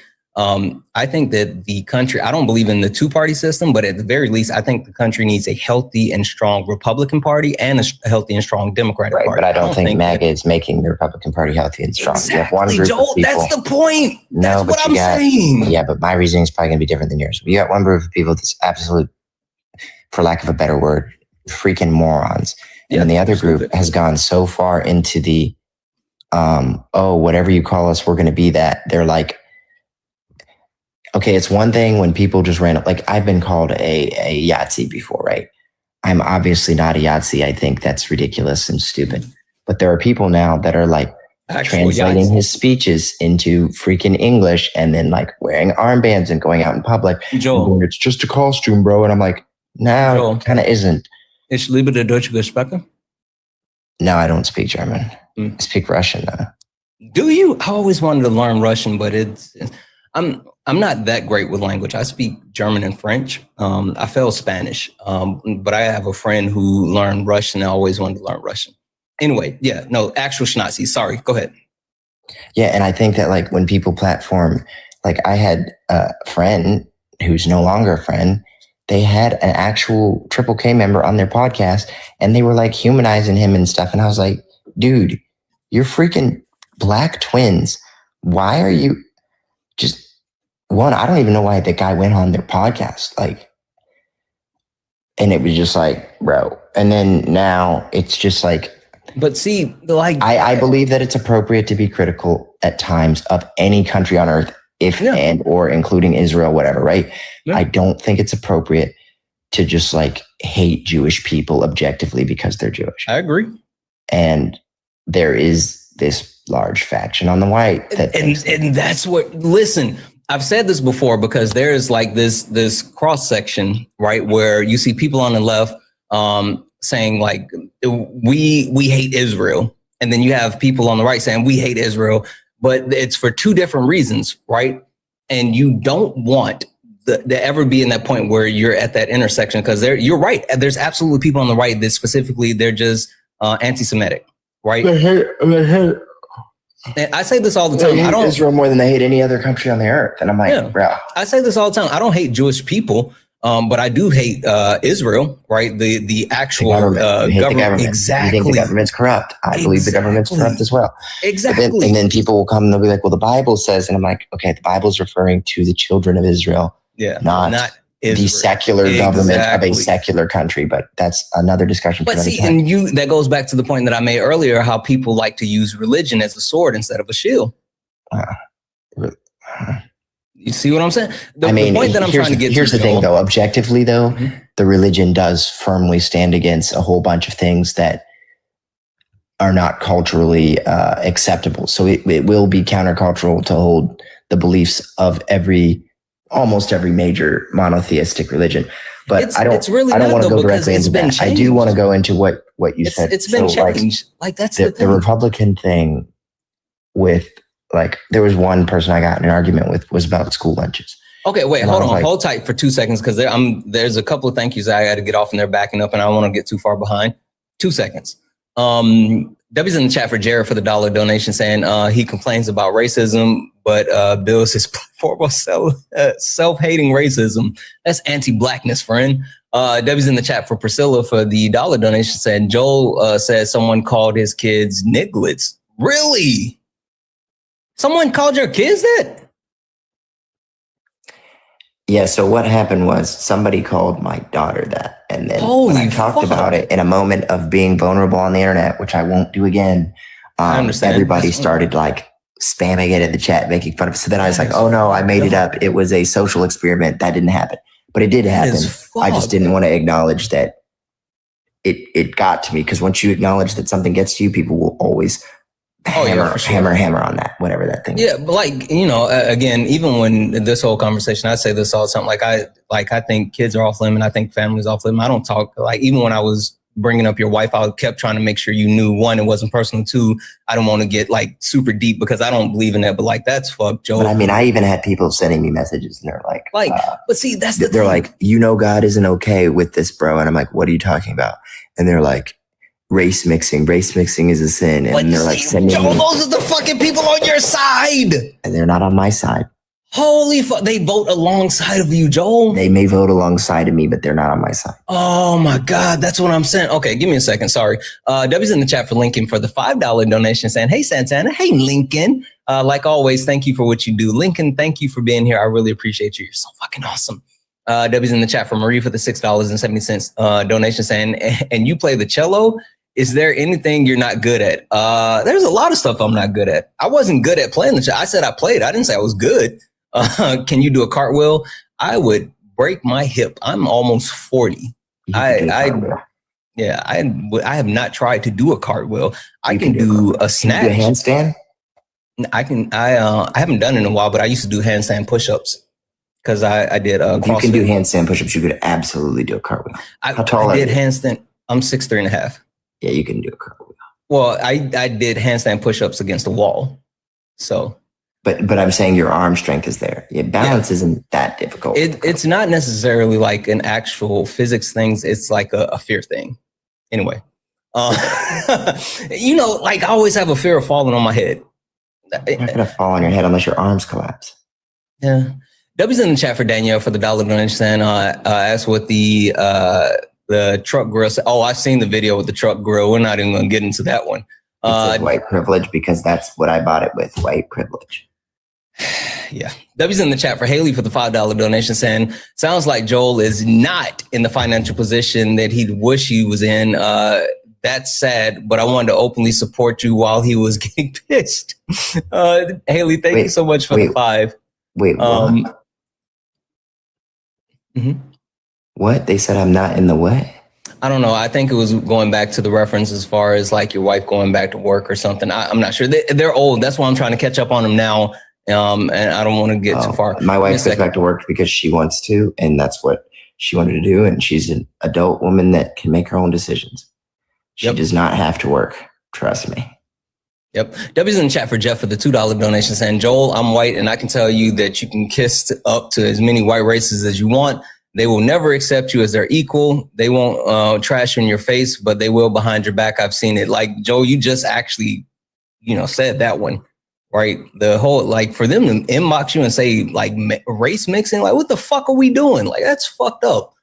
I think that the country, I don't believe in the two-party system, but at the very least, I think the country needs a healthy and strong Republican Party and a healthy and strong Democratic Party. But I don't think MAGA is making the Republican Party healthy and strong. Exactly, you have one group Joel, of people, that's the point. No, that's what I'm saying. Yeah, but my reasoning is probably going to be different than yours. You got one group of people that's absolute, for lack of a better word, freaking morons. And then the other group has gone so far into the, whatever you call us, we're going to be that. They're like, okay, it's one thing when people just like, I've been called a Yahtzee before, right? I'm obviously not a Yahtzee. I think that's ridiculous and stupid. But there are people now that are like translating his speeches into freaking English and then like wearing armbands and going out in public. Joel, it's just a costume, bro. And I'm like, no, it kind of isn't. Ich liebe die deutsche Gesprochen. No, I don't speak German. I speak Russian, though. Do you? I always wanted to learn Russian, but I'm not that great with language. I speak German and French. I failed Spanish, but I have a friend who learned Russian. I always wanted to learn Russian. Anyway, actual Schnazi. Sorry, go ahead. Yeah, and I think that like when people platform, like I had a friend who's no longer a friend. They had an actual Triple K member on their podcast, and they were like humanizing him and stuff. And I was like, dude, you're freaking black twins. Why are you just one? I don't even know why the guy went on their podcast. Like, and it was just like, bro. And then now it's just like, but see, like, I believe that it's appropriate to be critical at times of any country on earth, and or including Israel, whatever, right? Yeah. I don't think it's appropriate to just like hate Jewish people objectively because they're Jewish. I agree. And there is this large faction on the right that and that's what, listen, I've said this before because there's like this cross section, right, where you see people on the left saying like we hate Israel, and then you have people on the right saying we hate Israel, but it's for two different reasons, right? And you don't want to ever be in that point where you're at that intersection, because you're right. There's absolutely people on the right that specifically they're just anti-Semitic, right? They hate. And I say this all the time. I don't hate Israel more than they hate any other country on the earth, and I'm like, bro. I say this all the time. I don't hate Jewish people, but I do hate Israel, right? The actual government. Exactly. You think the government's corrupt? I believe the government's corrupt as well. Exactly. And then people will come and they'll be like, well, the Bible says, and I'm like, okay, the Bible's referring to the children of Israel, not the secular government of a secular country. But that's another discussion. But see, and that goes back to the point that I made earlier, how people like to use religion as a sword instead of a shield. You see what I'm saying? The point that I'm trying to get to. Here's the thing, though. Objectively, though, the religion does firmly stand against a whole bunch of things that are not culturally acceptable. So it will be countercultural to hold the beliefs of almost every major monotheistic religion. But I don't want to go directly into that. Changed. I do want to go into what you said. It's been changed. Like that's the Republican thing with there was one person I got in an argument with was about school lunches. Okay, wait, hold on. Hold tight for 2 seconds because there's a couple of thank yous I got to get off and they're backing up and I don't want to get too far behind. 2 seconds. W's in the chat for Jared for the $1 donation saying he complains about racism, but builds his platform on self-hating racism. That's anti-blackness, friend. W's in the chat for Priscilla for the $1 donation saying Joel says someone called his kids nigglets. Really? Someone called your kids that? Yeah, so what happened was somebody called my daughter that. And then when I talked about it in a moment of being vulnerable on the internet, which I won't do again, everybody started spamming it in the chat, making fun of it. So then I was like, oh no, I made it up. It was a social experiment. That didn't happen. But it did happen. I just didn't want to acknowledge that it got to me. Because once you acknowledge that something gets to you, people will always hammer on that, whatever that thing is. Yeah, but again, even when this whole conversation, I say this all the time, I think kids are off limit. I think families off limit. I don't talk, even when I was bringing up your wife, I kept trying to make sure you knew, one, it wasn't personal, two, I don't want to get super deep because I don't believe in that, but that's fucked, Joe. But I mean, I even had people sending me messages and they're but see, that's the they're thing. God isn't okay with this, bro. And I'm like, what are you talking about? And they're like, race mixing is a sin. And they're sending Joe, those are the fucking people on your side. And they're not on my side. Holy fuck, they vote alongside of you, Joel. They may vote alongside of me, but they're not on my side. Oh my God, that's what I'm saying. Okay, give me a second, sorry. W's in the chat for Lincoln for the $5 donation saying, hey, Santana. Hey, Lincoln. Like always, thank you for what you do. Lincoln, thank you for being here. I really appreciate you. You're so fucking awesome. W's in the chat for Marie for the $6.70 donation saying, and you play the cello? Is there anything you're not good at? There's a lot of stuff I'm not good at. I wasn't good at playing the cello. I said I played. I didn't say I was good. Can you do a cartwheel? I would break my hip. I'm almost 40. I have not tried to do a cartwheel. I can do a snatch. Can you do a handstand? I haven't done it in a while, but I used to do handstand push-ups because I did. If you can do handstand push-ups, you could absolutely do a cartwheel. How tall are you? Handstand. I'm 6'3.5". Yeah, you can do a cartwheel. Well, I did handstand push-ups against the wall. So, but I'm saying your arm strength is there. Yeah, balance isn't that difficult. It's not necessarily an actual physics thing. It's a fear thing. Anyway, I always have a fear of falling on my head. You're not gonna fall on your head unless your arms collapse. Yeah. W's in the chat for Danielle for the $1 donation. Asked what the truck grill. Oh, I've seen the video with the truck grill. We're not even going to get into that one. It's white privilege because that's what I bought it with, white privilege. Yeah. W's in the chat for Haley for the $5 donation saying, sounds like Joel is not in the financial position that he'd wish he was in. That's sad, but I wanted to openly support you while he was getting pitched. Haley, thank you so much for the 5. Wait, what? What? They said I'm not in the what? I don't know. I think it was going back to the reference as far as your wife going back to work or something. I'm not sure. They're old. That's why I'm trying to catch up on them now. And I don't want to get too far. My wife goes back to work because she wants to, and that's what she wanted to do. And she's an adult woman that can make her own decisions. She does not have to work. Trust me. Yep. W's in the chat for Jeff for the $2 donation saying, Joel, I'm white and I can tell you that you can kiss up to as many white races as you want. They will never accept you as their equal. They won't trash you in your face, but they will behind your back. I've seen it. Joel, you just actually, said that one, right? The whole, for them to inbox you and say race mixing, what the fuck are we doing? That's fucked up.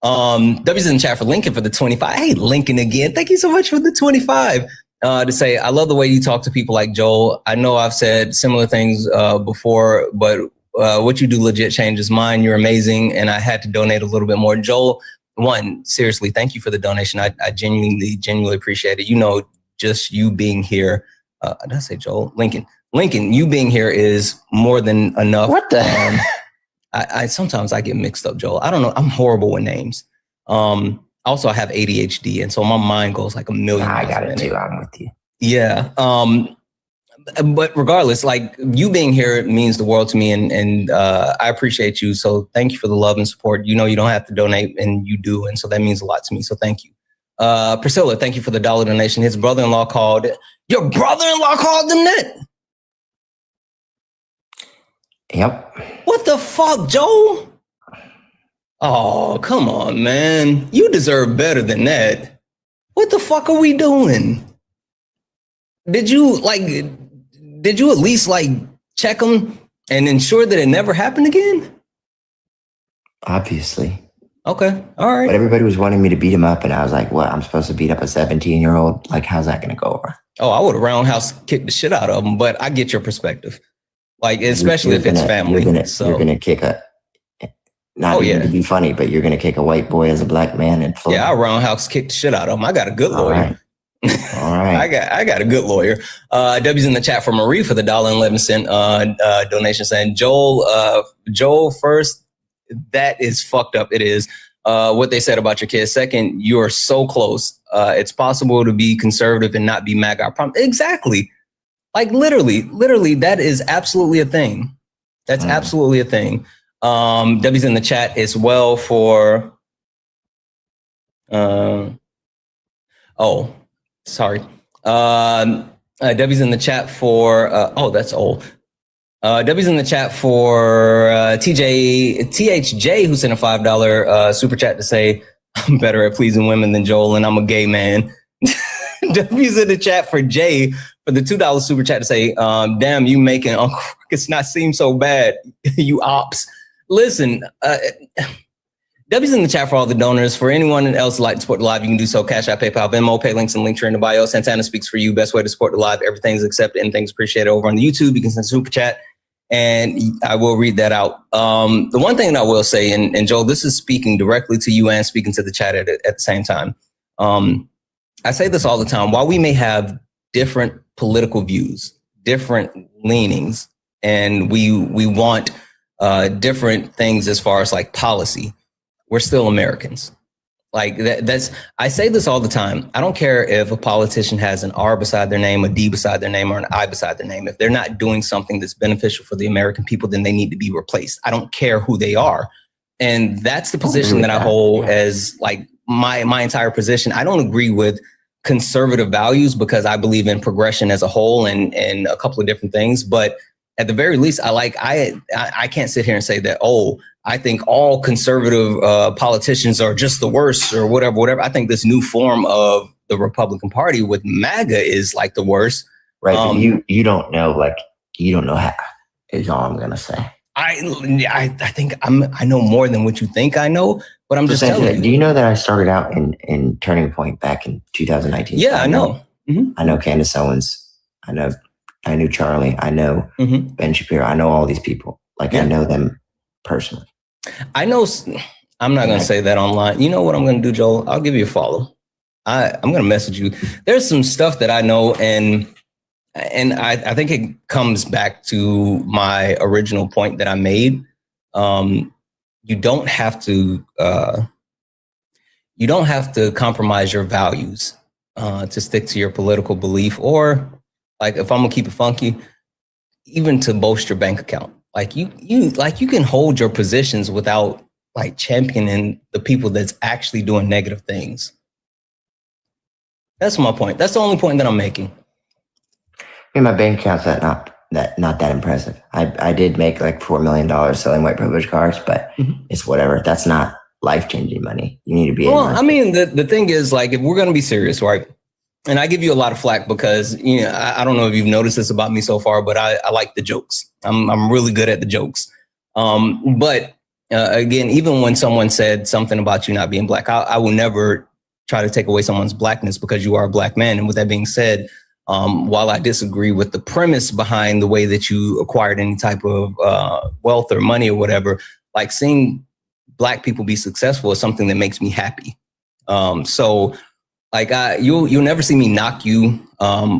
W's in the chat for Lincoln for the 25. Hey, Lincoln again. Thank you so much for the 25. To say, I love the way you talk to people like Joel. I know I've said similar things before, but what you do legit changes mine. You're amazing. And I had to donate a little bit more. Joel, one, seriously, thank you for the donation. I genuinely appreciate it. Just you being here. Did I say Joel? Lincoln, you being here is more than enough. What the I sometimes I get mixed up, Joel. I don't know. I'm horrible with names. Also, I have ADHD, and so my mind goes a million. I got it too. I'm with you. Yeah. But regardless, like you being here means the world to me, and I appreciate you. So thank you for the love and support. You know, you don't have to donate, and you do, and so that means a lot to me. So thank you, Priscilla. Thank you for the $1 donation. His brother-in-law called. Your brother-in-law called them that. Yep. What the fuck, Joel? Oh, come on, man. You deserve better than that. What the fuck are we doing? Did you at least like check them and ensure that it never happened again? Obviously. Okay. All right. But everybody was wanting me to beat him up, and I was like, what? I'm supposed to beat up a 17-year-old? Like, how's that going to go over? Oh, I would have roundhouse kicked the shit out of him, but I get your perspective. Like, especially if it's family. You're gonna kick a, not even to be funny, but you're gonna kick a white boy as a black man in Florida. Yeah, I roundhouse kicked the shit out of him. I got a good lawyer. All right. I got a good lawyer. W's in the chat for Marie for the $1.11 donation saying, Joel, first, that is fucked up. It is. What they said about your kids. Second, you are so close. It's possible to be conservative and not be MAGA. I promise. Exactly. Like literally, that is absolutely a thing. That's absolutely a thing. W's in the chat as well for. Sorry. W's in the chat for. That's old. W's in the chat for THJ, who sent a $5 super chat to say, I'm better at pleasing women than Joel, and I'm a gay man. W's in the chat for Jay for the $2 super chat to say, damn, you making Uncle Ruckus not seem so bad, you ops. Listen, W's in the chat for all the donors. For anyone else who'd like to support the live, you can do so. Cash App, PayPal, Venmo, pay links and link in the bio. Santana speaks for you. Best way to support the live. Everything's accepted and things appreciated over on the YouTube. You can send super chat and I will read that out. The one thing that I will say, and Joel, this is speaking directly to you and speaking to the chat at the same time. I say this all the time. While we may have different political views, different leanings, and we want different things as far as like policy, we're still Americans. Like that's, I say this all the time. I don't care if a politician has an R beside their name, a D beside their name, or an I beside their name. If they're not doing something that's beneficial for the American people, then they need to be replaced. I don't care who they are. And that's the position that I hold as like my entire position. I don't agree with conservative values because I believe in progression as a whole and a couple of different things. But at the very least, I can't sit here and say that, I think all conservative politicians are just the worst or whatever. I think this new form of the Republican Party with MAGA is like the worst. Right. But you don't know, how is all I'm going to say. I think I know more than what you think I know, but I'm just telling you. Do you know that I started out in Turning Point back in 2019? Yeah, I know. Mm-hmm. I know Candace Owens. I knew Charlie. I know Ben Shapiro. I know all these people. I know them personally. I know. I'm not going to say that online. You know what I'm going to do, Joel? I'll give you a follow. I'm going to message you. There's some stuff that I know, and I think it comes back to my original point that I made. You don't have to compromise your values to stick to your political belief, or like if I'm gonna keep it funky, even to boast your bank account. Like you can hold your positions without like championing the people that's actually doing negative things. That's my point. That's the only point that I'm making. My bank account's not that impressive. I did make like $4 million selling white privilege cars, but it's whatever. That's not life-changing money. You need to be. Well, I mean, the thing is, like, if we're going to be serious, right? And I give you a lot of flack because, I don't know if you've noticed this about me so far, but I like the jokes. I'm really good at the jokes. But again, even when someone said something about you not being black, I will never try to take away someone's blackness because you are a black man. And with that being said, while I disagree with the premise behind the way that you acquired any type of wealth or money or whatever, like seeing Black people be successful is something that makes me happy. So like you'll never see me knock you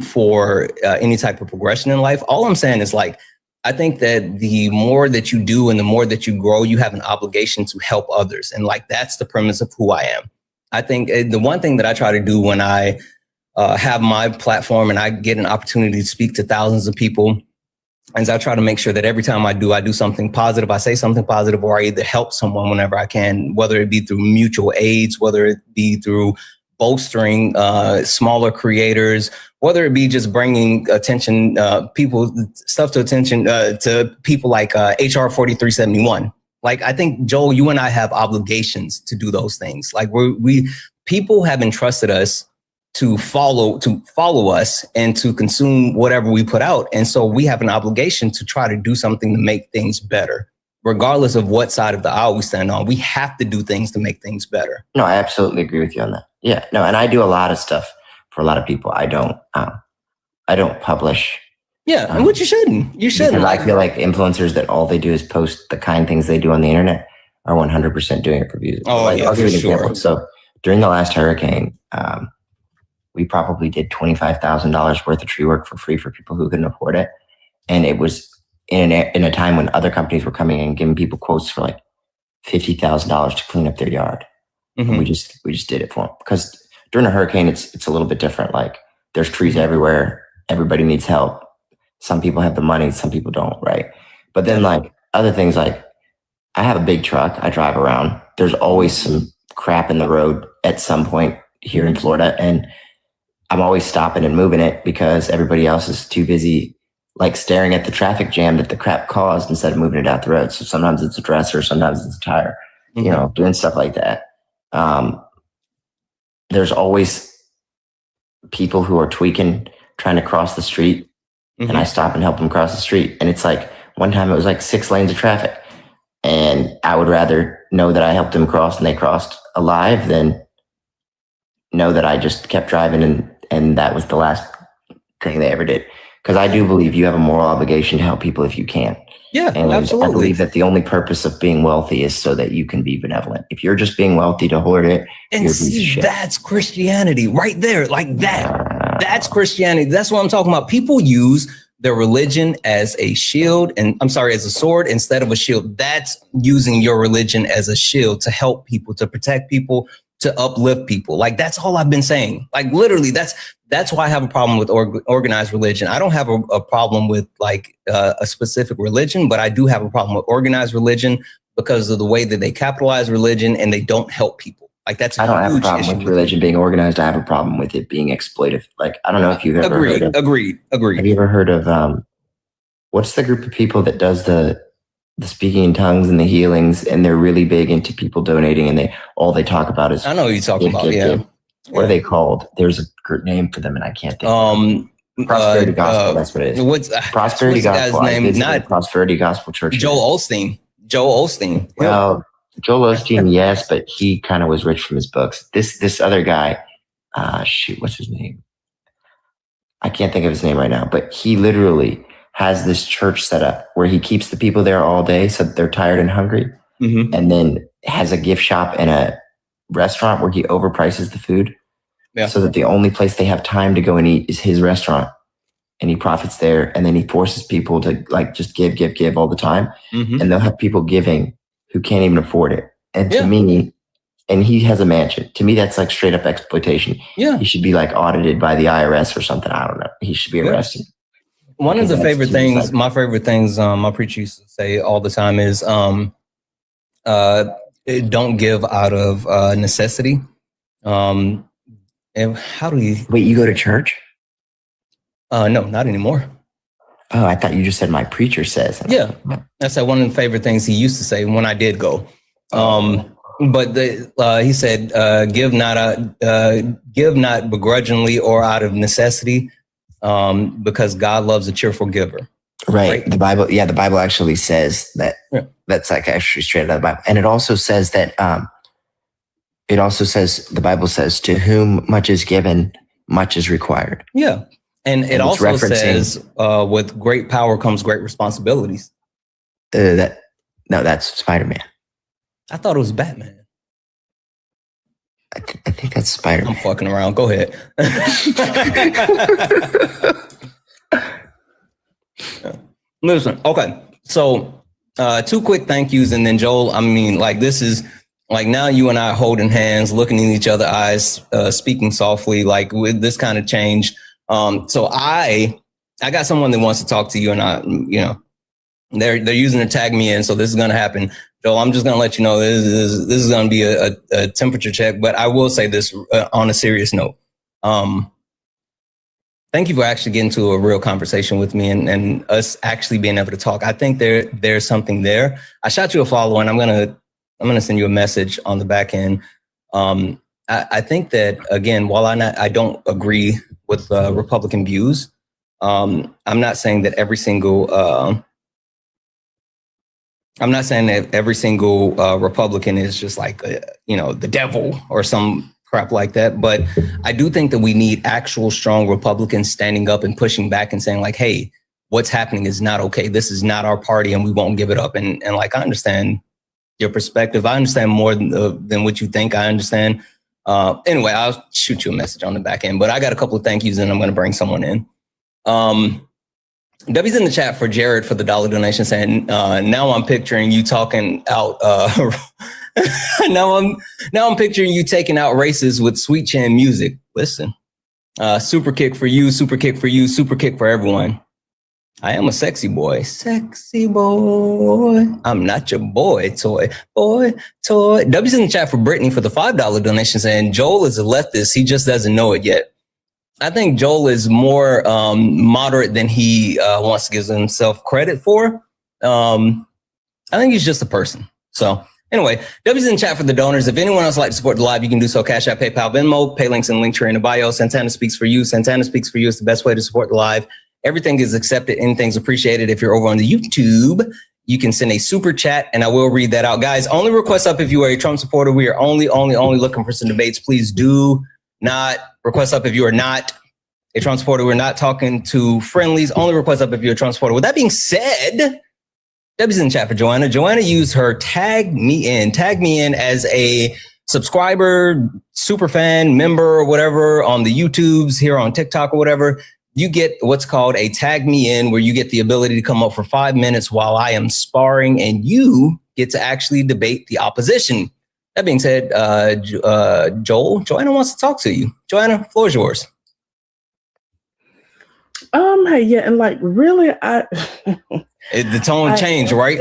for any type of progression in life. All I'm saying is, like, I think that the more that you do and the more that you grow, you have an obligation to help others. And like, that's the premise of who I am. I think the one thing that I try to do when I have my platform and I get an opportunity to speak to thousands of people. And I try to make sure that every time I do something positive, I say something positive, or I either help someone whenever I can, whether it be through mutual aids, whether it be through bolstering smaller creators, whether it be just bringing attention, stuff to attention to people like HR 4371. Like, I think, Joel, you and I have obligations to do those things. Like, people have entrusted us to follow us and to consume whatever we put out. And so we have an obligation to try to do something to make things better, regardless of what side of the aisle we stand on. We have to do things to make things better. No, I absolutely agree with you on that. Yeah, no, and I do a lot of stuff for a lot of people. I don't publish. Yeah, and what you shouldn't. You shouldn't. I feel like influencers that all they do is post the kind things they do on the internet are 100% doing it for views. Oh, like, yeah, I'll give you an sure. example. So during the last hurricane, we probably did $25,000 worth of tree work for free for people who couldn't afford it. And it was in a time when other companies were coming in and giving people quotes for like $50,000 to clean up their yard. Mm-hmm. And we just did it for them. Because during a hurricane, it's a little bit different. Like, there's trees everywhere. Everybody needs help. Some people have the money, some people don't, right? But then, like, other things, like, I have a big truck. I drive around. There's always some crap in the road at some point here in Florida. And I'm always stopping and moving it because everybody else is too busy, like, staring at the traffic jam that the crap caused instead of moving it out the road. So sometimes it's a dresser, sometimes it's a tire, mm-hmm. Doing stuff like that. There's always people who are tweaking, trying to cross the street, mm-hmm. and I stop and help them cross the street. And it's like, one time it was like 6 lanes of traffic, and I would rather know that I helped them cross and they crossed alive than know that I just kept driving and that was the last thing they ever did. Because I do believe you have a moral obligation to help people if you can. Yeah, and absolutely. I believe that the only purpose of being wealthy is so that you can be benevolent. If you're just being wealthy to hoard it, and see, that's Christianity right there. Like that. That's Christianity. That's what I'm talking about. People use their religion as a shield, as a sword instead of a shield. That's using your religion as a shield to help people, to protect people, to uplift people. Like, that's all I've been saying. Like, literally, that's why I have a problem with organized religion. I don't have a problem with like a specific religion, but I do have a problem with organized religion because of the way that they capitalize religion and they don't help people. Like, that's I don't have a problem with religion being organized. I have a problem with it being exploitive. Like, I don't know if you've ever heard of, Agreed. Have you ever heard of what's the group of people that does the speaking in tongues and the healings, and they're really big into people donating, and all they talk about is, I know what you're talking about. Yeah. What are they called? There's a group name for them, and I can't think. Prosperity Gospel. That's what it is. What's Prosperity Gospel? Guy's name? Not Prosperity Gospel Church. Joel Osteen. Well, Joel Osteen, yes, but he kind of was rich from his books. This other guy, what's his name? I can't think of his name right now, but he literally has this church set up where he keeps the people there all day so that they're tired and hungry, mm-hmm. and then has a gift shop and a restaurant where he overprices the food, so that the only place they have time to go and eat is his restaurant, and he profits there. And then he forces people to like just give all the time, mm-hmm. and they'll have people giving who can't even afford it. And to me, and he has a mansion. To me, that's like straight up exploitation. Yeah, he should be like audited by the IRS or something. I don't know. He should be arrested. One of the favorite things, my favorite things, my preacher used to say all the time is, don't give out of necessity. And how do you? Wait, you go to church? No, not anymore. Oh, I thought you just said my preacher says. Yeah, that's like one of the favorite things he used to say when I did go. But he said, give not begrudgingly or out of necessity. Because God loves a cheerful giver. Right. The Bible actually says that. Yeah. That's like actually straight out of the Bible. And it also says that, the Bible says, to whom much is given, much is required. Yeah. And it also says, with great power comes great responsibilities. That's Spider-Man. I thought it was Batman. I think that's Spider-Man. I'm fucking around. Go ahead. Listen, okay. So 2 quick thank yous, and then Joel, I mean, like, this is Like now you and I are holding hands, looking in each other's eyes, speaking softly, like with this kind of change. So I got someone that wants to talk to you, and they're using to tag me in. So this is going to happen. Joel, I'm just going to let you know this is going to be a temperature check, but I will say this on a serious note. Thank you for actually getting to a real conversation with me and us actually being able to talk. I think there's something there. I shot you a follow, and I'm gonna send you a message on the back end. I think that, again, while I don't agree with Republican views, I'm not saying that every single Republican is just like the devil or some crap like that. But I do think that we need actual strong Republicans standing up and pushing back and saying like, hey, what's happening is not okay. This is not our party and we won't give it up. And like, I understand your perspective. I understand more than what you think. I understand. Anyway, I'll shoot you a message on the back end, but I got a couple of thank yous and I'm going to bring someone in. W's in the chat for Jared for the $1 donation saying, now I'm picturing you talking out, now I'm picturing you taking out races with sweet chin music. Listen, super kick for you, super kick for you, super kick for everyone. I am a sexy boy. I'm not your boy toy. W's in the chat for Brittany for the $5 donation saying Joel is a leftist. He just doesn't know it yet. I think Joel is more moderate than he wants to give himself credit for. I think he's just a person. So anyway, W's in the chat for the donors. If anyone else would like to support the live, you can do so. Cash App, PayPal, Venmo, pay links and link tree in the bio. Santana speaks for you. Santana speaks for you. It's the best way to support the live. Everything is accepted. Anything's appreciated. If you're over on the YouTube, you can send a super chat and I will read that out. Guys, only request up if you are a Trump supporter. We are only looking for some debates. Please do not request up if you are not a Trump supporter. We're not talking to friendlies. Only request up if you're a Trump supporter. With that being said, Debbie's in the chat for Joanna. Joanna used her tag me in as a subscriber, super fan, member, or whatever on the YouTubes, here on TikTok or whatever. You get what's called a tag me in, where you get the ability to come up for 5 minutes while I am sparring and you get to actually debate the opposition. That being said, Joanna wants to talk to you. Joanna, floor is yours. Hey, yeah, and like really, The tone changed, right?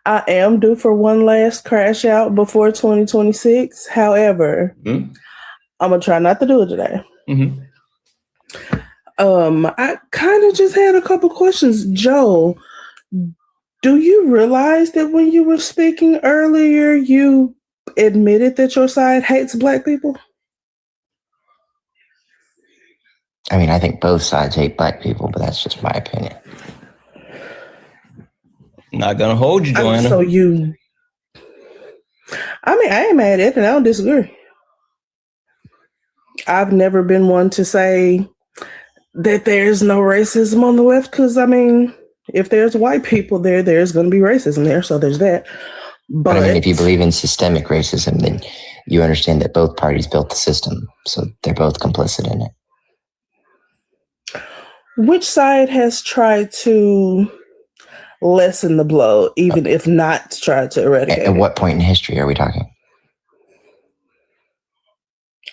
I am due for one last crash out before 2026. However, I'm gonna try not to do it today. Mm-hmm. I kind of just had a couple questions. Joel, do you realize that when you were speaking earlier, you admitted that your side hates Black people? I mean, I think both sides hate Black people, but that's just my opinion. Not gonna hold you, Joanna. I mean, I ain't mad at it. I don't disagree. I've never been one to say that there's no racism on the left, because I mean, if there's white people there, there's going to be racism there. So there's that. But I mean, if you believe in systemic racism, then you understand that both parties built the system, so they're both complicit in it. Which side has tried to lessen the blow, even if not tried to eradicate At what point in history are we talking?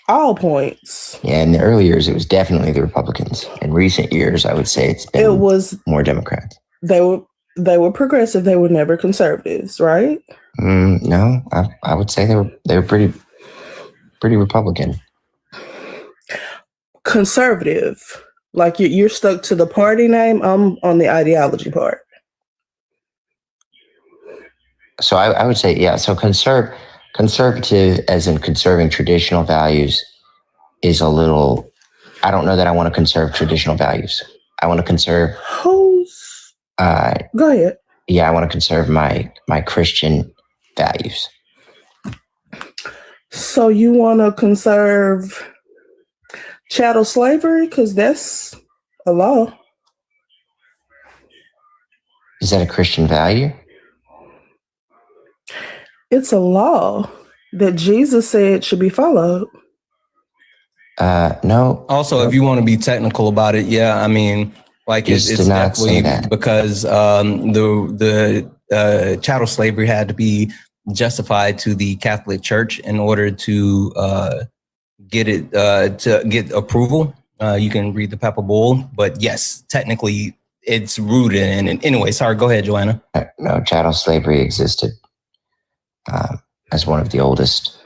all points? Yeah, in the early years, it was definitely the Republicans. In recent years, I would say it was more Democrats. They were progressive. They were never conservatives, right? No, I would say they were pretty Republican. Conservative, like you're stuck to the party name. I'm on the ideology part. So I would say, yeah. So conservative, as in conserving traditional values, is a little. I don't know that I want to conserve traditional values. I want to conserve. Go ahead. Yeah, I want to conserve my Christian values. So you want to conserve chattel slavery, because that's a law. Is that a Christian value? It's a law that Jesus said should be followed. No. Also, if you want to be technical about it, yeah, I mean, like it's definitely because the chattel slavery had to be justified to the Catholic Church in order to get approval. You can read the papal bull, but yes, technically it's rooted in it. Anyway, sorry, go ahead, Joanna. No, chattel slavery existed as one of the oldest,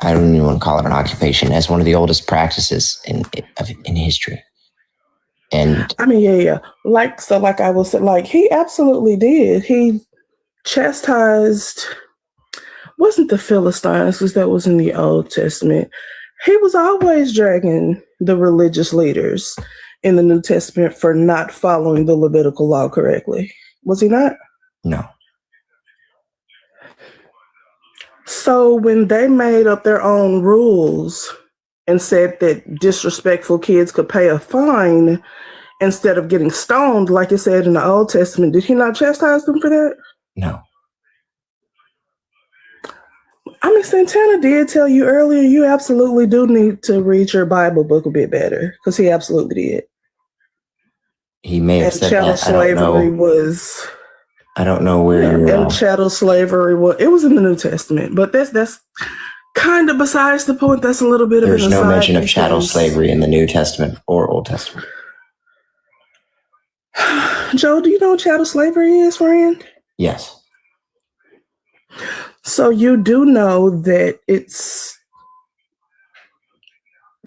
I don't even want to call it an occupation, as one of the oldest practices in history. And I mean, yeah. Like I was like, he absolutely did. He chastised, wasn't the Philistines, because that was in the Old Testament. He was always dragging the religious leaders in the New Testament for not following the Levitical law correctly. Was he not? no. So when they made up their own rules and said that disrespectful kids could pay a fine instead of getting stoned, like it said in the Old Testament, did he not chastise them for that? No. I mean, Santana did tell you earlier, you absolutely do need to read your Bible book a bit better, because he absolutely did. He may have And said chattel that. slavery was... I don't know where you're and chattel slavery was in the New Testament, but that's kind of besides the point. That's a little bit of an aside. There's no mention of chattel slavery in the New Testament or Old Testament. Joe, do you know what chattel slavery is, friend? Yes. So you do know that it's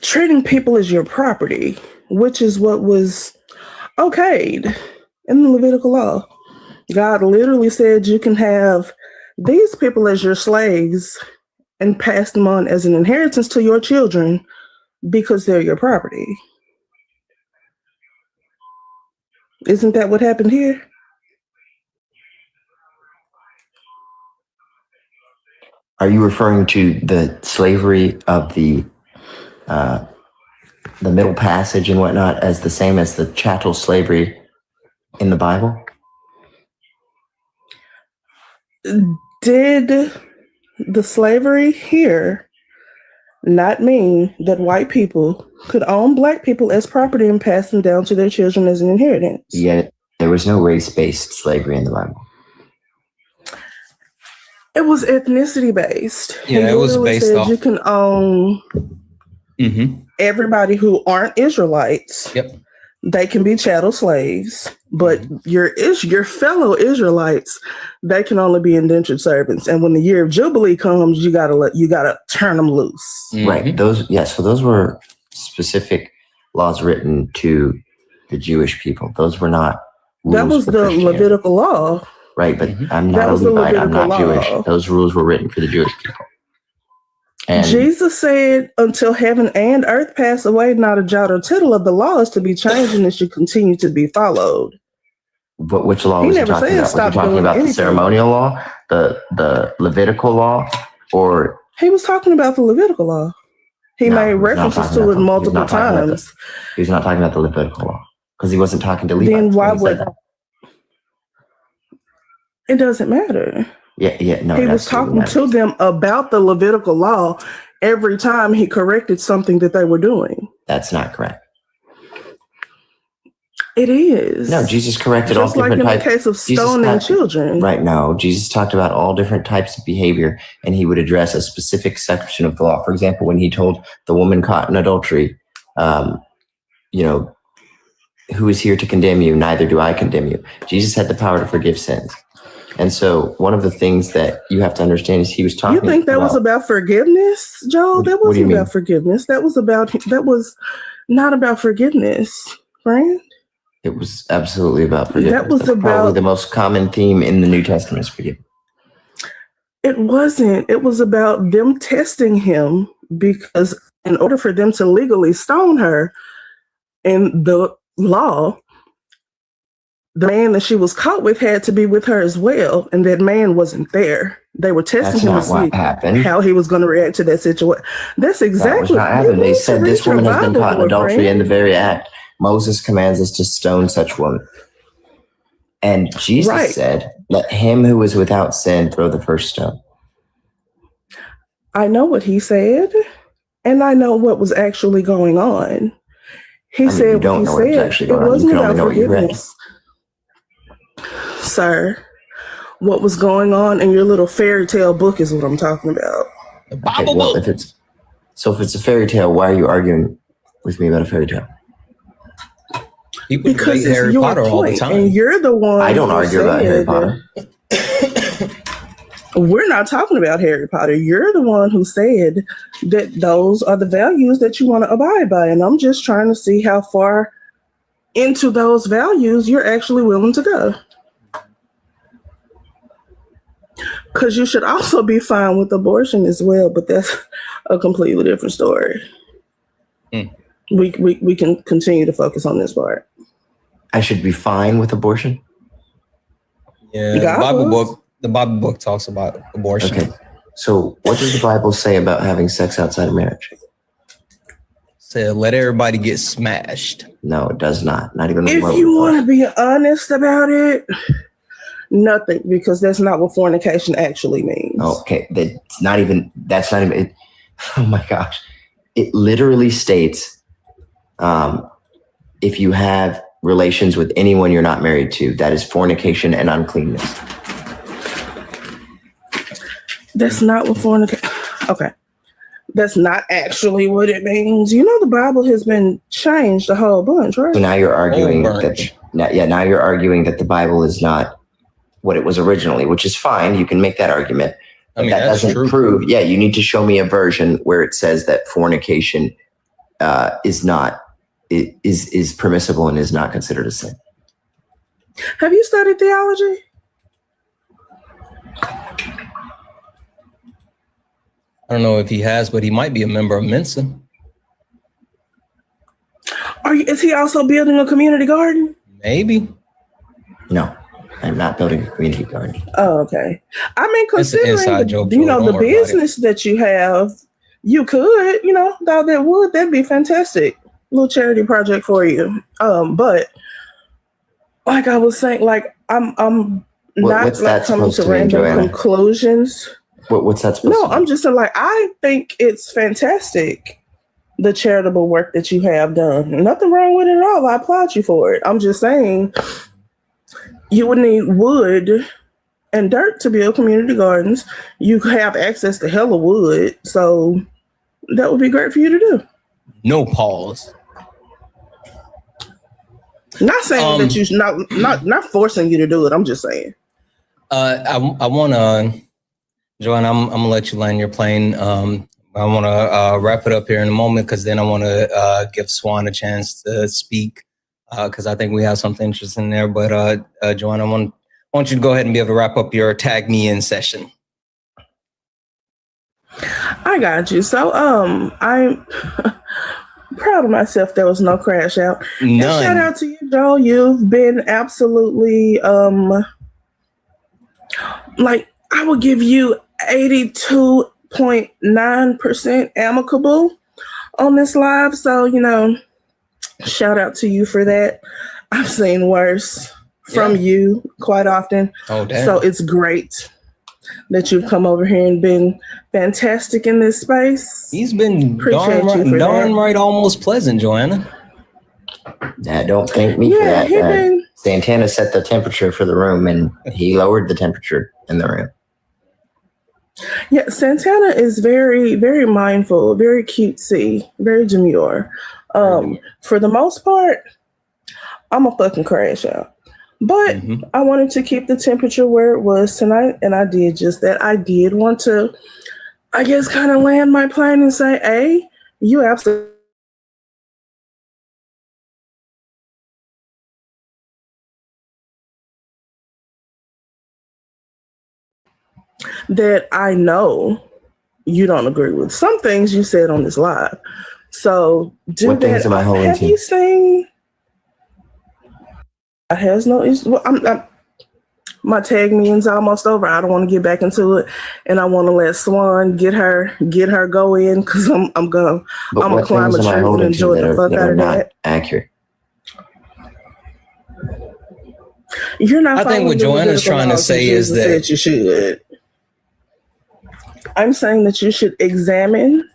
treating people as your property, which is what was okayed in the Levitical law. God literally said you can have these people as your slaves and pass them on as an inheritance to your children because they're your property. Isn't that what happened here? Are you referring to the slavery of the Middle Passage and whatnot as the same as the chattel slavery in the Bible? Did the slavery here not mean that white people could own black people as property and pass them down to their children as an inheritance? Yet there was no race-based slavery in the Bible. It was ethnicity-based. Yeah, it was based off. You can own everybody who aren't Israelites. Yep. They can be chattel slaves, but your fellow Israelites, they can only be indentured servants. And when the year of Jubilee comes, you gotta turn them loose. Right. So those were specific laws written to the Jewish people. Those were not rules. That was the Levitical law. Right, but I'm not a Levite, I'm not Jewish. Those rules were written for the Jewish people. And Jesus said, until heaven and earth pass away, not a jot or tittle of the law is to be changed, and it should continue to be followed. But which law was he talking about? Was he talking about the ceremonial law, the Levitical law, or? He was talking about the Levitical law. He made references to it multiple times. He was not talking about the Levitical law because he wasn't talking to Levites. Then why would? It doesn't matter. No. He was talking to them about the Levitical law every time he corrected something that they were doing. That's not correct. It is. No, Jesus corrected all different types. Just like in the case of stoning children. Right, no. Jesus talked about all different types of behavior, and he would address a specific section of the law. For example, when he told the woman caught in adultery, who is here to condemn you? Neither do I condemn you. Jesus had the power to forgive sins. And so one of the things that you have to understand is he was talking about... You think that was about forgiveness, Joel? That wasn't about forgiveness. That was not about forgiveness, friend. It was absolutely about forgiveness. That was That's probably the most common theme in the New Testament is forgiveness. It wasn't. It was about them testing him because in order for them to legally stone her in the law, the man that she was caught with had to be with her as well, and that man wasn't there. They were testing him to see how he was going to react to that situation. That's exactly what happened. They said this woman has been caught in adultery in the very act. Moses commands us to stone such woman. And Jesus said, let him who is without sin throw the first stone. I know what he said, and I know what was actually going on. He said what he said. It wasn't about forgiveness. Sir, what was going on in your little fairy tale book is what I'm talking about. The Bible well, book. if it's a fairy tale, why are you arguing with me about a fairy tale? People Because debate it's Harry your Potter all the point, time. and you're the one. I don't argue about Harry Potter. We're not talking about Harry Potter. You're the one who said that those are the values that you want to abide by, and I'm just trying to see how far into those values you're actually willing to go. Because you should also be fine with abortion as well, but that's a completely different story. We can continue to focus on this part. I should be fine with abortion? Yeah, the Bible book talks about abortion. Okay. So what does the Bible say about having sex outside of marriage? Said, let everybody get smashed. No, it does not. Not even If you want to be honest about it, nothing, because that's not what fornication actually means. Okay, that's not even it. Oh my gosh. It literally states if you have relations with anyone you're not married to, that is fornication and uncleanness. That's not what fornication. Okay. That's not actually what it means. You know, the Bible has been changed a whole bunch, right? So now you're arguing now you're arguing that the Bible is not what it was originally, which is fine. You can make that argument. But that doesn't prove. Yeah, you need to show me a version where it says that fornication is permissible and is not considered a sin. Have you studied theology? I don't know if he has, but he might be a member of Mensa. Is he also building a community garden? Maybe. No, I'm not building a community garden. Oh, okay. I mean, considering the business that you have, you could, that'd be fantastic. Little charity project for you. But like I was saying, like I'm not like coming to random conclusions. What's that supposed to be? I'm just saying, like, I think it's fantastic, the charitable work that you have done. Nothing wrong with it at all. I applaud you for it. I'm just saying you would need wood and dirt to build community gardens. You have access to hella wood, so that would be great for you to do. No pause. Not saying that you not forcing you to do it. I'm just saying. I want to, Joanne, I'm gonna let you land your plane. I want to wrap it up here in a moment because then I want to give Swan a chance to speak because I think we have something interesting there. But Joanne, I want you to go ahead and be able to wrap up your tag me in session. I got you. So I'm proud of myself. There was no crash out. None. And shout out to you, Joe. You've been absolutely like I will give you 82.9% amicable on this live. So, shout out to you for that. I've seen worse from you quite often. Oh, damn. So it's great that you've come over here and been fantastic in this space. He's been darn right almost pleasant, Joanna. Don't thank me for that. Santana set the temperature for the room and he lowered the temperature in the room. Yeah, Santana is very, very mindful, very cutesy, very demure. For the most part, I'm a fucking crash out. But I wanted to keep the temperature where it was tonight, and I did just that. I did want to, I guess, kind of land my plane and say, hey, you absolutely that I know you don't agree with. Some things you said on this live. So do what that. Things am I holding have to? You seen? I has no issue. Well, my tag means almost over. I don't want to get back into it, and I want to let Swan get her go in because I'm gonna climb a tree and enjoy the fuck out of that. Accurate. You're not. I think what Joanna's trying to say is that you should. I'm saying that you should examine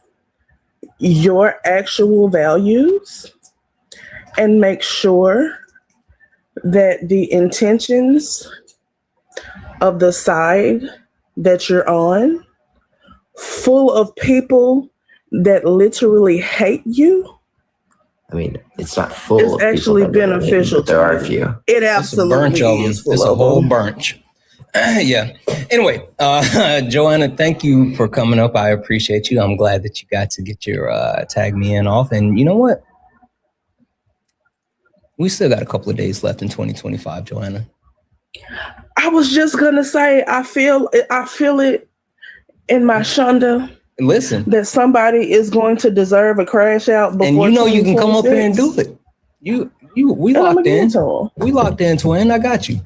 your actual values and make sure that the intentions of the side that you're on, full of people that literally hate you, I mean, it's not full. It's actually beneficial. There are a few. It absolutely is. It's a whole bunch. Yeah. Anyway, Joanna, thank you for coming up. I appreciate you. I'm glad that you got to get your tag me in off. And you know what? We still got a couple of days left in 2025, Joanna. I was just gonna say, I feel it in my shunda. Listen, that somebody is going to deserve a crash out before, and you know you can come up here and do it. We locked in. We locked in, twin. I got you.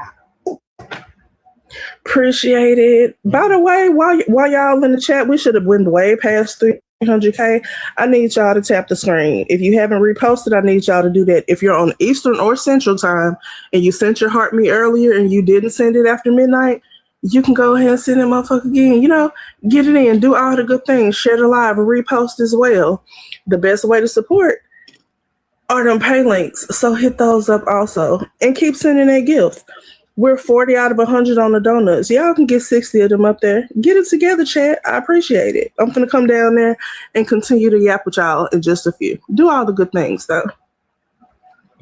Appreciate it. By the way, while y'all in the chat, we should have went way past 300K. I need y'all to tap the screen. If you haven't reposted, I need y'all to do that. If you're on Eastern or Central time and you sent your heart me earlier and you didn't send it after midnight, you can go ahead and send that motherfucker again. You know, get it in, do all the good things, share the live and repost as well. The best way to support are them pay links. So hit those up also and keep sending that gift. We're 40 out of 100 on the donuts. Y'all can get 60 of them up there. Get it together, chat. I appreciate it. I'm going to come down there and continue to yap with y'all in just a few. Do all the good things, though.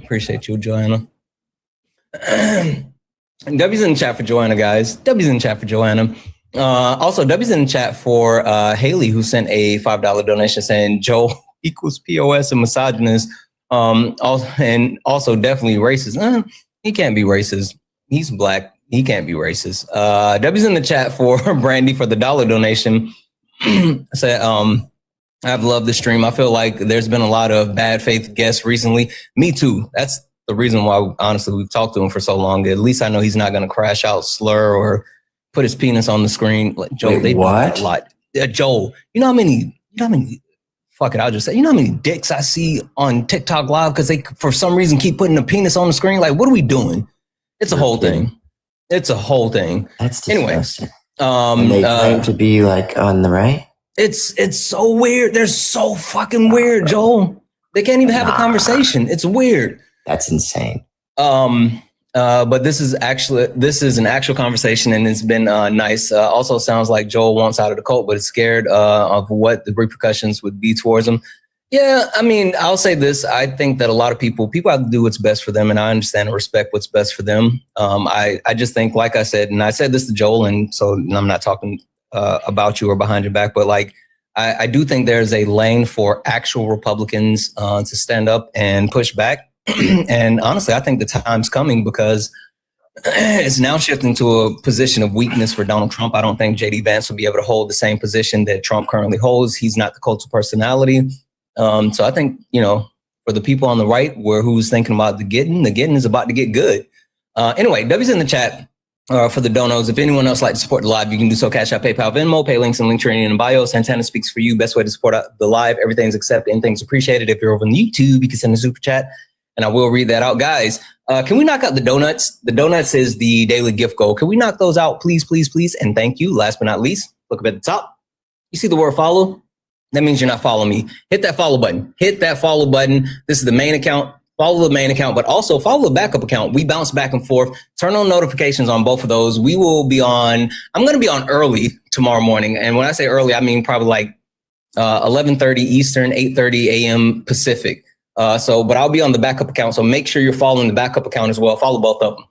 Appreciate you, Joanna. And W's in the chat for Joanna, guys. W's in the chat for Joanna. Also, W's in the chat for Haley, who sent a $5 donation saying Joe equals POS and misogynist. And also definitely racist. He can't be racist. He's black. He can't be racist. W's in the chat for Brandy for the $1 donation. Said, I've loved the stream. I feel like there's been a lot of bad faith guests recently. Me too. That's the reason why, honestly, we've talked to him for so long. At least I know he's not going to crash out, slur, or put his penis on the screen. Like, Joe, wait, they what? do a lot. Joel, you know how many, fuck it, I'll just say, you know how many dicks I see on TikTok Live because they, for some reason, keep putting a penis on the screen? Like, what are we doing? It's a whole thing. It's a whole thing. That's disgusting. Anyway, and they claim to be like on the right. It's so weird. They're so fucking weird, Joel. They can't even have a conversation. It's weird. That's insane. But this is an actual conversation, and it's been nice. Also sounds like Joel wants out of the cult, but is scared of what the repercussions would be towards him. Yeah, I mean, I'll say this. I think that a lot of people have to do what's best for them, and I understand and respect what's best for them. I just think, like I said, and I said this to Joel, and so I'm not talking about you or behind your back, but like, I do think there's a lane for actual Republicans to stand up and push back. And honestly, I think the time's coming because it's now shifting to a position of weakness for Donald Trump. I don't think J.D. Vance will be able to hold the same position that Trump currently holds. He's not the cult of personality. So I think, for the people on the right who's thinking about the getting is about to get good. Anyway, W's in the chat for the donos. If anyone else like to support the live, you can do so. Cash App, PayPal, Venmo, pay links and link training in the bio. Santana speaks for you. Best way to support the live. Everything's accepted. Anything's appreciated. If you're over on YouTube, you can send a super chat and I will read that out. Guys, can we knock out the donuts? The donuts is the daily gift goal. Can we knock those out, please, please, please? And thank you. Last but not least, look up at the top. You see the word follow? That means you're not following me. Hit that follow button. Hit that follow button. This is the main account. Follow the main account, but also follow the backup account. We bounce back and forth. Turn on notifications on both of those. We will be on. I'm going to be on early tomorrow morning. And when I say early, I mean probably like 11:30 Eastern, 8:30 a.m. Pacific. But I'll be on the backup account. So make sure you're following the backup account as well. Follow both of them.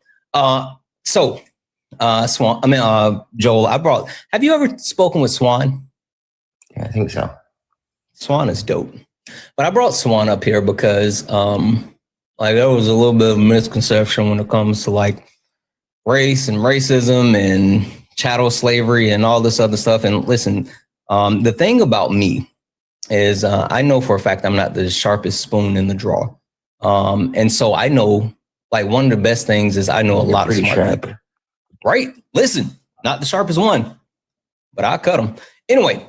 Joel, have you ever spoken with Swan? Yeah, I think so. Swan is dope. But I brought Swan up here because there was a little bit of a misconception when it comes to like race and racism and chattel slavery and all this other stuff. And listen, the thing about me is I know for a fact I'm not the sharpest spoon in the drawer. And so I know, like, one of the best things is I know a lot of smart people. Right? Listen, not the sharpest one, but I cut them. Anyway,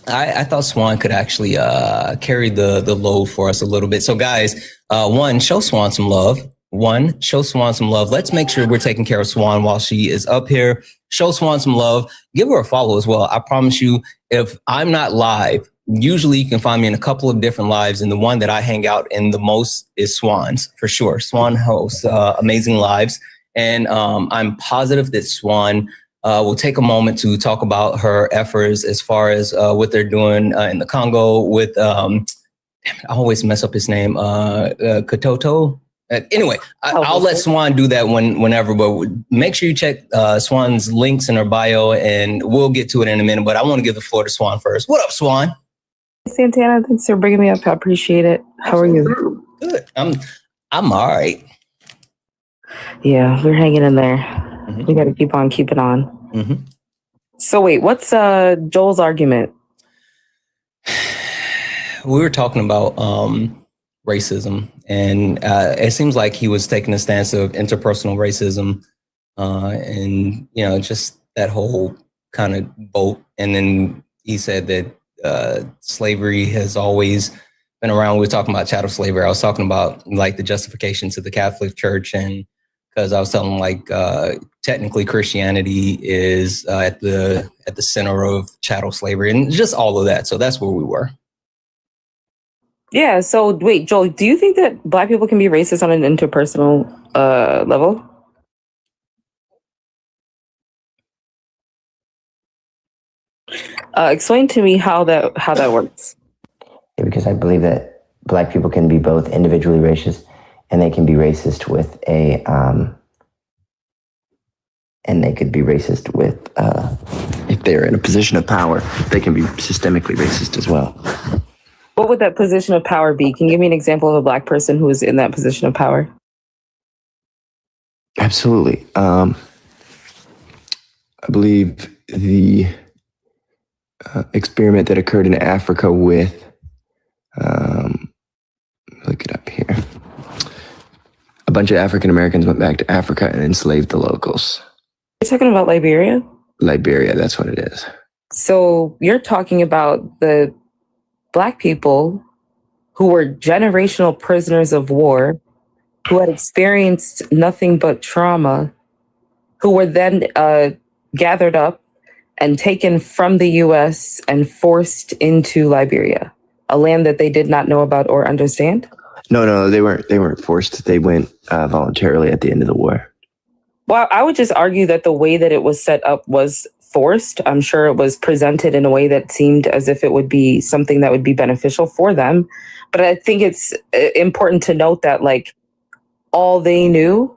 I thought Swan could actually carry the load for us a little bit. So guys, show Swan some love. Let's make sure we're taking care of Swan while she is up here. Show Swan some love. Give her a follow as well. I promise you, if I'm not live, usually you can find me in a couple of different lives, and the one that I hang out in the most is Swan's, for sure. Swan hosts amazing lives, And I'm positive that Swan will take a moment to talk about her efforts as far as what they're doing in the Congo with, damn it, I always mess up his name, Katoto. Anyway, I'll let Swan do that whenever, but make sure you check Swan's links in her bio, and we'll get to it in a minute. But I want to give the floor to Swan first. What up, Swan? Santana, thanks for bringing me up. I appreciate it. How are you? Good. I'm all right. Yeah, we're hanging in there. Mm-hmm. We got to keep on keeping on. Mm-hmm. So wait, what's Joel's argument? We were talking about racism, and it seems like he was taking a stance of interpersonal racism, and just that whole kind of boat. And then he said that slavery has always been around. We were talking about chattel slavery. I was talking about like the justification to the Catholic Church, and because I was telling like technically Christianity is at the center of chattel slavery, and just all of that. So that's where we were. Yeah. So wait, Joel, do you think that Black people can be racist on an interpersonal level? Explain to me how that works. Yeah, because I believe that Black people can be both individually racist, and they can be racist with if they're in a position of power, they can be systemically racist as well. What would that position of power be? Can you give me an example of a Black person who is in that position of power? Absolutely. I believe the experiment that occurred in Africa with, look it up here. A bunch of African Americans went back to Africa and enslaved the locals. You're talking about Liberia? Liberia, that's what it is. So you're talking about the Black people who were generational prisoners of war, who had experienced nothing but trauma, who were then gathered up and taken from the U.S. and forced into Liberia, a land that they did not know about or understand? No, they weren't forced. They went voluntarily at the end of the war. Well, I would just argue that the way that it was set up was forced. I'm sure it was presented in a way that seemed as if it would be something that would be beneficial for them. But I think it's important to note that like all they knew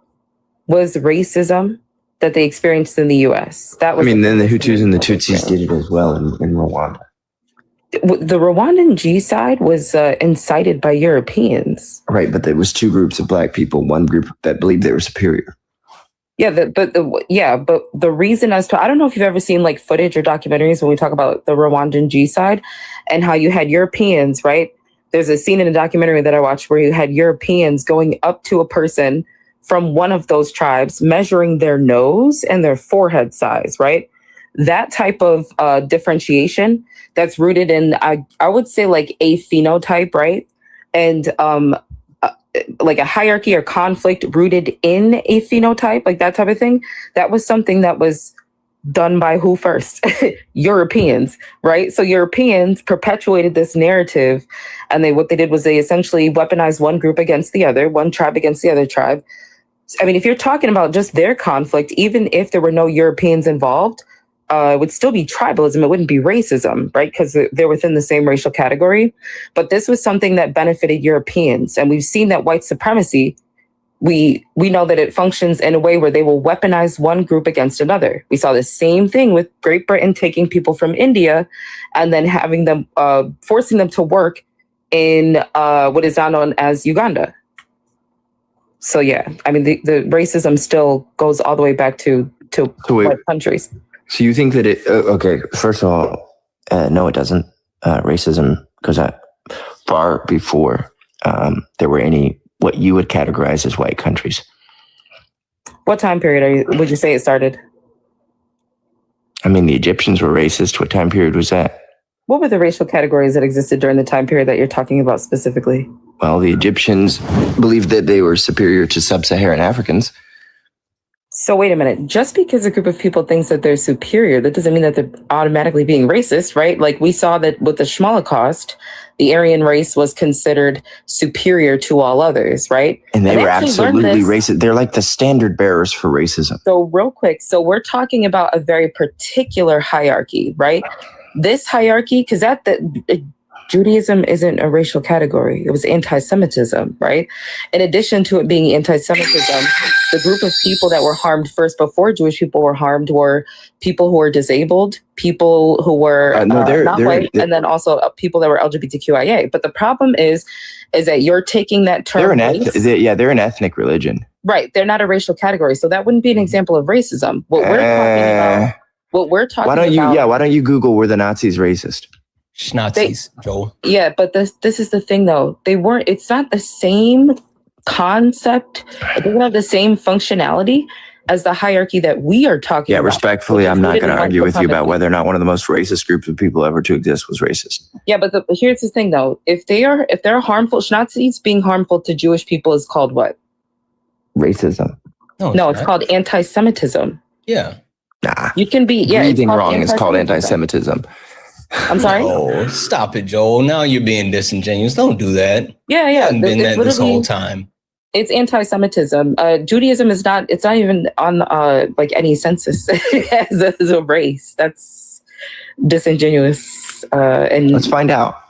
was racism that they experienced in the U.S. That was. Then the Hutus and the Tutsis did it as well in Rwanda. The Rwandan genocide was incited by Europeans. Right, but there was two groups of Black people. One group that believed they were superior. Yeah, but the reason as to, I don't know if you've ever seen like footage or documentaries when we talk about the Rwandan genocide and how you had Europeans, right? There's a scene in a documentary that I watched where you had Europeans going up to a person from one of those tribes, measuring their nose and their forehead size, right? That type of differentiation that's rooted in, I would say like a phenotype, right? And like a hierarchy or conflict rooted in a phenotype, like that type of thing. That was something that was done by who first? Europeans, right? So Europeans perpetuated this narrative, and what they did was they essentially weaponized one group against the other, one tribe against the other tribe. I mean, if you're talking about just their conflict, even if there were no Europeans involved, it would still be tribalism. It wouldn't be racism, right? Because they're within the same racial category. But this was something that benefited Europeans. And we've seen that white supremacy, we know that it functions in a way where they will weaponize one group against another. We saw the same thing with Great Britain taking people from India and then having them, forcing them to work in what is now known as Uganda. So yeah, I mean, the racism still goes all the way back to white countries. So you think that it, okay, first of all, no, it doesn't. Racism goes out far before there were any, what you would categorize as white countries. What time period would you say it started? I mean, the Egyptians were racist. What time period was that? What were the racial categories that existed during the time period that you're talking about specifically? Well, the Egyptians believed that they were superior to sub-Saharan Africans. So wait a minute. Just because a group of people thinks that they're superior, that doesn't mean that they're automatically being racist, right? Like we saw that with the Holocaust, the Aryan race was considered superior to all others, right? And they were absolutely racist. They're like the standard bearers for racism. So real quick, so we're talking about a very particular hierarchy, right? This hierarchy, because Judaism isn't a racial category. It was anti-Semitism, right? In addition to it being anti-Semitism, the group of people that were harmed first before Jewish people were harmed were people who were disabled, people who were not white, and then also people that were LGBTQIA. But the problem is that you're taking that term. They're an ethnic religion. Right. They're not a racial category. So that wouldn't be an example of racism. What we're talking about. Why don't you Google were the Nazis racist? Schnazis, Joel. Yeah, but this is the thing though. It's not the same concept. It doesn't have the same functionality as the hierarchy that we are talking about. Yeah, respectfully, I'm not going to argue with you about whether or not one of the most racist groups of people ever to exist was racist. Yeah, but here's the thing though. If they're harmful, Nazis being harmful to Jewish people is called what? Racism. No, it's called anti-Semitism. Yeah. Nah. You can be breathing wrong is called anti-Semitism. I'm sorry? Oh, stop it, Joel. Now you're being disingenuous. Don't do that. Yeah. You haven't been that this whole time. It's anti-Semitism. Judaism is not, it's not even on like any census as a race. That's disingenuous. And let's find out.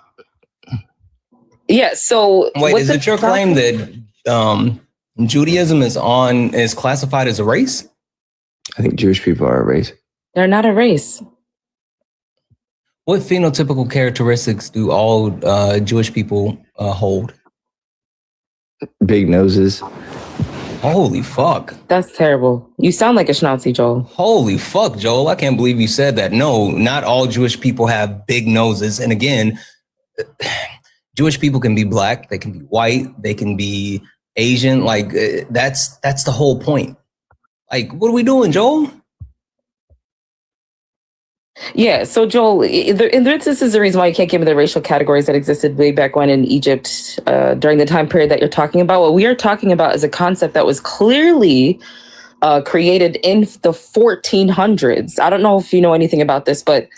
Yeah, so wait, is it your claim that Judaism is classified as a race? I think Jewish people are a race. They're not a race. What phenotypical characteristics do all Jewish people hold? Big noses. Holy fuck. That's terrible. You sound like a Schnauzy, Joel. Holy fuck, Joel. I can't believe you said that. No, not all Jewish people have big noses. And again, Jewish people can be black, they can be white, they can be Asian. Like that's the whole point. Like, what are we doing, Joel? Yeah, so Joel, this is the reason why you can't give me the racial categories that existed way back when in Egypt during the time period that you're talking about. What we are talking about is a concept that was clearly created in the 1400s. I don't know if you know anything about this, but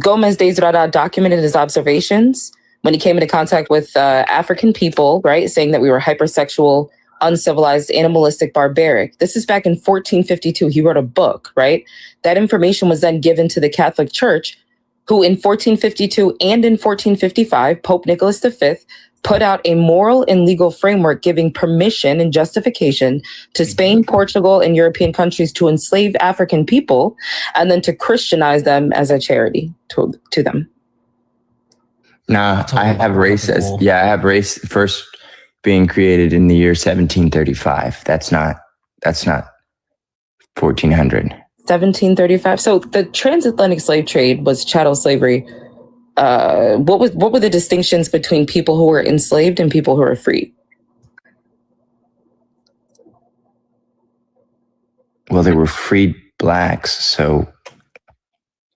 Gomez de Zrada documented his observations when he came into contact with African people, right, saying that we were hypersexual, uncivilized, animalistic, barbaric. This is back in 1452. He wrote a book, right? That information was then given to the Catholic Church, who in 1452 and in 1455, Pope Nicholas V put out a moral and legal framework giving permission and justification to Spain, Portugal, and European countries to enslave African people and then to Christianize them as a charity to them. Nah, I have race I have race first being created in the year 1735. That's not 1400. 1735. So the transatlantic slave trade was chattel slavery. What were the distinctions between people who were enslaved and people who were free? Well, they were freed blacks, so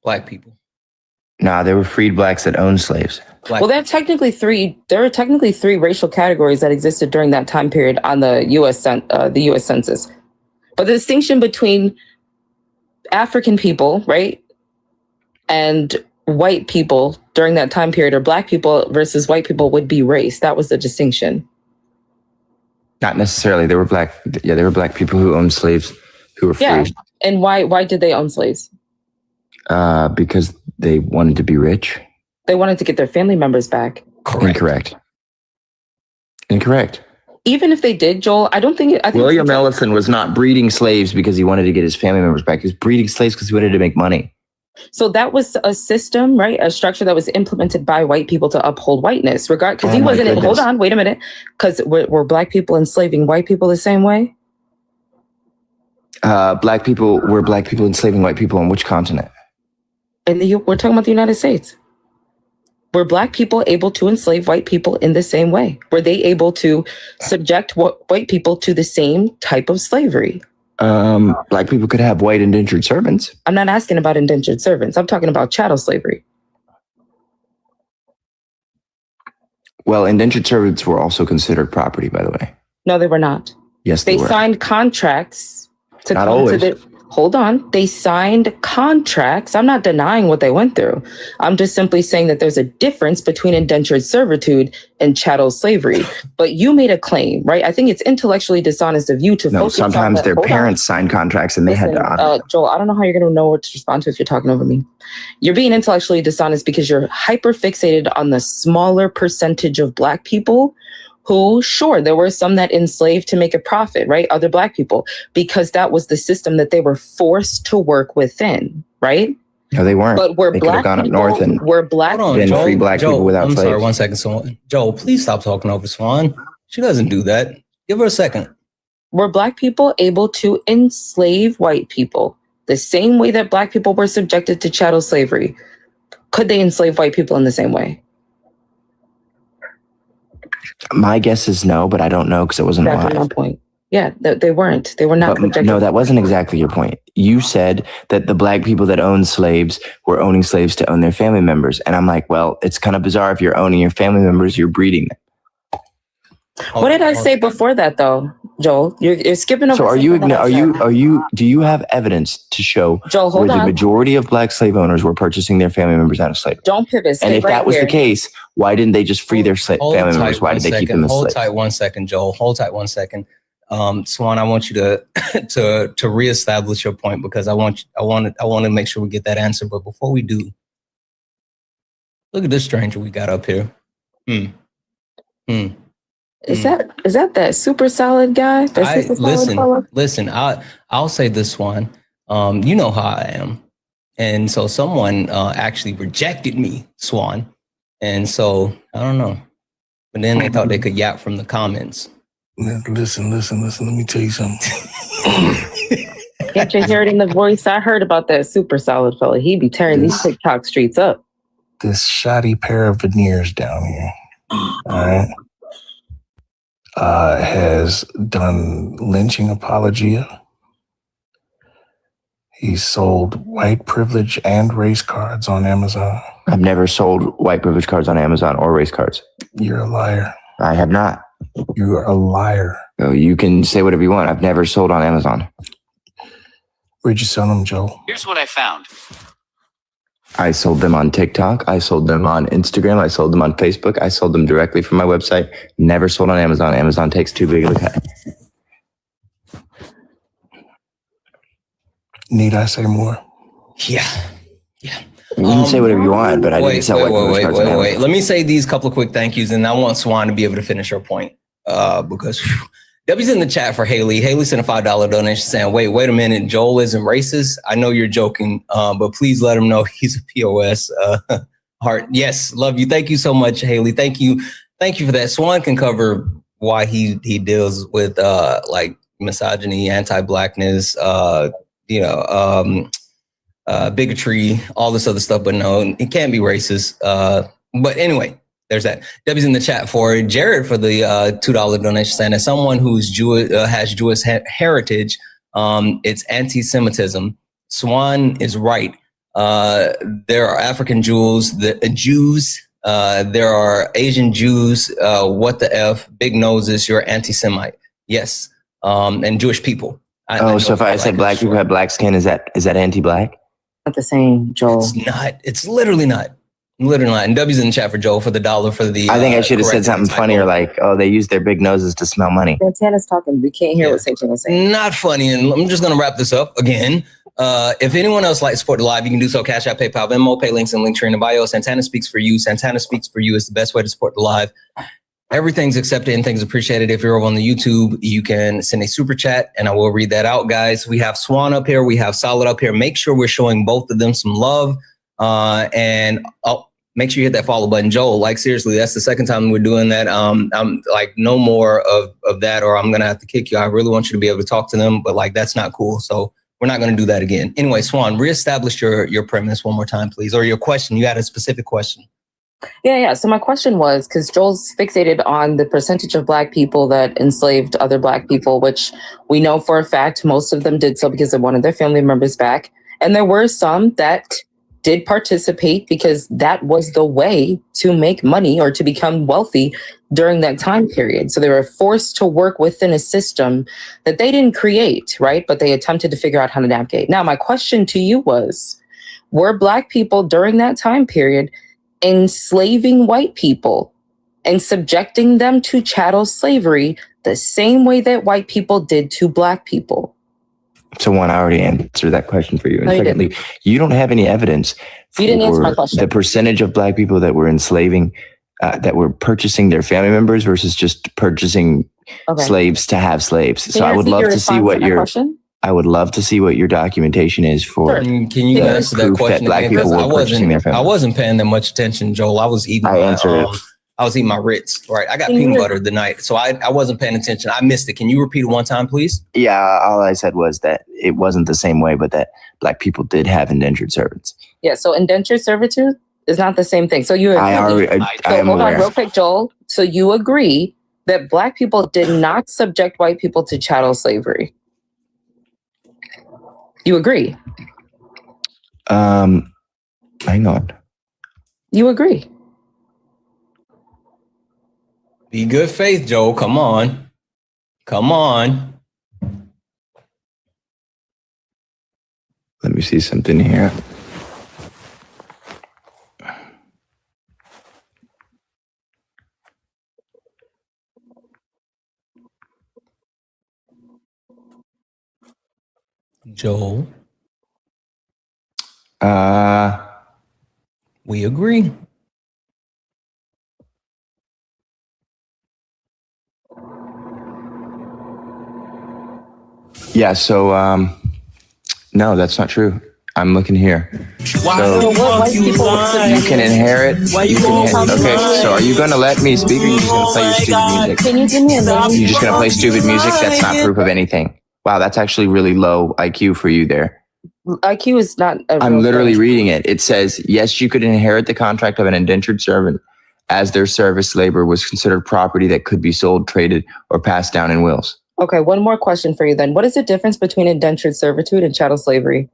black people. Nah, they were freed blacks that owned slaves. Well, there are technically three racial categories that existed during that time period on the U.S. Census. But the distinction between African people, right, and white people during that time period, or black people versus white people, would be race. That was the distinction. Not necessarily. There were black people who owned slaves who were free. Yeah. And why did they own slaves? Because they wanted to be rich. They wanted to get their family members back. Incorrect. Even if they did, Joel, I think William Ellison was not breeding slaves because he wanted to get his family members back. He was breeding slaves because he wanted to make money. So that was a system, right? A structure that was implemented by white people to uphold whiteness. Because he wasn't. Hold on, wait a minute. Because were black people enslaving white people the same way? Were black people enslaving white people on which continent? We're talking about the United States. Were black people able to enslave white people in the same way? Were they able to subject white people to the same type of slavery? Black people could have white indentured servants. I'm not asking about indentured servants. I'm talking about chattel slavery. Well, indentured servants were also considered property, by the way. No, they were not. Yes, they were. They signed contracts to Not come always. to the. Hold on. They signed contracts. I'm not denying what they went through. I'm just simply saying that there's a difference between indentured servitude and chattel slavery. But you made a claim, right? I think it's intellectually dishonest of you to No, focus on sometimes that. their Hold on. parents sign contracts and they had to honor. Joel, I don't know how you're going to know what to respond to if you're talking over me. You're being intellectually dishonest because you're hyper fixated on the smaller percentage of Black people who, sure, there were some that enslaved to make a profit, right? Other Black people, because that was the system that they were forced to work within, right? No, they weren't. But we're They could have Black gone up people, north and we're Black Hold on, been Joel. free Black people without I'm slaves. sorry, 1 second, Swan. Joel, please stop talking over Swan. She doesn't do that. Give her a second. Were Black people able to enslave white people the same way that Black people were subjected to chattel slavery? Could they enslave white people in the same way? My guess is no, but I don't know because it wasn't That's my alive. point. Yeah, they weren't. They were not But subjected. no, that wasn't exactly your point. You said that the Black people that owned slaves were owning slaves to own their family members. And I'm like, well, it's kind of bizarre if you're owning your family members, you're breeding them. What did I say before that, though, Joel? You're skipping over. So do you have evidence to show Joel, where hold the on. majority of Black slave owners were purchasing their family members out of slavery? Don't pivot. And Stay if right that was here. the case, why didn't they just free their family members? Why did they keep them as Hold slaves? tight 1 second, Joel. Hold tight 1 second. Swan, I want you to to reestablish your point because I want to make sure we get that answer. But before we do, look at this stranger we got up here. Is that super solid guy? Listen. I'll say this, Swan. You know how I am, and so someone actually rejected me, Swan, and so I don't know. But then they thought they could yap from the comments. Listen. Let me tell you something. Can't you hear it in the voice? I heard about that super solid fella. He be tearing these TikTok streets up. This shoddy pair of veneers down here, all right, has done lynching apologia. He sold white privilege and race cards on Amazon. I've never sold white privilege cards on Amazon or race cards. You're a liar. I have not. You're a liar. Oh, you can say whatever you want. I've never sold on Amazon. Where'd you sell them, Joe? Here's what I found. I sold them on TikTok. I sold them on Instagram. I sold them on Facebook. I sold them directly from my website. Never sold on Amazon. Amazon takes too big of a cut. Need I say more? Yeah. You can say whatever you want, but I didn't sell white privilege cards on Amazon. Wait. Let me say these couple of quick thank yous, and I want Swan to be able to finish her point because Debbie's in the chat for Haley. Haley sent a $5 donation saying, wait a minute, Joel isn't racist. I know you're joking, but please let him know he's a POS. Heart. Yes, love you. Thank you so much, Haley. Thank you for that. Swan can cover why he deals with like misogyny, anti-blackness, bigotry, all this other stuff. But no, it can't be racist. But anyway, there's that. Debbie's in the chat for Jared for the $2 donation saying as someone who's Jewish, has Jewish heritage, it's anti-Semitism. Swan is right. There are African Jews, there are Asian Jews. What the F? Big noses. You're anti-Semite. Yes. And Jewish people. So if I said black people have black skin, is that anti-black? Not the same, Joel. It's not. It's literally not. Literally not. And W's in the chat for Joel for the $1 for the. I think I should have said something funnier like, "Oh, they use their big noses to smell money." Santana's talking. We can't hear what Santana's saying. Not funny. And I'm just going to wrap this up again. If anyone else likes to support the live, you can do so. Cash App, PayPal, Venmo, pay links and Linktree in the bio. Santana speaks for you. Santana speaks for you is the best way to support the live. Everything's accepted and things appreciated. If you're over on the YouTube, you can send a super chat and I will read that out, guys. We have Swan up here. We have Solid up here. Make sure we're showing both of them some love. And make sure you hit that follow button. Joel, like seriously, that's the second time we're doing that. I'm like, no more of that, or I'm going to have to kick you. I really want you to be able to talk to them, but like, that's not cool. So we're not going to do that again. Anyway, Swan, reestablish your premise one more time, please. Or your question. You had a specific question. Yeah. So my question was, because Joel's fixated on the percentage of Black people that enslaved other Black people, which we know for a fact most of them did so because they wanted their family members back. And there were some that did participate because that was the way to make money or to become wealthy during that time period. So they were forced to work within a system that they didn't create, right? But they attempted to figure out how to navigate. Now, my question to you was, were Black people during that time period enslaving white people and subjecting them to chattel slavery the same way that white people did to Black people? So one, I already answered that question for you. And No, you secondly, you don't have any evidence You didn't answer my for question. the percentage of Black people that were enslaving, that were purchasing their family members versus just purchasing slaves to have slaves. So I would love to see what your I would love to see what your documentation is for. Sure. Can you answer that question? Black again? people were purchasing their family. I wasn't paying that much attention, Joel. I was eating. I was eating my Ritz. Right. I got peanut butter the night, so I wasn't paying attention. I missed it. Can you repeat it one time, please? Yeah. All I said was that it wasn't the same way, but that Black people did have indentured servants. Yeah. So indentured servitude is not the same thing. So you agree. Hold on real quick, Joel. So you agree that Black people did not subject white people to chattel slavery? You agree? Hang on. You agree? Be good faith, Joel. Come on. Come on. Let me see something here. Joel. We agree. Yeah, so no, that's not true. I'm looking here. So you can inherit. Okay, so are you going to let me speak, or are you just going to play your stupid music? Can you give me a minute? You're just going to play stupid music? That's not proof of anything. Wow, that's actually really low IQ for you there. IQ is not. I'm literally reading it. It says, yes, you could inherit the contract of an indentured servant as their service labor was considered property that could be sold, traded, or passed down in wills. Okay, one more question for you then. What is the difference between indentured servitude and chattel slavery?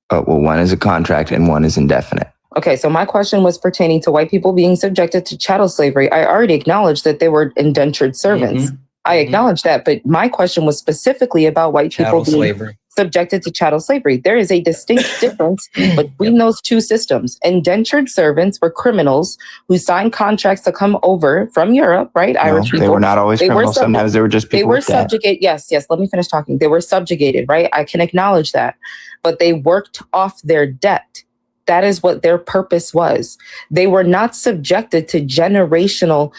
Oh, well, one is a contract and one is indefinite. Okay, so my question was pertaining to white people being subjected to chattel slavery. I already acknowledged that they were indentured servants. I acknowledge that, but my question was specifically about white people being subjected to chattel slavery. There is a distinct difference between those two systems. Indentured servants were criminals who signed contracts to come over from Europe, right? No, Irish people. They were not always criminals. Sometimes they were just people. They were subjugated. Yes, let me finish talking. They were subjugated, right? I can acknowledge that. But they worked off their debt. That is what their purpose was. They were not subjected to generational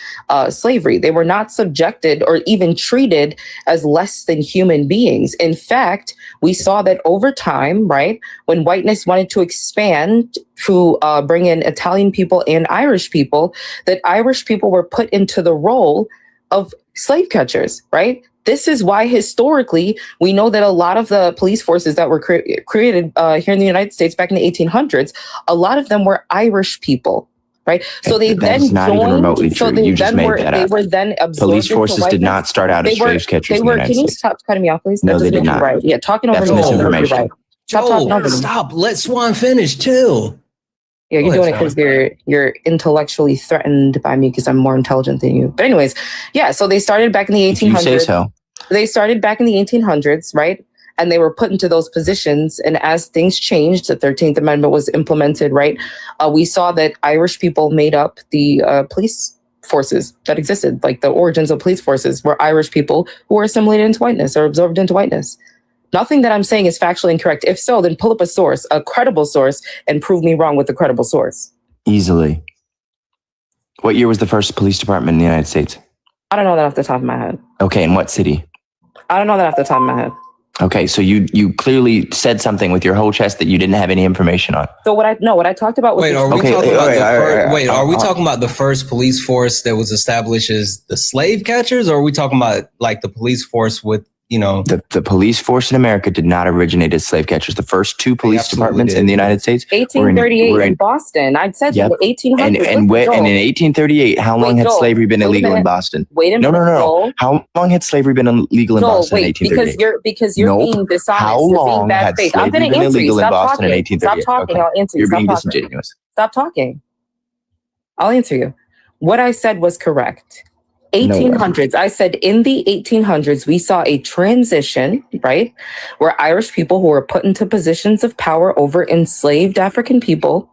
slavery. They were not subjected or even treated as less than human beings. In fact, we saw that over time, right, when whiteness wanted to expand to bring in Italian people and Irish people, that Irish people were put into the role of slave catchers, right? This is why historically we know that a lot of the police forces that were created here in the United States back in the 1800s, a lot of them were Irish people, right? So they then not joined. Even remotely true. So they you just then made that they up. were then absorbed. Police forces did not start out as slave catchers in the United Can you States. stop cutting me off, please? No, they did not. Right. Yeah, talking over That's me. misinformation. Right. Stop talking over me. Stop. Let Swan finish. Chill. Yeah, you're doing it because you're intellectually threatened by me because I'm more intelligent than you. But anyways, yeah. So they started back in the 1800s. If you say so. They started back in the 1800s, right? And they were put into those positions. And as things changed, the 13th Amendment was implemented, right? We saw that Irish people made up the police forces that existed. Like the origins of police forces were Irish people who were assimilated into whiteness or absorbed into whiteness. Nothing that I'm saying is factually incorrect. If so, then pull up a source, a credible source, and prove me wrong with a credible source. Easily. What year was the first police department in the United States? I don't know that off the top of my head. Okay, in what city? I don't know that off the top of my head. Okay, so you clearly said something with your whole chest that you didn't have any information on. So what I talked about was are we talking about the first police force that was established as the slave catchers, or are we talking about like the police force with the police force in America did not originate as slave catchers. The first two police departments in the United States 1838 in Boston. I'd said in the 1800s. And in 1838, how long had slavery been illegal in Boston? Wait a minute. No. How long had slavery been illegal in Boston in 1838? Because you're being dishonest. How long had slavery been illegal in Boston in 1838? Stop talking. I'll answer you. You're being disingenuous. Stop talking. I'll answer you. What I said was correct. 1800s. I said in the 1800s, we saw a transition, right? Where Irish people who were put into positions of power over enslaved African people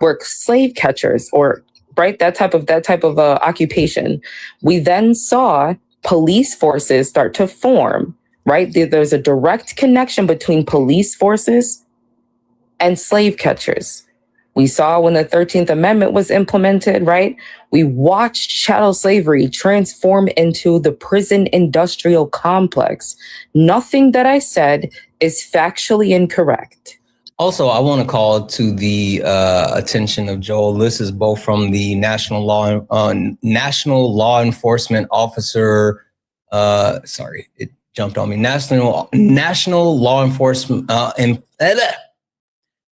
were slave catchers, or right, that type of occupation. We then saw police forces start to form, right? There's a direct connection between police forces and slave catchers. We saw when the 13th Amendment was implemented, right? We watched chattel slavery transform into the prison industrial complex. Nothing that I said is factually incorrect. Also, I want to call to the attention of Joel. This is both from the National Law Enforcement Officer. Sorry, it jumped on me. National Law Enforcement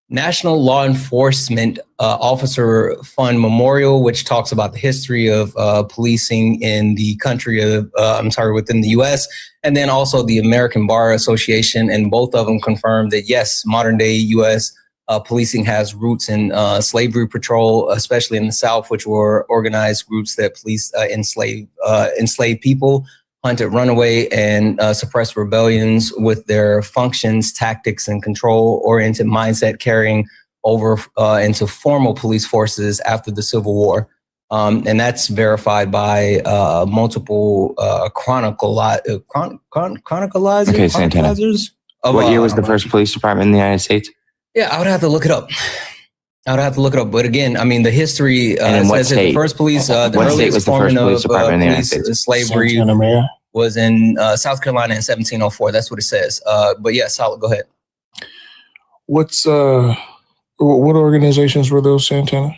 National Law Enforcement Officer Fund Memorial, which talks about the history of policing in the country of, within the U.S., and then also the American Bar Association, and both of them confirmed that yes, modern day U.S. Policing has roots in slavery patrol, especially in the South, which were organized groups that policed enslaved people, hunted runaway, and suppressed rebellions with their functions, tactics, and control-oriented mindset carrying over into formal police forces after the Civil War. And that's verified by multiple chronicalizers. Okay, Santana. What year was the first police department in the United States? Yeah, I would have to look it up. But again, I mean, the history and in what says that the first police, the what state earliest was the first police department in the United States? Slavery was in South Carolina in 1704. That's what it says. But yeah, solid. Go ahead. What organizations were those, Santana?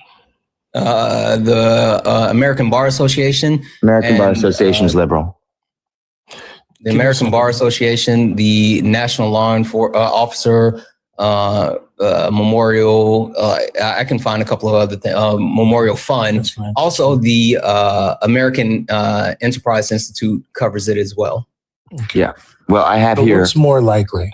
The American Bar Association. Bar Association is liberal. The American Bar Association, the National Law Enforcement Officer Memorial. I can find a couple of other things. Memorial Fund. Also, the American Enterprise Institute covers it as well. Yeah. Well, I have here. What's more likely?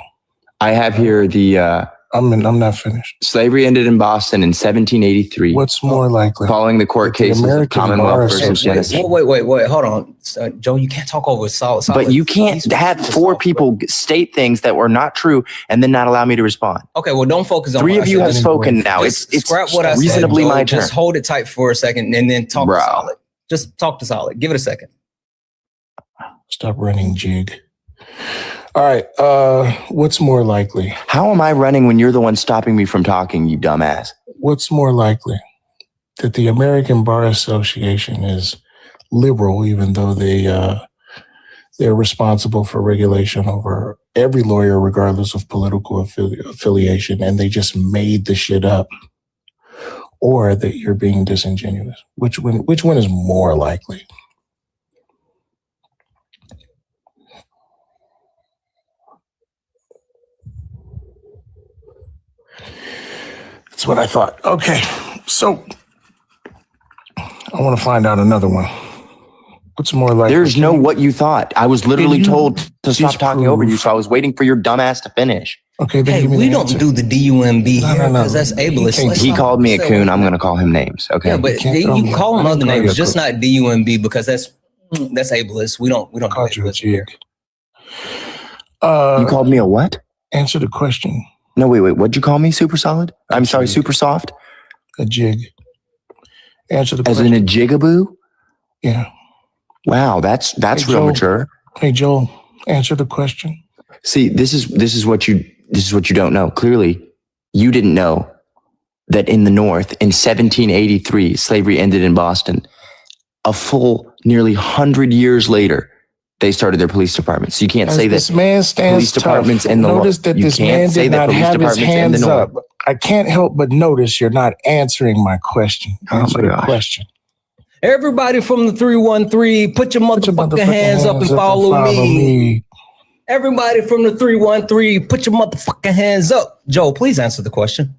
I have here the. I'm not finished. Slavery ended in Boston in 1783. What's more likely? Following the court cases of Commonwealth versus Genesee. Wait. Hold on. Joe, you can't talk over solid. But you can't have four people state things that were not true and then not allow me to respond. Okay, well, don't focus on Three of you have spoken now. It's scrap what I said, reasonably my turn. Just hold it tight for a second and then talk to Solid. Just talk to Solid. Give it a second. Stop running, Jig. All right. What's more likely? How am I running when you're the one stopping me from talking, you dumbass? What's more likely? That the American Bar Association is liberal, even though they're responsible for regulation over every lawyer, regardless of political affiliation, and they just made the shit up, or that you're being disingenuous? Which one is more likely? That's what I thought. Okay, so I want to find out another one. What's more likely? There's no what you thought. I was literally told to stop talking over you, so I was waiting for your dumbass to finish. Okay, hey, we don't do the DUMB here because that's ableist. He called me a coon. I'm going to call him names. Okay. Yeah, but you can call him other names, just not DUMB, because that's ableist. We don't call you a jig. You called me a what? Answer the question. No, wait. What'd you call me? Super solid? I'm sorry, super soft? A jig. Answer the question. As in a jigaboo? Yeah. Wow, that's real mature. Hey, Joel, answer the question. See, this is what you don't know. Clearly, you didn't know that in the North, in 1783, slavery ended in Boston. A full nearly 100 years later, they started their police departments. So you can't say that this man stands police departments in the North. Notice that this man did not have his hands up. I can't help but notice you're not answering my question. Answer the question. Everybody from the 313, put your motherfucking hands up and follow me. Everybody from the 313, put your motherfucking hands up. Joel, please answer the question.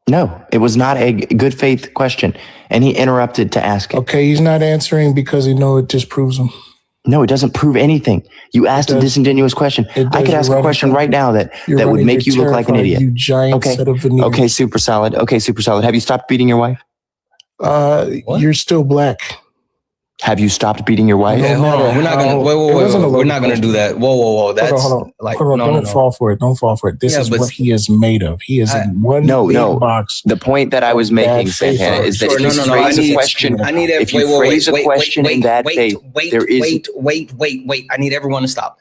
No, it was not a good faith question. And he interrupted to ask it. Okay, he's not answering because he knows it disproves him. No, it doesn't prove anything. You asked a disingenuous question. I could ask a question right now that would make you look like an idiot. You giant set of veneers. Okay, super solid. Okay, super solid. Have you stopped beating your wife? You're still black. Have you stopped beating your wife? Yeah, hold on. We're not gonna. Wait. We're not gonna do that. Whoa. That's hold on. like hold on. Don't fall for it. Don't fall for it. This is what he is made of. He is in one box. The point that I was making, Santana, is that if you phrase a question, if you phrase a question in bad faith, there is. Wait. I need everyone to stop.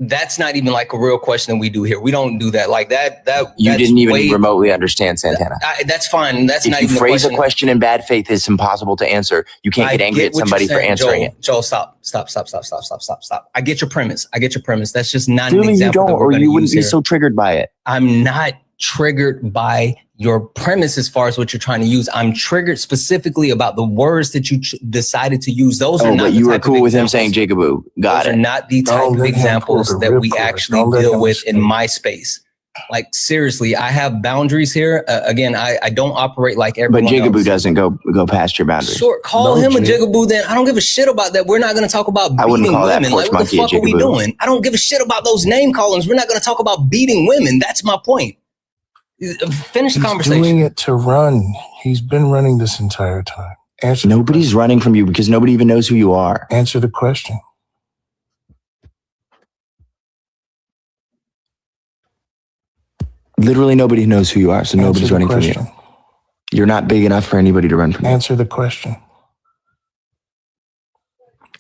That's not even like a real question that we do here. We don't do that like that. You didn't even remotely understand, Santana. That's fine. That's not even a question. If you phrase a question in bad faith, it's impossible to answer. You can't get angry at somebody for answering it. Joel, stop. I get your premise. That's just not an example. You don't, or you wouldn't be so triggered by it. I'm not triggered by your premise as far as what you're trying to use. I'm triggered specifically about the words that you decided to use. Those are not. But you were cool with him saying Jigaboo. Got it. Those are not the type of examples that we actually deal with in my space. Like seriously, I have boundaries here. Again, I don't operate like everyone else. But Jigaboo doesn't go past your boundaries. Sure, call him a Jigaboo then. I don't give a shit about that. We're not going to talk about beating women. Like what the fuck are we doing? I don't give a shit about those name callings. We're not going to talk about beating women. That's my point. Finish the conversation. He's doing it to run. He's been running this entire time. Nobody's running from you because nobody even knows who you are. Answer the question. Literally nobody knows who you are, so nobody's running from you. You're not big enough for anybody to run from you. Answer the question.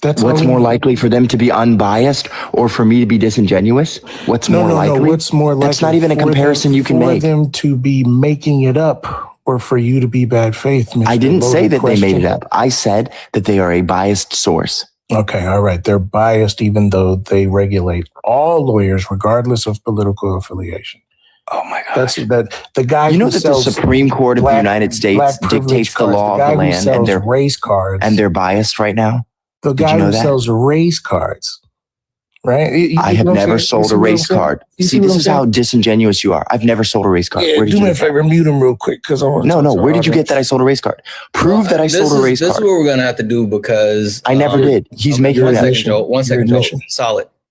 What's more likely, for them to be unbiased or for me to be disingenuous? What's more likely? What's more likely? That's not even a comparison you can make. For them to be making it up or for you to be bad faith. I didn't say that they made it up. I said that they are a biased source. Okay, all right. They're biased even though they regulate all lawyers regardless of political affiliation. Oh my gosh. The guy that the Supreme Court of the United States dictates the law of the land and they're race cards. And they're biased right now? The guy who sells race cards, right? I have never sold a race card. See, this is how disingenuous you are. I've never sold a race card. Yeah, do me a favor, mute him real quick. No. Where did you get that I sold a race card? Prove that I sold a race card. This is what we're going to have to do because... I never did. He's making it up. One second, Joe.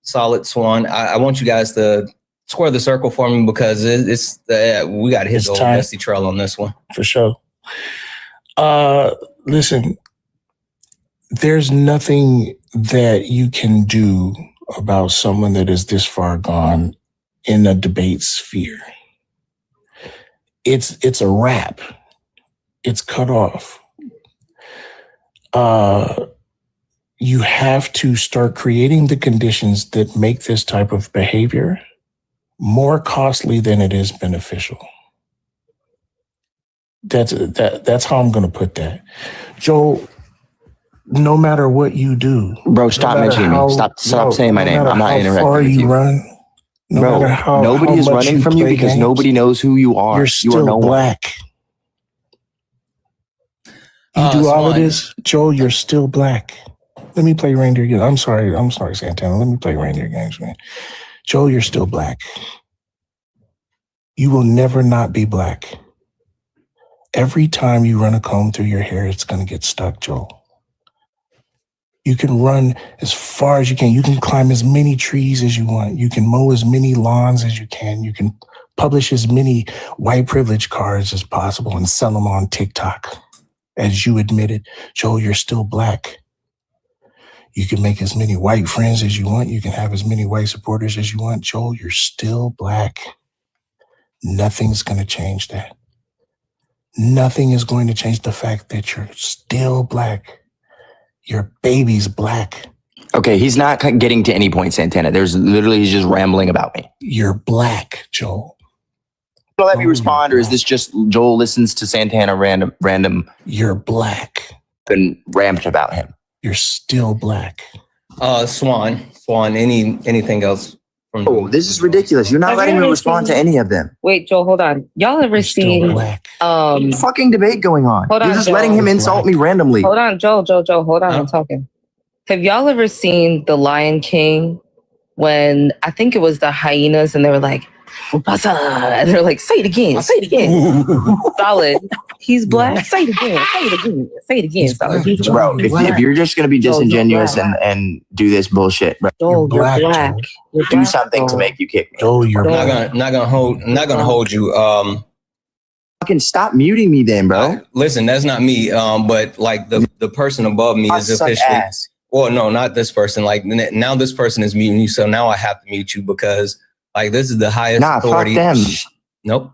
Solid, Swan. I want you guys to square the circle for me because we got to hit the old dusty trail on this one. For sure. Listen, there's nothing that you can do about someone that is this far gone in a debate sphere. It's a wrap. It's cut off. You have to start creating the conditions that make this type of behavior more costly than it is beneficial. That's how I'm going to put that. Joel, no matter what you do, bro, stop mentioning me. Stop saying my name. I'm not interacting with you. Nobody is running from you because nobody knows who you are. You're still black. You do all of this, Joel. You're still black. Let me play reindeer games. I'm sorry, Santana. Let me play reindeer games, man. Joel, you're still black. You will never not be black. Every time you run a comb through your hair, it's going to get stuck, Joel. You can run as far as you can. You can climb as many trees as you want. You can mow as many lawns as you can. You can publish as many white privilege cards as possible and sell them on TikTok. As you admitted, Joel, you're still black. You can make as many white friends as you want. You can have as many white supporters as you want. Joel, you're still black. Nothing's going to change that. Nothing is going to change the fact that you're still black. Your baby's black. Okay, he's not getting to any point, Santana. He's just rambling about me. You're black, Joel. Don't let me respond, or is this just Joel listens to Santana random? You're black. Then ramped about him. You're still black. Swan, anything else? This is ridiculous. You're not letting me respond to any of them. Wait, Joel, hold on. Y'all ever seen fucking debate going on? You're just letting him insult me randomly. Hold on, Joel, hold on, I'm talking. Have y'all ever seen The Lion King when I think it was the hyenas and they were like, Mufasa, and they're like, say it again, say it again. Solid. He's black. Say it again. Say it again. Say it again. Solid. He's Bro, if you're just gonna be disingenuous and do this bullshit, bro, Joel, you're black. You're do black, something to Joel. make you kick me. Joel, you're I'm not gonna hold you. Fucking stop muting me then, bro. Listen, that's not me. But like the person above me is Suck officially. ass. Well, no, not this person. Like now, this person is muting you, so now I have to mute you because like this is the highest authority. Fuck them. Nope.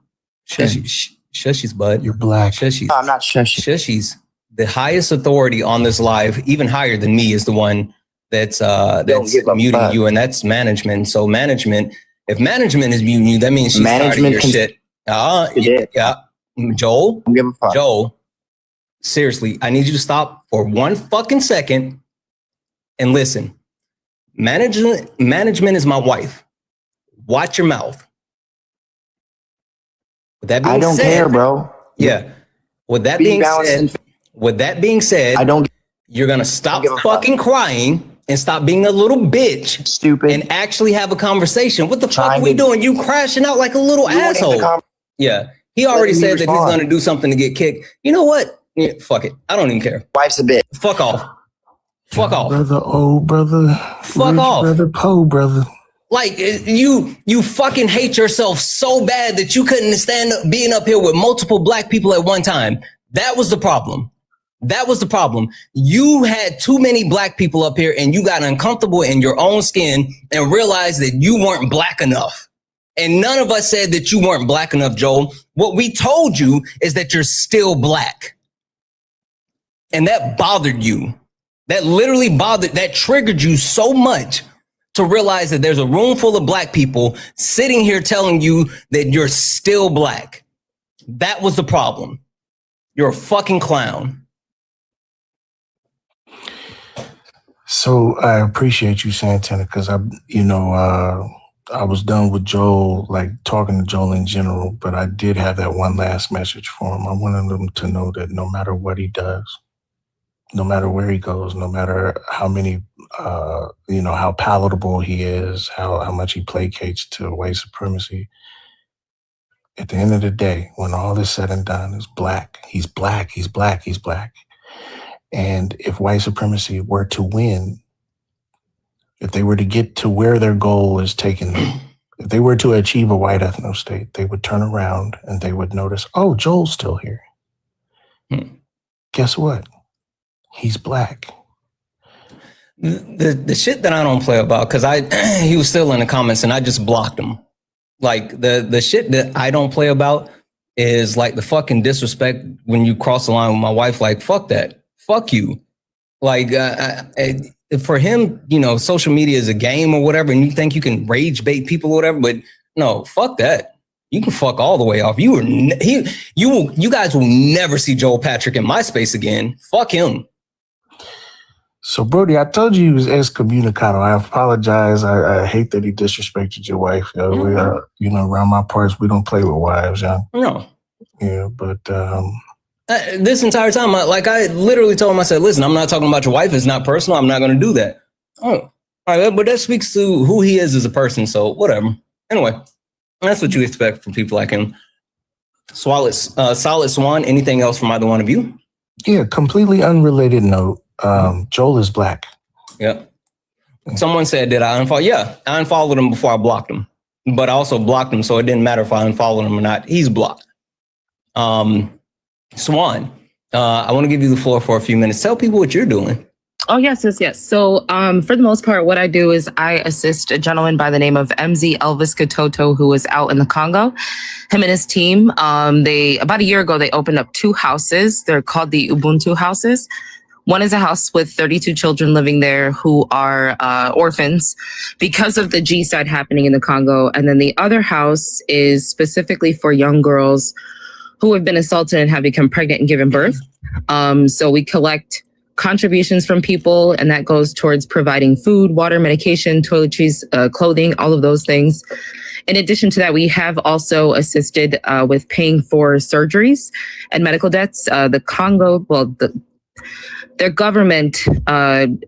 Shushies, bud. You're black. Shushies. No, I'm not shushing. Shushies. The highest authority on this live, even higher than me, is the one that's muting you, and that's management. So management, if management is muting you, that means she's tired of your shit. Yeah. Joel, don't give a fuck. Joel, seriously, I need you to stop for 1 fucking second and listen. Management is my wife. Watch your mouth. With that being I don't care, bro. Yeah. With that being said, you're gonna stop fucking crying and stop being a little bitch, stupid, and actually have a conversation. What the fuck are we doing? You crashing out like a little asshole. Yeah. He already said that he's gonna do something to get kicked. You know what? Yeah, fuck it. I don't even care. Wife's a bitch. Fuck off. Fuck off. Brother, old brother. Fuck off. Brother, Poe, brother. Like you fucking hate yourself so bad that you couldn't stand up being up here with multiple black people at one time. That was the problem. That was the problem. You had too many black people up here and you got uncomfortable in your own skin and realized that you weren't black enough. And none of us said that you weren't black enough, Joel. What we told you is that you're still black. And that bothered you. That literally that triggered you so much to realize that there's a room full of black people sitting here telling you that you're still black. That was the problem. You're a fucking clown. So I appreciate you, Santana, because I was done with Joel, like talking to Joel in general, but I did have that one last message for him. I wanted him to know that no matter what he does, no matter where he goes, no matter how many, how palatable he is, how much he placates to white supremacy, at the end of the day, when all is said and done, is black. He's black. He's black. He's black. And if white supremacy were to win, if they were to get to where their goal is taking them, if they were to achieve a white ethno state, they would turn around and they would notice, oh, Joel's still here. Guess what? He's black. The shit that I don't play about, because he was still in the comments and I just blocked him. Like the shit that I don't play about is like the fucking disrespect when you cross the line with my wife. Like, fuck that. Fuck you. Like, for him, social media is a game or whatever, and you think you can rage bait people or whatever, but no, fuck that. You can fuck all the way off. You guys will never see Joel Patrick in my space again. Fuck him. So, Brody, I told you he was excommunicado. I apologize. I hate that he disrespected your wife. Around my parts, we don't play with wives, yeah. No. Yeah, but this entire time, I literally told him, I said, listen, I'm not talking about your wife. It's not personal. I'm not going to do that. Oh, all right. But that speaks to who he is as a person. So whatever. Anyway, that's what you expect from people like him. Solid Swan. Anything else from either one of you? Yeah, completely unrelated note. Joel is black. Yep. Someone said, did I unfollow? Yeah, I unfollowed him before I blocked him. But I also blocked him, so it didn't matter if I unfollowed him or not. He's blocked. Swan, I want to give you the floor for a few minutes. Tell people what you're doing. Oh, yes. So for the most part, what I do is I assist a gentleman by the name of MZ Elvis Katoto, who is out in the Congo. Him and his team, about a year ago, they opened up 2 houses. They're called the Ubuntu houses. One is a house with 32 children living there who are orphans because of the G-side happening in the Congo. And then the other house is specifically for young girls who have been assaulted and have become pregnant and given birth. So we collect contributions from people, and that goes towards providing food, water, medication, toiletries, clothing, all of those things. In addition to that, we have also assisted with paying for surgeries and medical debts. The Congo, their government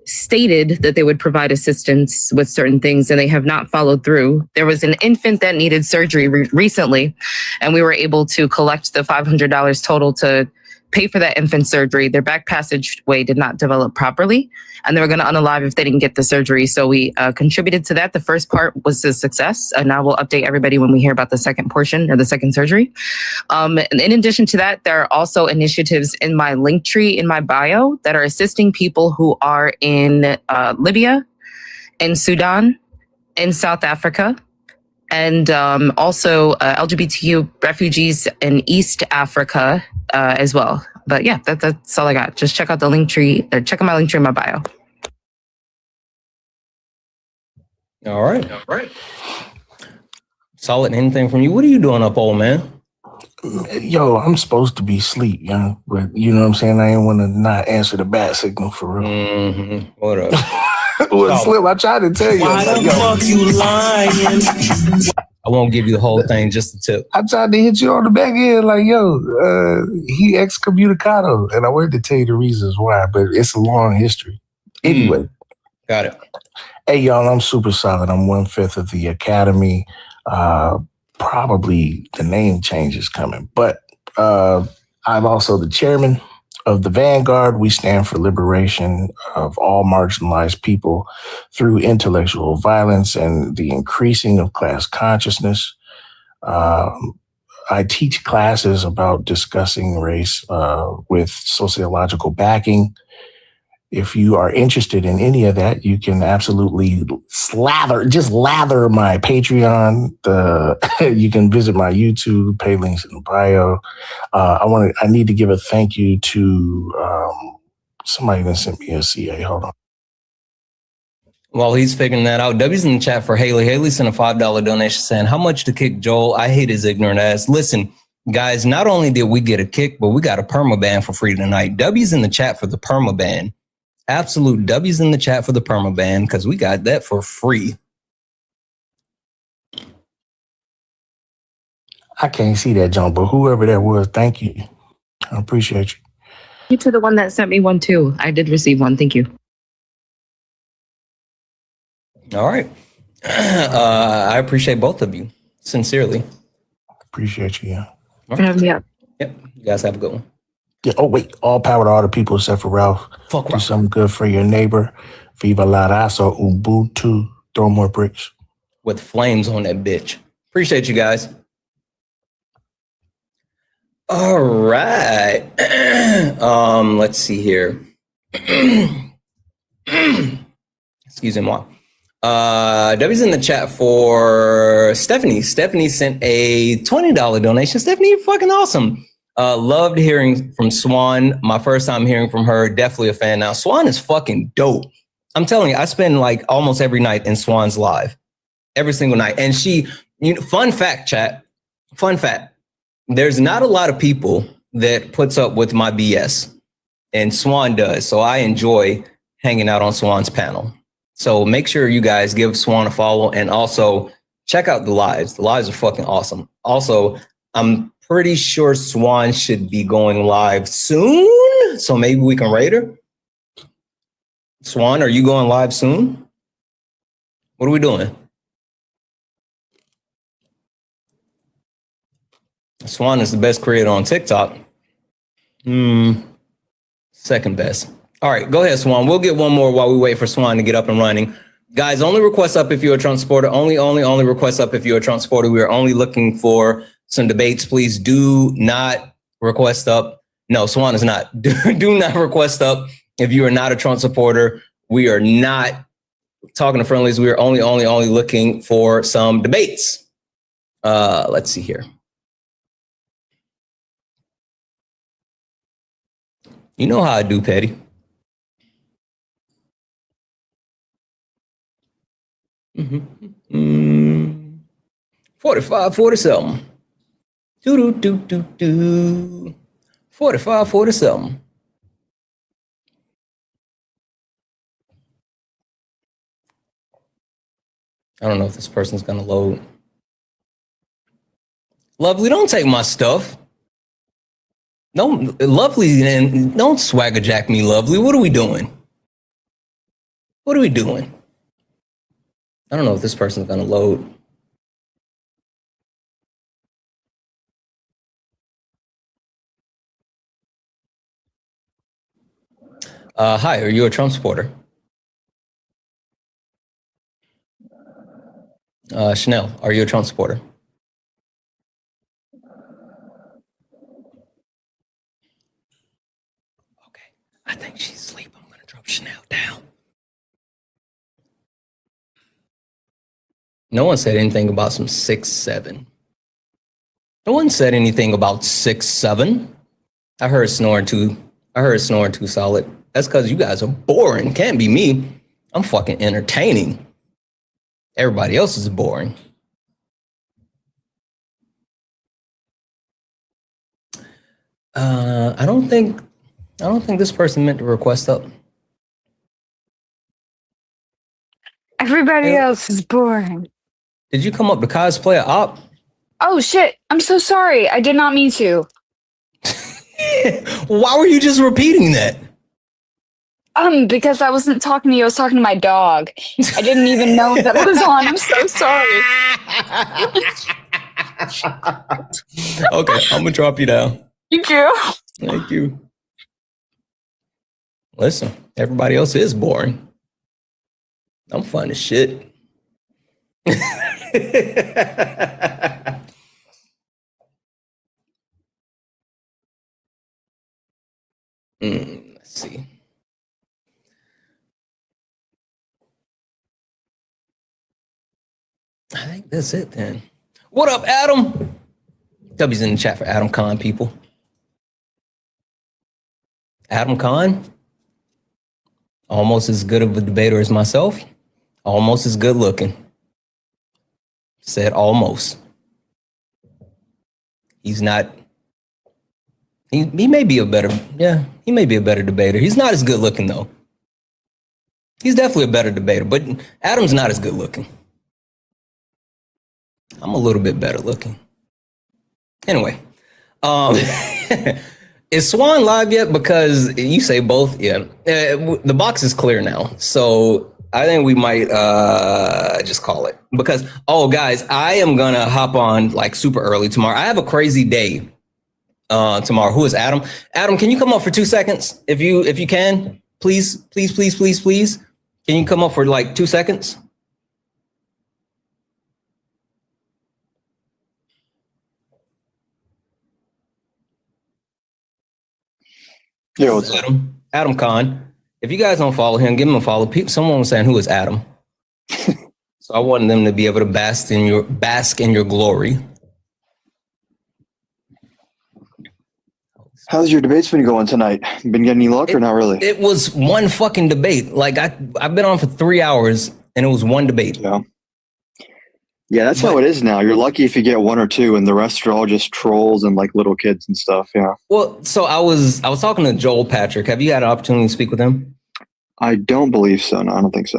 stated that they would provide assistance with certain things, and they have not followed through. There was an infant that needed surgery recently, and we were able to collect the $500 total to pay for that infant surgery. Their back passageway did not develop properly, and they were going to unalive if they didn't get the surgery. So we contributed to that. The first part was a success, and now we'll update everybody when we hear about the second portion or the second surgery. And in addition to that, there are also initiatives in my link tree in my bio that are assisting people who are in Libya, in Sudan, in South Africa, and also LGBTQ refugees in East Africa as well. But yeah, that's all I got. Just check out the link tree. Check out my link tree in my bio. All right. Solid. Anything from you? What are you doing up, old man? Yo, I'm supposed to be asleep, young, but you know what I'm saying? I ain't want to not answer the bat signal for real. Mm-hmm. What up? Well, Slim, I tried to tell you. Why the fuck you lying? I won't give you the whole thing, just the tip. I tried to hit you on the back end like, yo, he excommunicado. And I wanted to tell you the reasons why, but it's a long history. Anyway. Got it. Hey, y'all, I'm super solid. I'm 1/5 of the Academy. Probably the name change is coming, but I'm also the chairman of the Vanguard. We stand for liberation of all marginalized people through intellectual violence and the increasing of class consciousness. I teach classes about discussing race with sociological backing. If you are interested in any of that, you can absolutely lather my Patreon. You can visit my YouTube, pay links in the bio. I need to give a thank you to somebody that sent me a CA. Hold on. While he's figuring that out, W's in the chat for Haley. Haley sent a $5 donation saying, how much to kick Joel? I hate his ignorant ass. Listen, guys, not only did we get a kick, but we got a permaban for free tonight. W's in the chat for the permaban. Absolute W's in the chat for the permaban because we got that for free. I can't see that, John, but whoever that was, thank you. I appreciate you. You to the one that sent me one too. I did receive one. Thank you. All right. I appreciate both of you. Sincerely. Appreciate you, yeah. For having me up. Yep. You guys have a good one. Yeah. Oh, wait. All power to all the people except for Ralph. Fuck Do Ralph. something good for your neighbor. Viva la raza, Ubuntu. Throw more bricks. With flames on that bitch. Appreciate you guys. All right. Let's see here. Excuse me. W's in the chat for Stephanie. Stephanie sent a $20 donation. Stephanie, you're fucking awesome. Loved hearing from Swan. My first time hearing from her. Definitely a fan now. Swan is fucking dope. I'm telling you, I spend like almost every night in Swan's live. Every single night. And she, fun fact, chat. Fun fact. There's not a lot of people that puts up with my BS. And Swan does. So I enjoy hanging out on Swan's panel. So make sure you guys give Swan a follow and also check out the lives. The lives are fucking awesome. Also, I'm pretty sure Swan should be going live soon. So maybe we can rate her. Swan, are you going live soon? What are we doing? Swan is the best creator on TikTok. Second best. All right, go ahead, Swan. We'll get one more while we wait for Swan to get up and running. Guys, only request up if you're a Trump supporter. Only request up if you're a Trump supporter. We are only looking for some debates. Please do not request up. No, Swan is not. Do not request up if you are not a Trump supporter. We are not talking to friendlies. We are only looking for some debates. Let's see here. You know how I do, Petty. Mm-hmm. 45, 47. 45, 47. I don't know if this person's gonna load. Lovely, don't take my stuff. No, Lovely, and don't swagger jack me, Lovely. What are we doing? What are we doing? I don't know if this person's gonna load. Hi, are you a Trump supporter? Chanel, are you a Trump supporter? Okay, I think she's asleep. I'm gonna drop Chanel down. No one said anything about some 6'7". No one said anything about 6'7". I heard snoring too. I heard snoring too solid. That's because you guys are boring. Can't be me. I'm fucking entertaining. Everybody else is boring. I don't think this person meant to request up. Everybody else is boring. Did you come up to cosplay a op? Oh shit! I'm so sorry. I did not mean to. Why were you just repeating that? Because I wasn't talking to you. I was talking to my dog. I didn't even know that it was on. I'm so sorry. Okay, I'm gonna drop you down. Thank you. Thank you. Listen, everybody else is boring. I'm fun as shit. Let's see. I think that's it then. What up, Adam? W's in the chat for Adam Khan, people. Adam Khan, almost as good of a debater as myself, almost as good looking. Said almost. He's not. He may be a better, he may be a better debater. He's not as good looking though. He's definitely a better debater, but Adam's not as good looking. I'm a little bit better looking. Anyway, is Swan live yet? Because you say both. Yeah, the box is clear now, so I think we might just call it. Because guys, I am gonna hop on like super early tomorrow. I have a crazy day tomorrow. Who is Adam? Adam, can you come up for 2 seconds? If you can, please. Can you come up for like 2 seconds? Yeah, what's up? Adam Khan. If you guys don't follow him, give him a follow. Someone was saying, who is Adam? So I wanted them to be able to bask in your glory. How's your debates been going tonight? Been getting any luck or not really? It was one fucking debate. Like I've been on for 3 hours and it was one debate. Yeah, that's how it is now. You're lucky if you get one or two, and the rest are all just trolls and like little kids and stuff. Yeah. Well, so I was talking to Joel Patrick. Have you had an opportunity to speak with him? I don't believe so. No, I don't think so.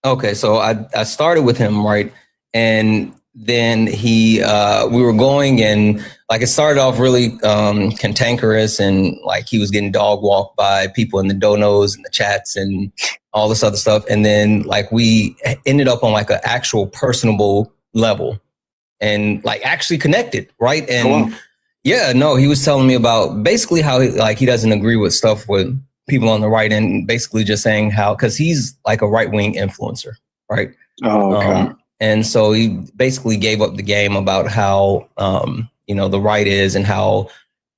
Okay, so I started with him, right, and then we were going, and like it started off really cantankerous, and like he was getting dog walked by people in the donos and the chats and all this other stuff, and then like we ended up on like an actual personable level and like actually connected, right? And he was telling me about basically how he doesn't agree with stuff with people on the right, and basically just saying how, because he's like a right-wing influencer, right? Oh, okay. And so he basically gave up the game about how the right is and how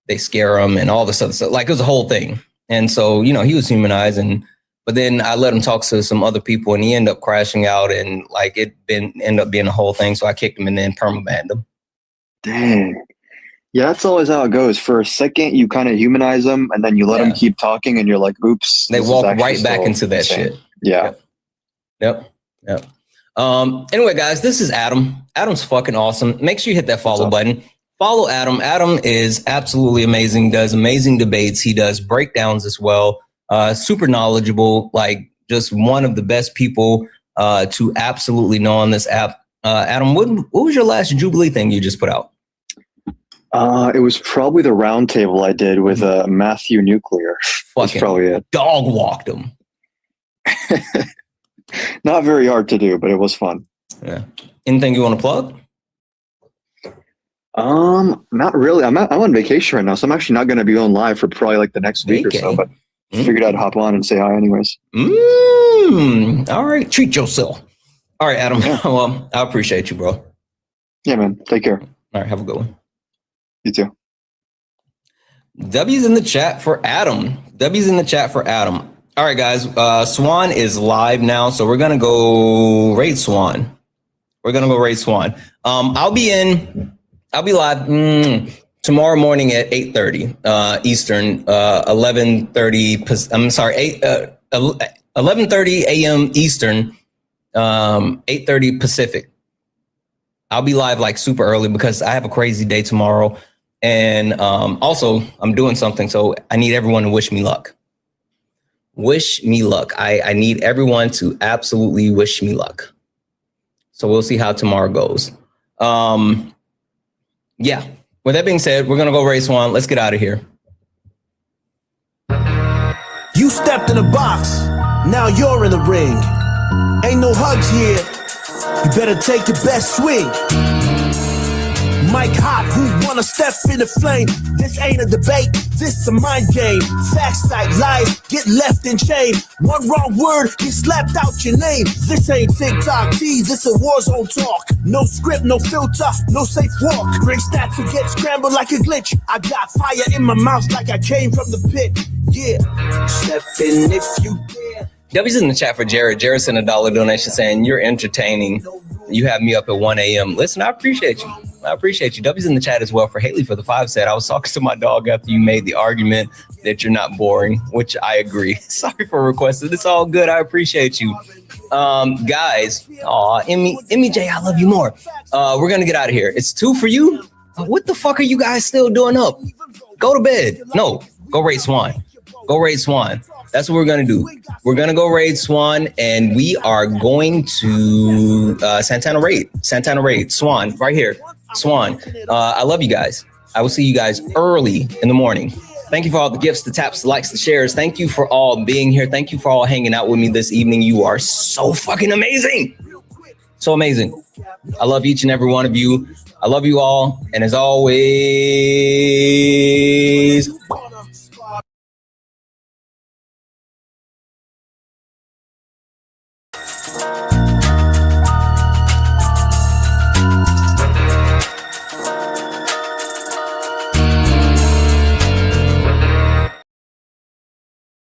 they scare him and all this other stuff. Like it was a whole thing. And so he was humanized, but then I let him talk to some other people, and he ended up crashing out, and like ended up being a whole thing. So I kicked him and then permabanned him. Dang. Yeah, that's always how it goes. For a second, you kind of humanize them, and then you let them keep talking, and you're like, oops. They walk right back into that shit. Yeah. Yep. Anyway, guys, this is Adam. Adam's fucking awesome. Make sure you hit that follow button. Follow Adam. Adam is absolutely amazing, does amazing debates. He does breakdowns as well. Super knowledgeable, like just one of the best people to absolutely know on this app. Adam, what was your last Jubilee thing you just put out? It was probably the round table I did with Matthew Nuclear. That's Fucking probably it. dog walked him. Not very hard to do, but it was fun. Yeah. Anything you want to plug? Not really. I'm on vacation right now, so I'm actually not going to be on live for probably like the next week or so. But figured I'd hop on and say hi, anyways. All right, treat yourself. All right, Adam. Well, I appreciate you, bro. Yeah, man. Take care. All right, have a good one. You too. W's in the chat for Adam. W's in the chat for Adam. All right, guys. Swan is live now, so we're gonna go raid Swan. I'll be live tomorrow morning at 8:30 Eastern, 11:30. I'm sorry, 11:30 a.m. Eastern, 8:30 Pacific. I'll be live like super early because I have a crazy day tomorrow, and also I'm doing something, so I need everyone to wish me luck. Wish me luck. I need everyone to absolutely wish me luck. So we'll see how tomorrow goes. Yeah. With that being said, we're gonna go race Swan. Let's get out of here. You stepped in a box, now you're in the ring. Ain't no hugs here, you better take your best swing. Mike Hot, who wanna step in the flame? This ain't a debate, this a mind game. Facts like lies, get left in chain. One wrong word, get slapped out your name. This ain't TikTok, geez, this a war zone talk. No script, no filter, no safe walk. Bring stats and get scrambled like a glitch. I got fire in my mouth like I came from the pit. Yeah, step in if you dare. W's in the chat for Jared. Jared sent a $1 donation saying, you're entertaining. You have me up at 1 a.m. Listen, I appreciate you. W's in the chat as well for Haley for the 5 said, I was talking to my dog after you made the argument that you're not boring, which I agree. Sorry for requesting. It's all good. I appreciate you. Guys, Emmy J, I love you more. We're going to get out of here. It's 2 for you. What the fuck are you guys still doing up? Go to bed. No, go raid Swan. Go raid Swan. That's what we're going to do. We're going to go raid Swan, and we are going to Santana raid, Swan, right here. Swan, I love you guys. I will see you guys early in the morning. Thank you for all the gifts, the taps, the likes, the shares. Thank you for all being here. Thank you for all hanging out with me this evening. You are so fucking amazing. So amazing. I love each and every one of you. I love you all. And as always...